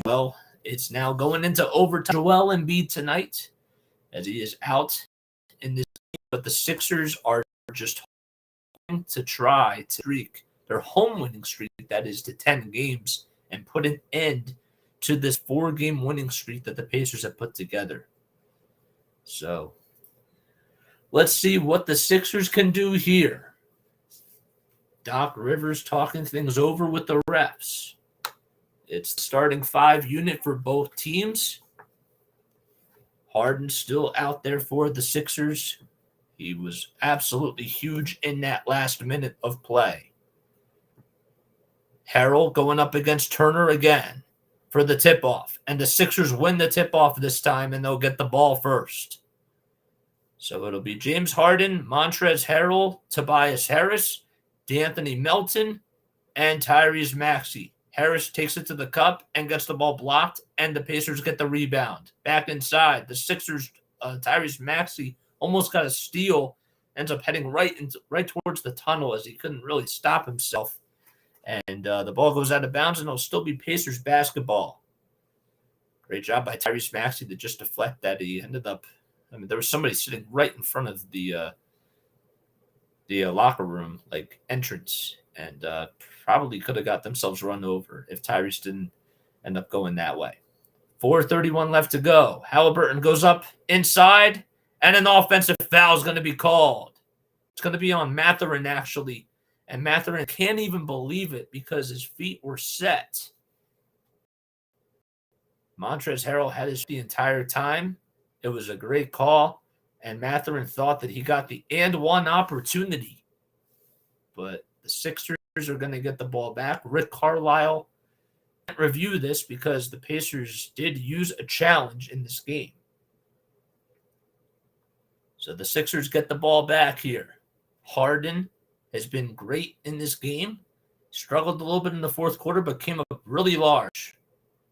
well, it's now going into overtime. Joel Embiid tonight, as he is out in this game, but the Sixers are just hoping to try to streak their home winning streak, that is, to 10 games, and put an end to this 4-game winning streak that the Pacers have put together. So let's see what the Sixers can do here. Doc Rivers talking things over with the refs. It's the starting 5 unit for both teams. Harden still out there for the Sixers. He was absolutely huge in that last minute of play. Harrell going up against Turner again for the tip-off. And the Sixers win the tip-off this time, and they'll get the ball first. So it'll be James Harden, Montrezl Harrell, Tobias Harris, D'Anthony Melton, and Tyrese Maxey. Harris takes it to the cup and gets the ball blocked, and the Pacers get the rebound. Back inside, the Sixers, Tyrese Maxey almost got a steal, ends up heading right towards the tunnel as he couldn't really stop himself. And the ball goes out of bounds, and it'll still be Pacers basketball. Great job by Tyrese Maxey to just deflect that. He ended up, there was somebody sitting right in front of the locker room, like entrance, and probably could have got themselves run over if Tyrese didn't end up going that way. 4:31 left to go. Halliburton goes up inside, and an offensive foul is going to be called. It's going to be on Mathurin, actually. And Mathurin can't even believe it because his feet were set. Montrezl Harrell had his feet the entire time. It was a great call, and Mathurin thought that he got the and one opportunity. But the Sixers are going to get the ball back. Rick Carlisle can't review this because the Pacers did use a challenge in this game. So the Sixers get the ball back here. Harden has been great in this game. Struggled a little bit in the fourth quarter, but came up really large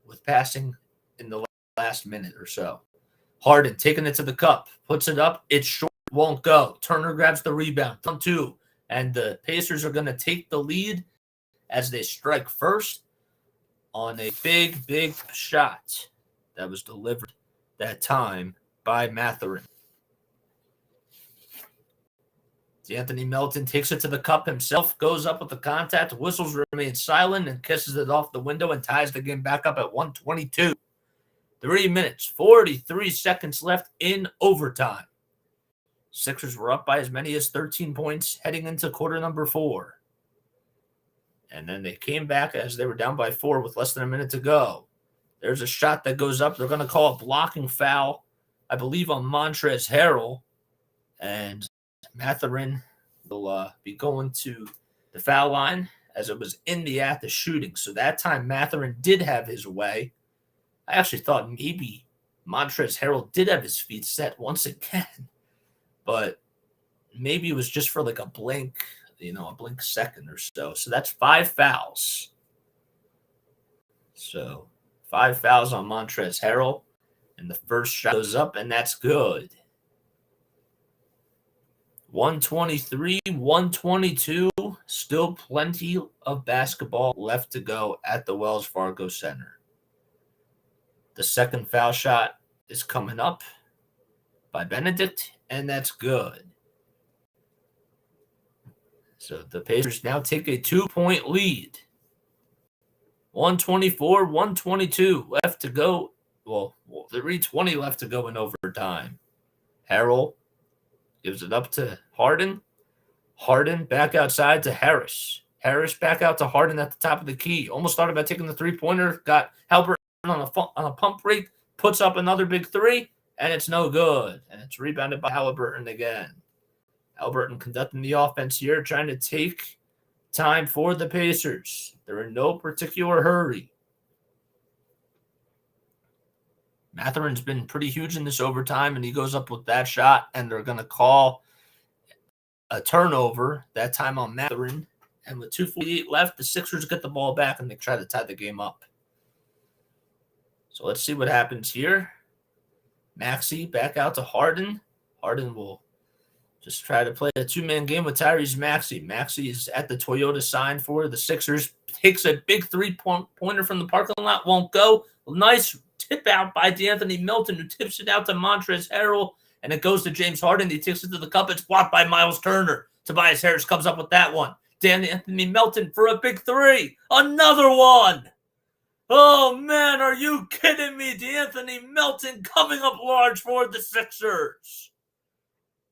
with passing in the last minute or so. Harden taking it to the cup, puts it up. It's short, won't go. Turner grabs the rebound, 2, and the Pacers are going to take the lead as they strike first on a big, big shot that was delivered that time by Mathurin. D'Anthony Melton takes it to the cup himself, goes up with the contact, whistles, remains silent, and kisses it off the window and ties the game back up at 122. 3 minutes, 43 seconds left in overtime. Sixers were up by as many as 13 points heading into quarter number 4. And then they came back as they were down by 4 with less than a minute to go. There's a shot that goes up. They're going to call a blocking foul, I believe, on Montrezl Harrell. And Mathurin will be going to the foul line as it was in the act of shooting. So that time Mathurin did have his way. I actually thought maybe Montrezl Harrell did have his feet set once again, but maybe it was just for like a blink second or so. So that's 5 fouls. So 5 fouls on Montrezl Harrell, and the first shot goes up, and that's good. 123, 122, still plenty of basketball left to go at the Wells Fargo Center. The second foul shot is coming up by Benedict, and that's good. So the Pacers now take a 2-point lead. 124, 122 left to go. 3:20 left to go in overtime. Harrell gives it up to Harden. Harden back outside to Harris. Harris back out to Harden at the top of the key. Almost thought about taking the three-pointer. Got Halbert on a pump break. Puts up another big three, and it's no good. And it's rebounded by Halliburton again. Halliburton conducting the offense here, trying to take time for the Pacers. They're in no particular hurry. Matherin's been pretty huge in this overtime, and he goes up with that shot, and they're going to call a turnover, that time on Matherin. And with 2:48 left, the Sixers get the ball back, and they try to tie the game up. So let's see what happens here. Maxey back out to Harden. Harden will just try to play a two-man game with Tyrese Maxey. Maxey is at the Toyota sign for the Sixers. Takes a big three-pointer from the parking lot. Won't go. Nice tip out by DeAnthony Melton, who tips it out to Montrezl Harrell. And it goes to James Harden. He takes it to the cup. It's blocked by Miles Turner. Tobias Harris comes up with that one. DeAnthony Melton for a big three. Another one. Oh, man, are you kidding me? DeAnthony Melton coming up large for the Sixers.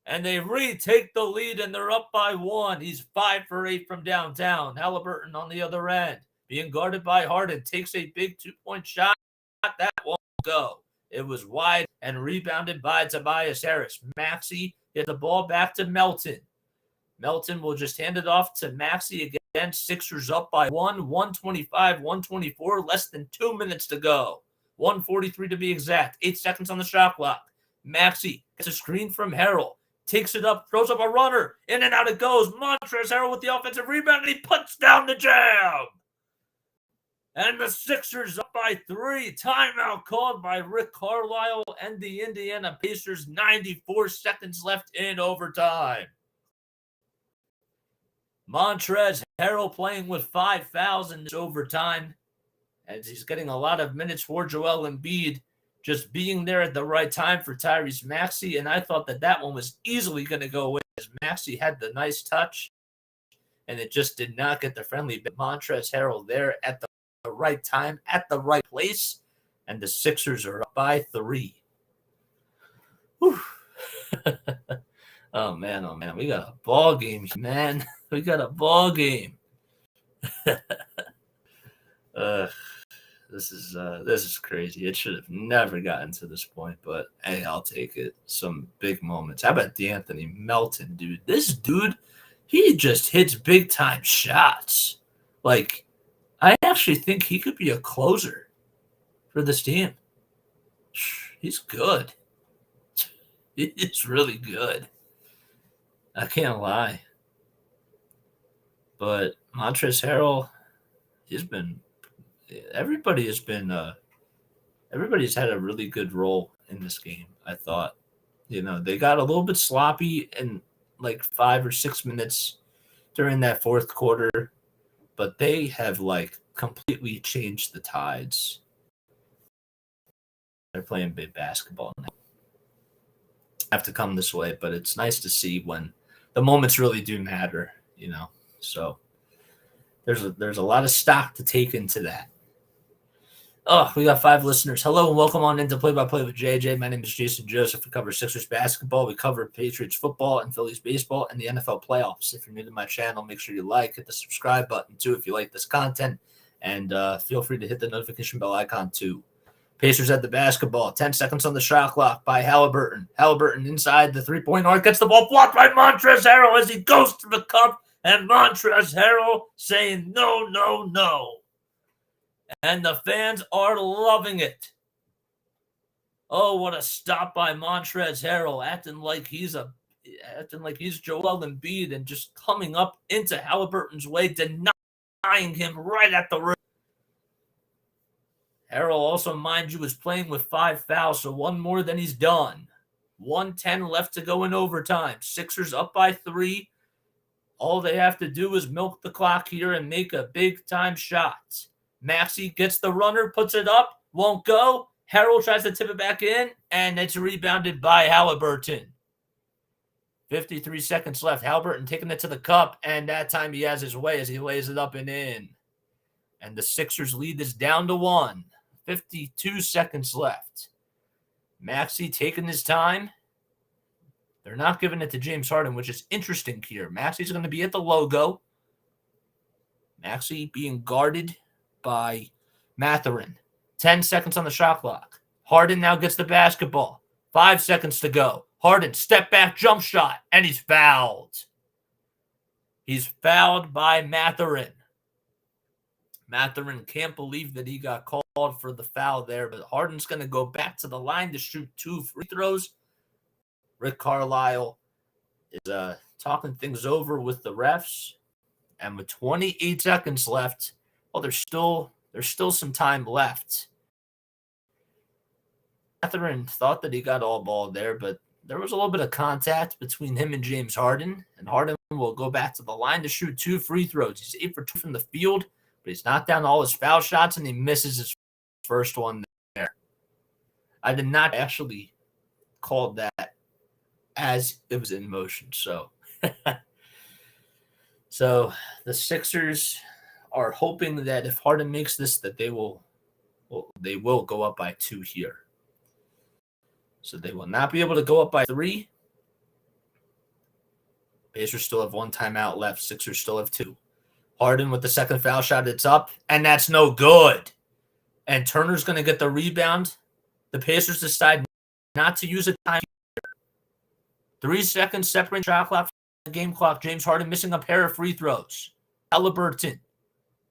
And they retake the lead, and they're up by one. He's 5 for 8 from downtown. Halliburton on the other end, being guarded by Harden, takes a big two-point shot. That won't go. It was wide and rebounded by Tobias Harris. Maxey get the ball back to Melton. Melton will just hand it off to Maxey again. Sixers up by 125, 124, less than 2 minutes to go. 1:43 to be exact. 8 seconds on the shot clock. Maxey gets a screen from Harrell. Takes it up, throws up a runner. In and out it goes. Montrezl Harrell with the offensive rebound, and he puts down the jam. And the Sixers up by 3. Timeout called by Rick Carlisle and the Indiana Pacers. 94 seconds left in overtime. Montrezl Harrell playing with 5 fouls in this overtime, as he's getting a lot of minutes for Joel Embiid, just being there at the right time for Tyrese Maxey. And I thought that one was easily going to go away, as Maxey had the nice touch, and it just did not get the friendly bit. Montrezl Harrell there at the right time, at the right place, and the Sixers are up by 3. Oh, man. We got a ball game, man. We got a ball game. This is crazy. It should have never gotten to this point, but hey, I'll take it. Some big moments. How about DeAnthony Melton, dude? This dude, he just hits big-time shots. Like, I actually think he could be a closer for this team. He's good. He's really good. I can't lie. But Montrezl Harrell, everybody's had a really good role in this game, I thought. They got a little bit sloppy in like 5 or 6 minutes during that fourth quarter, but they have completely changed the tides. They're playing big basketball now. Have to come this way, but it's nice to see when the moments really do matter, So there's a lot of stock to take into that. Oh, we got 5 listeners. Hello and welcome on into Play-by-Play with JJ. My name is Jason Joseph. We cover Sixers basketball. We cover Patriots football and Phillies baseball and the NFL playoffs. If you're new to my channel, make sure you hit the subscribe button too if you like this content. And feel free to hit the notification bell icon too. Pacers at the basketball. 10 seconds on the shot clock by Halliburton. Halliburton inside the three-point arc. Gets the ball blocked by Montrezl Harrell as he goes to the cup. And Montrezl Harrell saying no, no, no. And the fans are loving it. Oh, what a stop by Montrezl Harrell, acting like he's Joel Embiid and just coming up into Halliburton's way, denying him right at the rim. Harrell also, mind you, is playing with 5 fouls, so one more than he's done. 1:10 left to go in overtime. Sixers up by 3. All they have to do is milk the clock here and make a big-time shot. Maxey gets the runner, puts it up, won't go. Harrell tries to tip it back in, and it's rebounded by Halliburton. 53 seconds left. Halliburton taking it to the cup, and that time he has his way as he lays it up and in. And the Sixers lead is down to 1. 52 seconds left. Maxey taking his time. They're not giving it to James Harden, which is interesting here. Maxey's going to be at the logo. Maxey being guarded by Mathurin. 10 seconds on the shot clock. Harden now gets the basketball. 5 seconds to go. Harden, step back, jump shot, and he's fouled. He's fouled by Mathurin. Mathurin can't believe that he got called for the foul there, but Harden's going to go back to the line to shoot 2 free throws. Rick Carlisle is talking things over with the refs, and with 28 seconds left, well, there's still some time left. Mathurin thought that he got all ball there, but there was a little bit of contact between him and James Harden, and Harden will go back to the line to shoot 2 free throws. He's 8 for 2 from the field, but he's knocked down all his foul shots, and he misses his first one there. I did not actually call that as it was in motion, so so the Sixers are hoping that if Harden makes this, that they will go up by 2 here. So they will not be able to go up by 3. Pacers still have 1 timeout left. Sixers still have 2. Harden with the second foul shot, it's up, and that's no good. And Turner's going to get the rebound. The Pacers decide not to use a time. 3 seconds separating shot clock from the game clock. James Harden missing a pair of free throws. Halliburton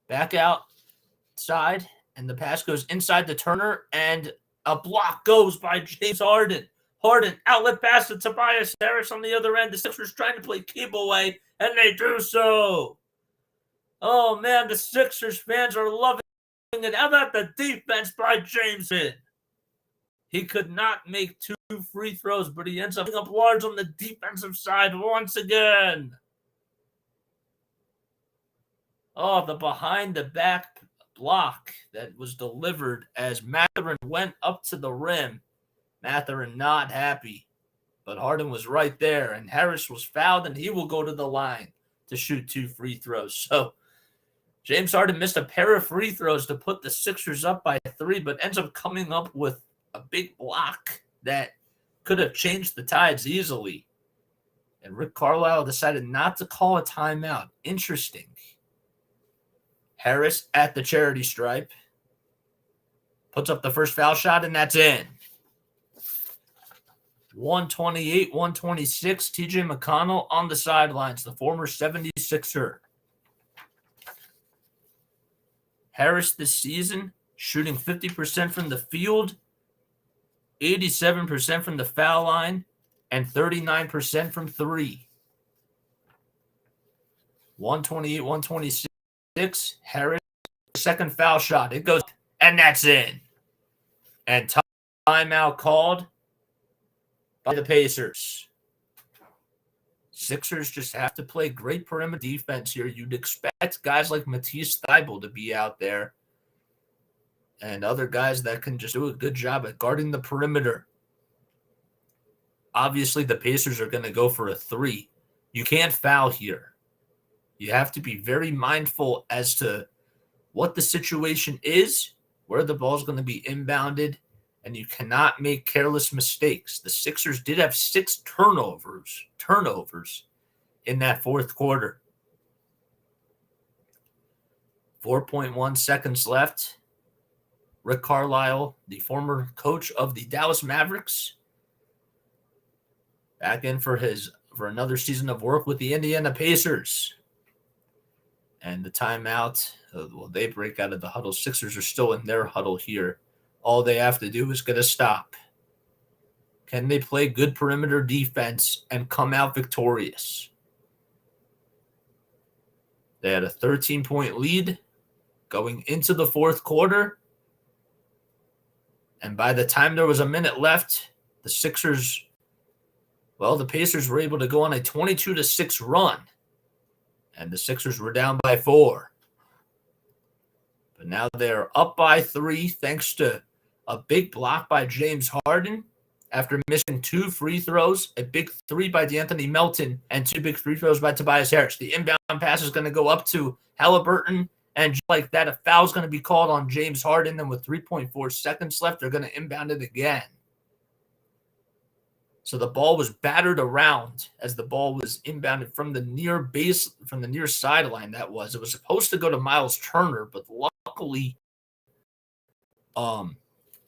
back outside, and the pass goes inside to Turner, and a block goes by James Harden. Harden, outlet pass to Tobias Harris on the other end. The Sixers trying to play keep away, and they do so. Oh, man, the Sixers fans are loving it. How about the defense by James Harden? He could not make 2 free throws, but he ends up putting up large on the defensive side once again. Oh, the behind-the-back block that was delivered as Mathurin went up to the rim. Mathurin not happy, but Harden was right there, and Harris was fouled, and he will go to the line to shoot 2 free throws. So James Harden missed a pair of free throws to put the Sixers up by 3, but ends up coming up with a big block that could have changed the tides easily. And Rick Carlisle decided not to call a timeout. Interesting. Harris at the charity stripe. Puts up the first foul shot, and that's in. 128-126. TJ McConnell on the sidelines, the former 76er. Harris this season shooting 50% from the field, 87% from the foul line, and 39% from 3. 128-126. Harris, second foul shot. It goes, and that's in. And timeout called by the Pacers. Sixers just have to play great perimeter defense here. You'd expect guys like Matisse Thybulle to be out there and other guys that can just do a good job at guarding the perimeter. Obviously, the Pacers are going to go for a 3. You can't foul here. You have to be very mindful as to what the situation is, where the ball is going to be inbounded, and you cannot make careless mistakes. The Sixers did have 6 turnovers in that fourth quarter. 4.1 seconds left. Rick Carlisle, the former coach of the Dallas Mavericks, back in for another season of work with the Indiana Pacers. And the timeout, they break out of the huddle. Sixers are still in their huddle here. All they have to do is get a stop. Can they play good perimeter defense and come out victorious? They had a 13-point lead going into the fourth quarter. And by the time there was a minute left, the Pacers were able to go on a 22-6 run. And the Sixers were down by 4. But now they're up by 3 thanks to a big block by James Harden after missing 2 free throws, a big 3 by DeAnthony Melton, and 2 big free throws by Tobias Harris. The inbound pass is going to go up to Halliburton, And just like that, a foul's going to be called on James Harden. And with 3.4 seconds left, they're going to inbound it again. So the ball was battered around as the ball was inbounded from the near sideline. It was supposed to go to Miles Turner, but luckily,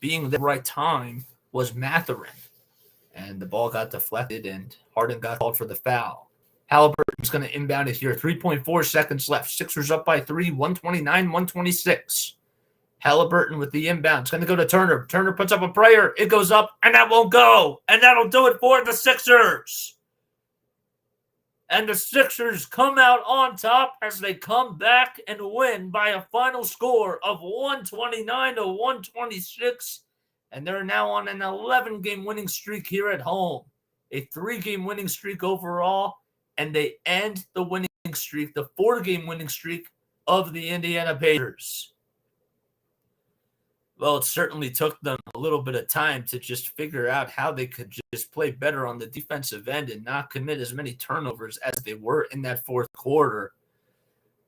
being the right time was Mathurin. And the ball got deflected, and Harden got called for the foul. Halliburton's going to inbound it here. 3.4 seconds left. Sixers up by 3, 129-126. Halliburton with the inbound. It's going to go to Turner. Turner puts up a prayer. It goes up, and that won't go. And that'll do it for the Sixers. And the Sixers come out on top as they come back and win by a final score of 129-126. And they're now on an 11-game winning streak here at home. A 3-game winning streak overall. And they end the winning streak, the 4-game winning streak of the Indiana Pacers. Well, it certainly took them a little bit of time to just figure out how they could just play better on the defensive end and not commit as many turnovers as they were in that fourth quarter.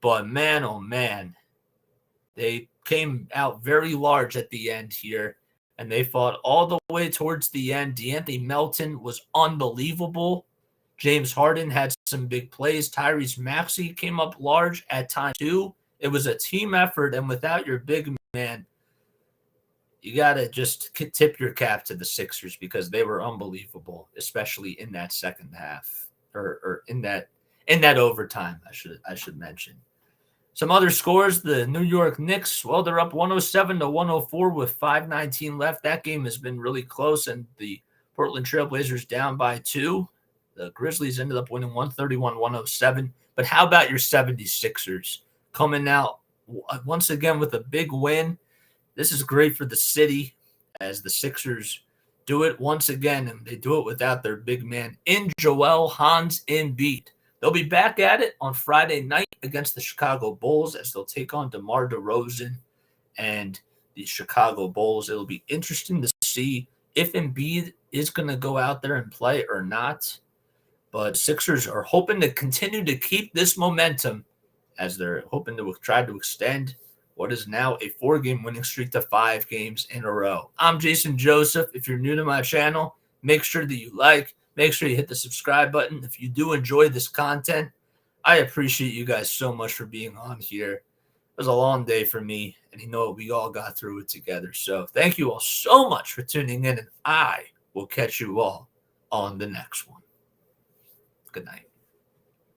But man, oh man, they came out very large at the end here, and they fought all the way towards the end. DeAnthony Melton was unbelievable. James Harden had some big plays. Tyrese Maxey came up large at times too. It was a team effort, and without your big man, you got to just tip your cap to the Sixers because they were unbelievable, especially in that second half or in that overtime, I should mention. Some other scores, the New York Knicks, well, they're up 107-104 with 5:19 left. That game has been really close, and the Portland Trailblazers down by 2. The Grizzlies ended up winning 131-107. But how about your 76ers coming out once again with a big win? This is great for the city as the Sixers do it once again, and they do it without their big man in Joel Hans Embiid. They'll be back at it on Friday night against the Chicago Bulls as they'll take on DeMar DeRozan and the Chicago Bulls. It'll be interesting to see if Embiid is going to go out there and play or not. But Sixers are hoping to continue to keep this momentum as they're hoping to try to extend what is now a 4-game winning streak to 5 games in a row. I'm Jason Joseph. If you're new to my channel, make sure that you make sure you hit the subscribe button. If you do enjoy this content, I appreciate you guys so much for being on here. It was a long day for me, and we all got through it together. So thank you all so much for tuning in, and I will catch you all on the next one. Good night.